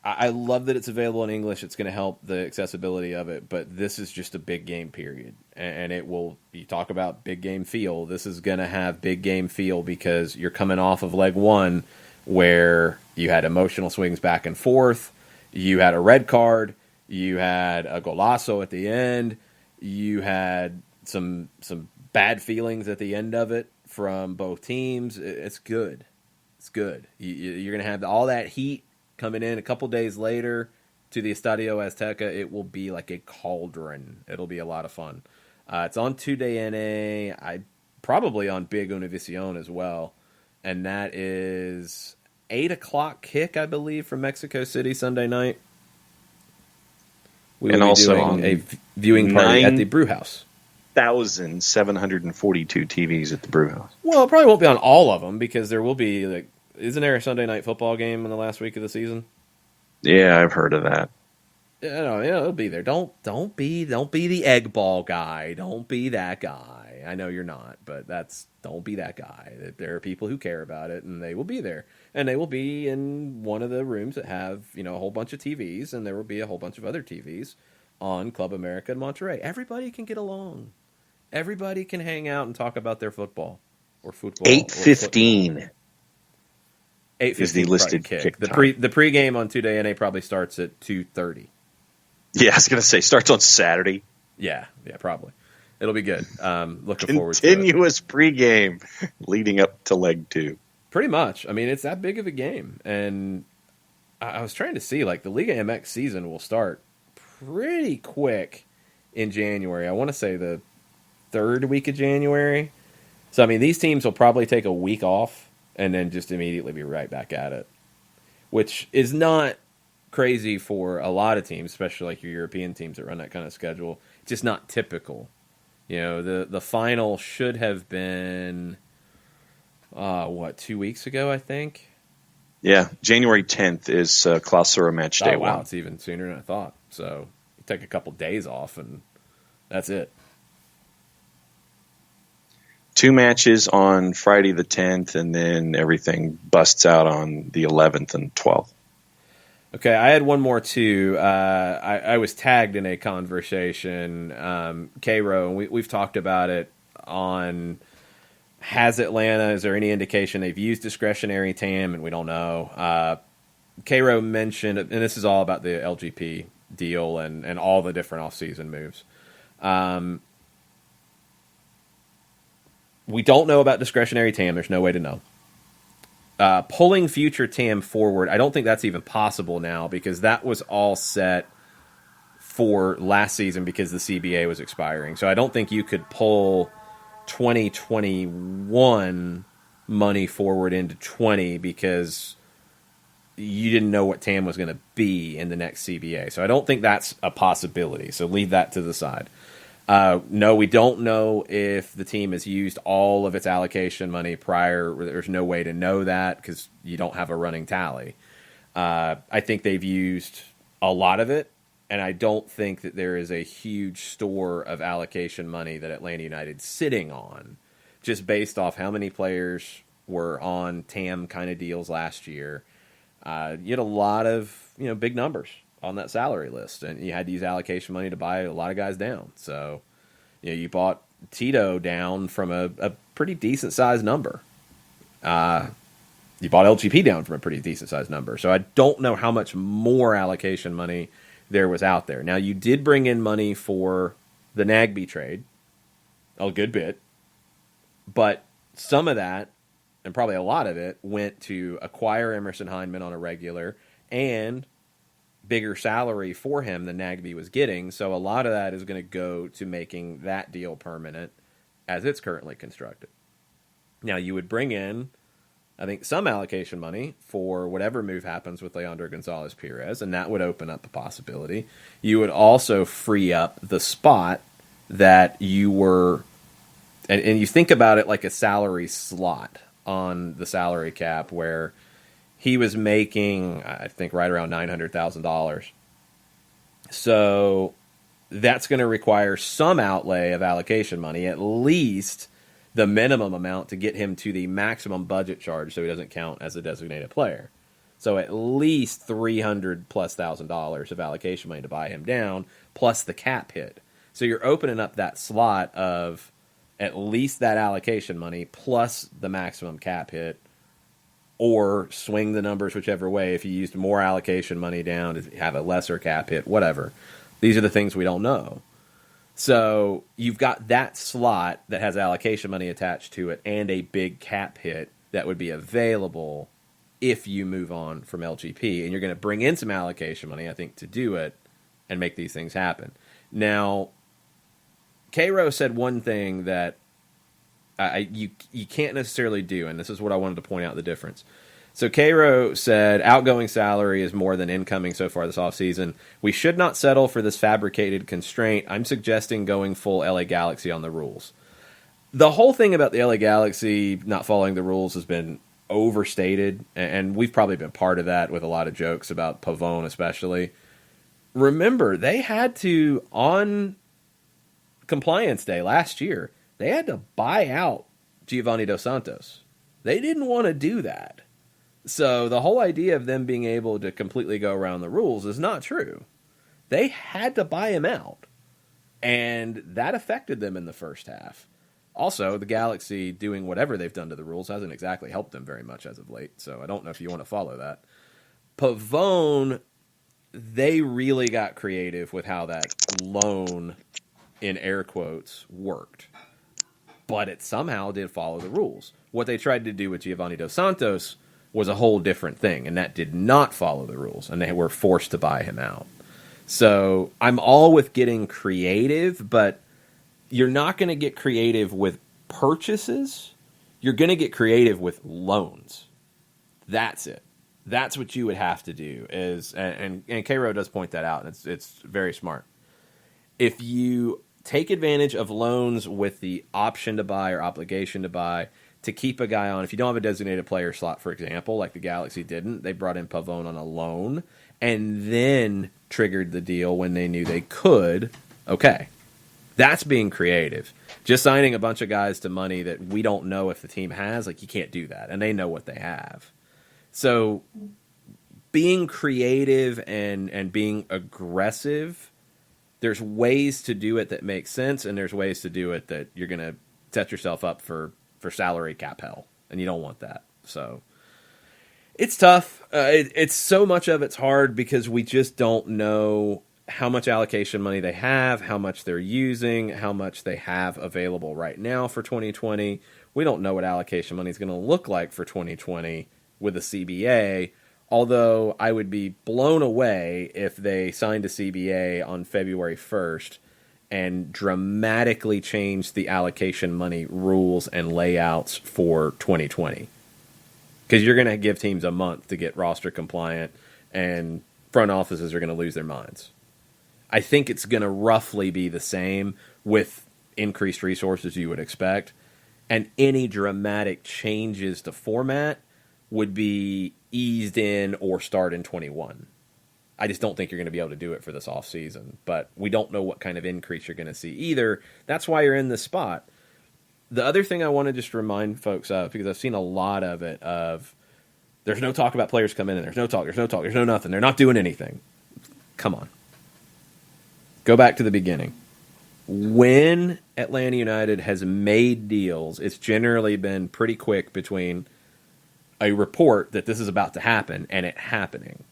I love that it's available in English. It's going to help the accessibility of it, but this is just a big game period. And it will, you talk about big game feel. This is going to have big game feel because you're coming off of leg one where you had emotional swings back and forth. You had a red card. You had a golazo at the end. You had some bad feelings at the end of it from both teams. It's good. It's good. You're going to have all that heat coming in a couple days later to the Estadio Azteca. It will be like a cauldron. It'll be a lot of fun. It's on 2DNA. Probably on Big Univision as well. And that is 8 o'clock kick, I believe, from Mexico City Sunday night. We will be also doing a viewing party at the Brew House. 1,742 TVs at the Brew House. Well, it probably won't be on all of them because there will be, like, isn't there a Sunday night football game in the last week of the season? Yeah, I've heard of that. Yeah, it'll be there. Don't be the egg ball guy. Don't be that guy. I know you're not, but don't be that guy. There are people who care about it, and they will be there. And they will be in one of the rooms that have, a whole bunch of TVs, and there will be a whole bunch of other TVs on Club America in Monterrey. Everybody can get along. Everybody can hang out and talk about their football or football. 8:15. 8:15 is the listed kick. The pregame on 2DNA probably starts at 2:30. Yeah, I was going to say, starts on Saturday. Yeah, probably. It'll be good. Looking forward to it. Continuous pregame leading up to leg 2. Pretty much. I mean, it's that big of a game. And I was trying to see, like, the Liga MX season will start pretty quick in January. I want to say the 3rd week of January. So, I mean, these teams will probably take a week off and then just immediately be right back at it, which is not crazy for a lot of teams, especially like your European teams that run that kind of schedule. It's just not typical. The final should have been 2 weeks ago, I think. Yeah, January 10th is Clausura match day 1. Wow, it's even sooner than I thought. So you take a couple days off and that's it. 2 matches on Friday the 10th, and then everything busts out on the 11th and 12th. Okay, I had one more too. I was tagged in a conversation, K-Row, and we've talked about it on, has Atlanta, is there any indication they've used discretionary TAM, and we don't know. K-Row mentioned, and this is all about the LGP deal and all the different off-season moves. We don't know about discretionary TAM. There's no way to know. Pulling future TAM forward, I don't think that's even possible now because that was all set for last season because the CBA was expiring. So I don't think you could pull 2021 money forward into 20 because you didn't know what TAM was going to be in the next CBA. So I don't think that's a possibility. So leave that to the side. No, we don't know if the team has used all of its allocation money prior. There's no way to know that because you don't have a running tally. I think they've used a lot of it, and I don't think that there is a huge store of allocation money that Atlanta United's sitting on, just based off how many players were on TAM kind of deals last year. You had a lot of big numbers on that salary list, and you had to use allocation money to buy a lot of guys down. So, you bought Tito down from a pretty decent sized number. You bought LGP down from a pretty decent sized number. So I don't know how much more allocation money there was out there. Now, you did bring in money for the Nagbe trade, a good bit, but some of that, and probably a lot of it, went to acquire Emerson Hyndman on a regular and bigger salary for him than Nagbe was getting. So a lot of that is going to go to making that deal permanent as it's currently constructed. Now, you would bring in, I think, some allocation money for whatever move happens with Leandro Gonzalez-Perez, and that would open up a possibility. You would also free up the spot that you were, and you think about it like a salary slot on the salary cap where he was making, I think, right around $900,000. So that's going to require some outlay of allocation money, at least the minimum amount to get him to the maximum budget charge so he doesn't count as a designated player. So at least $300,000+ of allocation money to buy him down, plus the cap hit. So you're opening up that slot of at least that allocation money plus the maximum cap hit, or swing the numbers whichever way. If you used more allocation money down, have a lesser cap hit, whatever. These are the things we don't know. So you've got that slot that has allocation money attached to it and a big cap hit that would be available if you move on from LGP. And you're going to bring in some allocation money, I think, to do it and make these things happen. Now, Cairo said one thing that you can't necessarily do, and this is what I wanted to point out the difference. So Cairo said, outgoing salary is more than incoming so far this offseason. We should not settle for this fabricated constraint. I'm suggesting going full LA Galaxy on the rules. The whole thing about the LA Galaxy not following the rules has been overstated, and we've probably been part of that with a lot of jokes about Pavone especially. Remember, they had to, on Compliance Day last year, they had to buy out Giovanni Dos Santos. They didn't want to do that. So the whole idea of them being able to completely go around the rules is not true. They had to buy him out, and that affected them in the first half. Also, the Galaxy doing whatever they've done to the rules hasn't exactly helped them very much as of late, so I don't know if you want to follow that. Pavone, they really got creative with how that loan, in air quotes, worked. But it somehow did follow the rules. What they tried to do with Giovanni Dos Santos was a whole different thing, and that did not follow the rules, and they were forced to buy him out. So I'm all with getting creative, but you're not going to get creative with purchases. You're going to get creative with loans. That's it. That's what you would have to do. And Cairo does point that out, and it's very smart. If you take advantage of loans with the option to buy or obligation to buy to keep a guy on, if you don't have a designated player slot, for example, like the Galaxy didn't, they brought in Pavone on a loan and then triggered the deal when they knew they could. Okay. That's being creative. Just signing a bunch of guys to money that we don't know if the team has, like, you can't do that. And they know what they have. So being creative and being aggressive, there's ways to do it that make sense, and there's ways to do it that you're going to set yourself up for salary cap hell, and you don't want that. So it's tough. It's so much of it's hard because we just don't know how much allocation money they have, how much they're using, how much they have available right now for 2020. We don't know what allocation money is going to look like for 2020 with a CBA, although I would be blown away if they signed a CBA on February 1st and dramatically changed the allocation money rules and layouts for 2020. Because you're going to give teams a month to get roster compliant, and front offices are going to lose their minds. I think it's going to roughly be the same with increased resources you would expect, and any dramatic changes to format would be eased in or start in 21. I just don't think you're going to be able to do it for this offseason, but we don't know what kind of increase you're going to see either. That's why you're in this spot. The other thing I want to just remind folks of, because I've seen a lot of it, of there's no talk about players coming in, there's no nothing, they're not doing anything. Come on. Go back to the beginning. When Atlanta United has made deals, it's generally been pretty quick between a report that this is about to happen and it happening.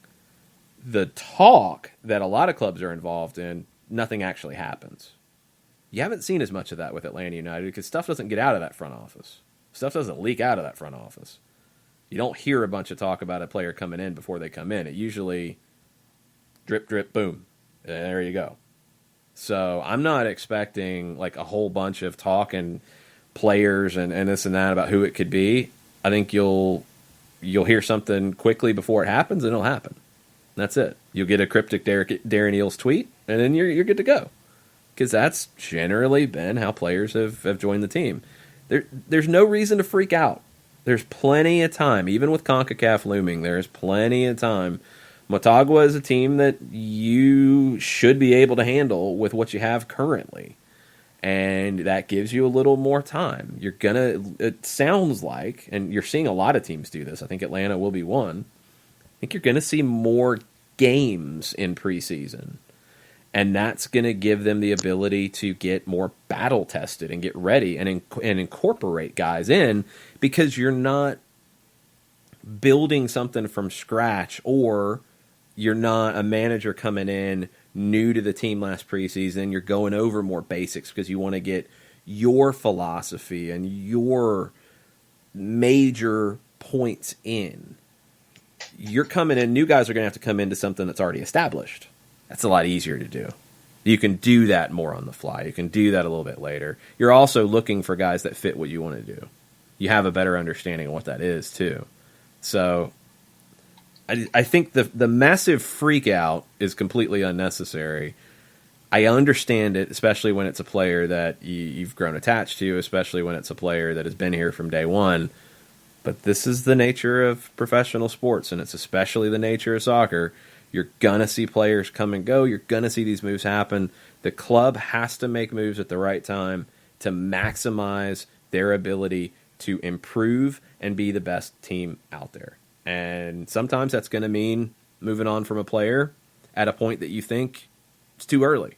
The talk that a lot of clubs are involved in, nothing actually happens. You haven't seen as much of that with Atlanta United because stuff doesn't get out of that front office. Stuff doesn't leak out of that front office. You don't hear a bunch of talk about a player coming in before they come in. It usually drip, drip, boom. There you go. So I'm not expecting like a whole bunch of talk and players and this and that about who it could be. I think you'll hear something quickly before it happens, and it'll happen. That's it. You'll get a cryptic Darren Eales tweet, and then you're good to go. Because that's generally been how players have joined the team. There's no reason to freak out. There's plenty of time. Even with CONCACAF looming, there's plenty of time. Motagua is a team that you should be able to handle with what you have currently. And that gives you a little more time. It sounds like, and you're seeing a lot of teams do this. I think Atlanta will be one. I think you're going to see more games in preseason. And that's going to give them the ability to get more battle tested and get ready and incorporate guys in, because you're not building something from scratch, or you're not a manager coming in new to the team last preseason. You're going over more basics because you want to get your philosophy and your major points in. You're coming in, new guys are going to have to come into something that's already established. That's a lot easier to do. You can do that more on the fly. You can do that a little bit later. You're also looking for guys that fit what you want to do. You have a better understanding of what that is, too. So I think the massive freak out is completely unnecessary. I understand it, especially when it's a player that you've grown attached to, especially when it's a player that has been here from day one. But this is the nature of professional sports, and it's especially the nature of soccer. You're going to see players come and go. You're going to see these moves happen. The club has to make moves at the right time to maximize their ability to improve and be the best team out there. And sometimes that's going to mean moving on from a player at a point that you think it's too early.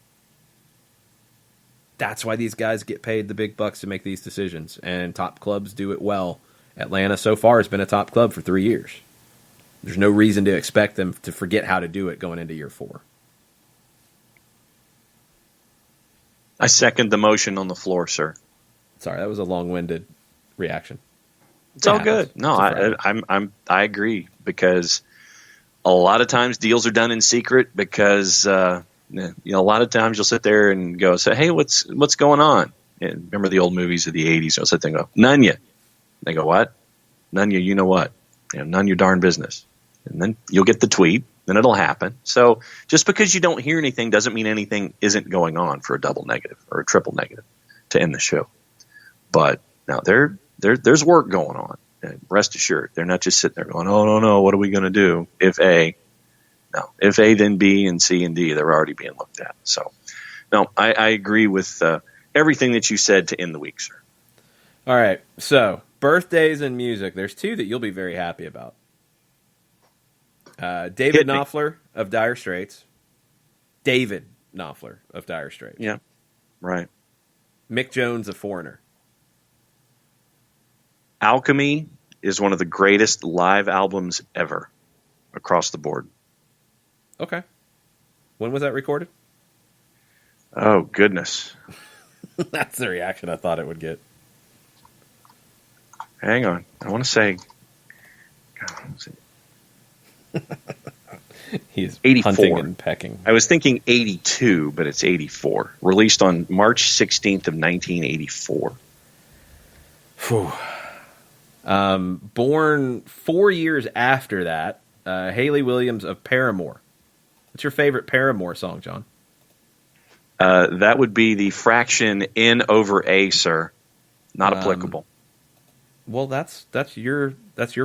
That's why these guys get paid the big bucks to make these decisions, and top clubs do it well. Atlanta so far has been a top club for 3 years. There's no reason to expect them to forget how to do it going into year 4. I second the motion on the floor, sir. Sorry, that was a long-winded reaction. It's all good. No, I agree, because a lot of times deals are done in secret because a lot of times you'll sit there and go, say, hey, what's going on? And remember the old movies of the 80s? You'll sit there and go, none ya. They go, what? None you know what? None your darn business. And then you'll get the tweet, then it'll happen. So just because you don't hear anything doesn't mean anything isn't going on for a double negative or a triple negative to end the show. But now there's work going on. And rest assured, they're not just sitting there going, oh, no, what are we going to do? If A, then B, and C, and D, they're already being looked at. So, no, I agree with everything that you said to end the week, sir. All right, so birthdays and music. There's 2 that you'll be very happy about. David Knopfler of Dire Straits. David Knopfler of Dire Straits. Yeah, right. Mick Jones of Foreigner. Alchemy is one of the greatest live albums ever across the board. Okay. When was that recorded? Oh, goodness. That's the reaction I thought it would get. Hang on. I want to say... He's 84. Hunting and pecking. I was thinking 82, but it's 84. Released on March 16th of 1984. Whew. Born 4 years after that, Haley Williams of Paramore. What's your favorite Paramore song, John? That would be the fraction N over A, sir. Not applicable. Well, that's your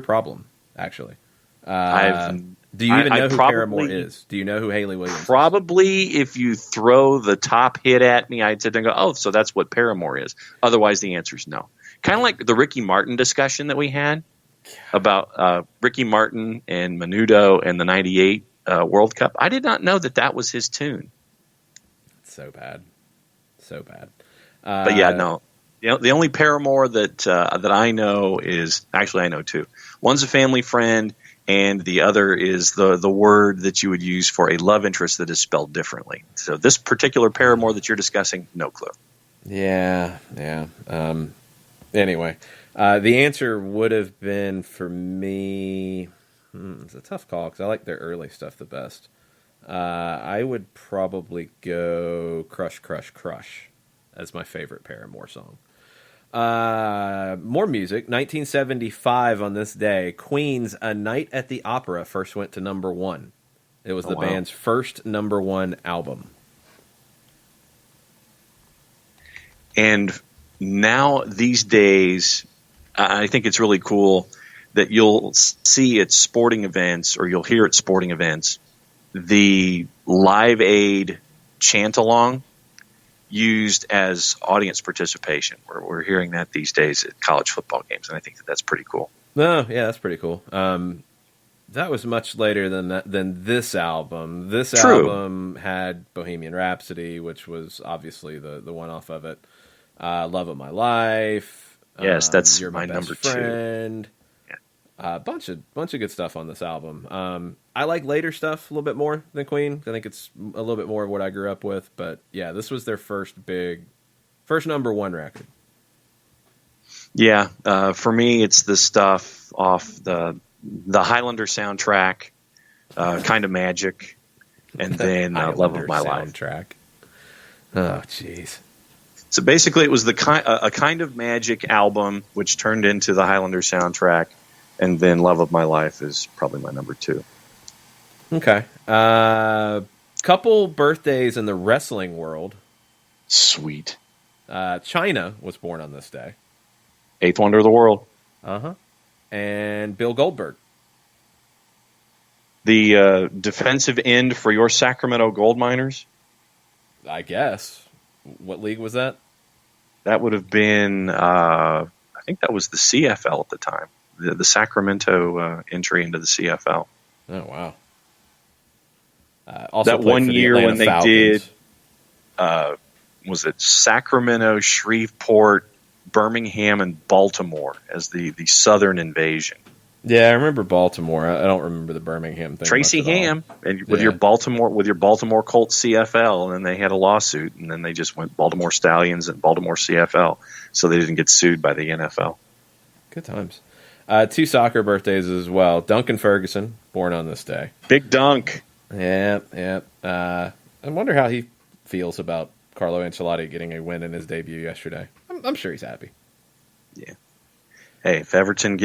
problem, actually. Do you even know who Paramore is? Do you know who Haley Williams is? Probably, if you throw the top hit at me, I'd sit there and go, oh, so that's what Paramore is. Otherwise, the answer is no. Kind of like the Ricky Martin discussion that we had about Ricky Martin and Menudo and the 98 World Cup. I did not know that was his tune. So bad. So bad. But yeah, no. The only Paramore that I know is, actually I know 2. One's a family friend, and the other is the word that you would use for a love interest that is spelled differently. So this particular Paramore that you're discussing, no clue. Yeah. Anyway, the answer would have been for me, it's a tough call because I like their early stuff the best. I would probably go Crush, Crush, Crush as my favorite Paramore song. More music. 1975 on this day, Queen's A Night at the Opera first went to number 1. It was the band's first number 1 album. And now these days, I think it's really cool that you'll see at sporting events, or you'll hear at sporting events, the Live Aid chant-along used as audience participation. We're hearing that these days at college football games, and I think that's pretty cool. No, yeah, that's pretty cool. That was much later than this album. This True. album had Bohemian Rhapsody, which was obviously the one off of it. Love of My Life. Yes, that's You're my Best number Friend. 2. Yeah. A bunch of good stuff on this album. I like later stuff a little bit more than Queen. I think it's a little bit more of what I grew up with. But yeah, this was their first number one record. Yeah, for me, it's the stuff off the Highlander soundtrack, Kind of Magic, and then Love of My soundtrack. Oh, jeez. So basically, it was a Kind of Magic album, which turned into the Highlander soundtrack, and then Love of My Life is probably my number 2. Okay. Couple birthdays in the wrestling world. Sweet. China was born on this day. 8th wonder of the world. Uh-huh. And Bill Goldberg. The defensive end for your Sacramento Gold Miners? I guess. What league was that? That would have been, I think that was the CFL at the time. The Sacramento entry into the CFL. Oh, wow. Also that one year when they Falcons. did, was it Sacramento, Shreveport, Birmingham, and Baltimore as the Southern invasion? Yeah, I remember Baltimore. I don't remember the Birmingham thing. Tracy Ham, and with your Baltimore Colts CFL, and then they had a lawsuit, and then they just went Baltimore Stallions and Baltimore CFL, so they didn't get sued by the NFL. Good times. 2 soccer birthdays as well. Duncan Ferguson, born on this day. Big Dunk. Yeah. I wonder how he feels about Carlo Ancelotti getting a win in his debut yesterday. I'm sure he's happy. Yeah. Hey, if Everton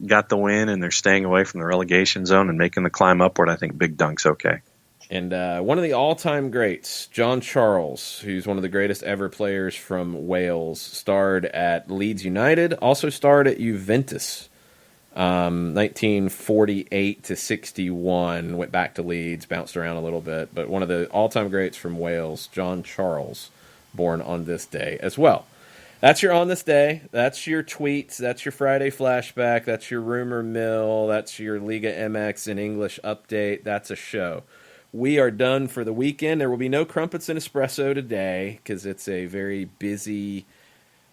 got the win and they're staying away from the relegation zone and making the climb upward, I think Big Dunk's okay. And one of the all-time greats, John Charles, who's one of the greatest ever players from Wales, starred at Leeds United, also starred at Juventus. 1948 to 61, went back to Leeds, bounced around a little bit, but one of the all-time greats from Wales, John Charles, born on this day as well. That's your On This Day. That's your tweets. That's your Friday flashback. That's your rumor mill. That's your Liga MX in English update. That's a show. We are done for the weekend. There will be no Crumpets and Espresso today because it's a very busy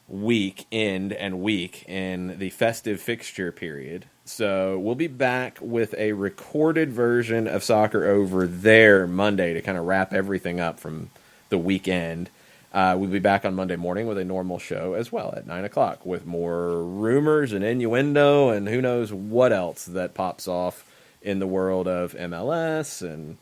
week in the festive fixture period. So we'll be back with a recorded version of Soccer Over there Monday to kind of wrap everything up from the weekend. We'll be back on Monday morning with a normal show as well at 9 o'clock with more rumors and innuendo and who knows what else that pops off in the world of MLS and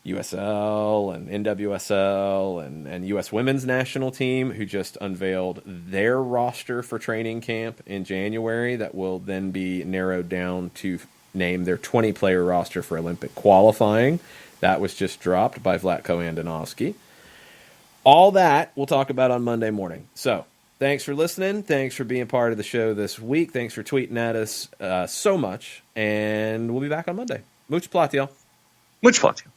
USL and NWSL and U.S. Women's National Team, who just unveiled their roster for training camp in January that will then be narrowed down to name their 20-player roster for Olympic qualifying. That was just dropped by Vlatko Andonovski. All that we'll talk about on Monday morning. So thanks for listening. Thanks for being part of the show this week. Thanks for tweeting at us so much. And we'll be bach on Monday. Much plot, y'all. Much plot, y'all.